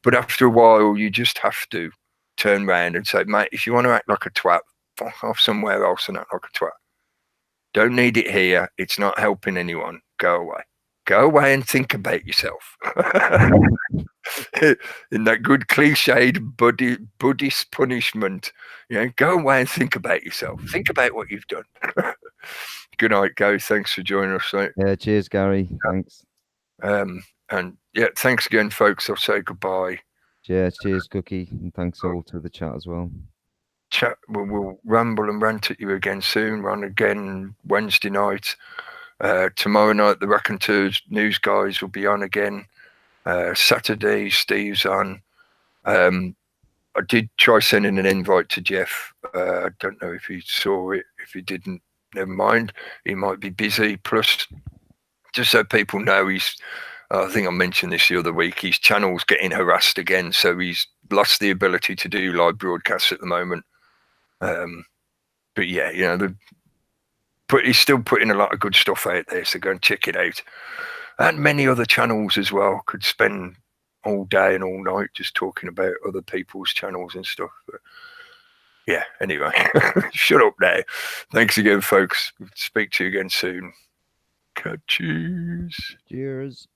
But after a while, you just have to turn around and say, mate, if you want to act like a twat, fuck off somewhere else and act like a twat. Don't need it here. It's not helping anyone. Go away. Go away and think about yourself. In that good cliched Buddhist punishment, go away and think about yourself. Think about what you've done. Good night, guys. Thanks for joining us. Mate. Yeah, cheers, Gary. Thanks. And yeah, thanks again, folks. I'll say goodbye. Cheers, Cookie, and thanks all to the chat as well. Chat. We'll ramble and rant at you again soon. Run again Wednesday night. Tomorrow night, the Raconteurs news guys will be on again. Saturday, Steve's on. I did try sending an invite to Jeff. I don't know if he saw it. If he didn't, never mind. He might be busy. Plus, just so people know, I think I mentioned this the other week, his channel's getting harassed again. So he's lost the ability to do live broadcasts at the moment. But yeah, he's still putting a lot of good stuff out there. So go and check it out. And many other channels as well. Could spend all day and all night just talking about other people's channels and stuff. But yeah, anyway, shut up now. Thanks again, folks. Speak to you again soon. Cheers. Cheers.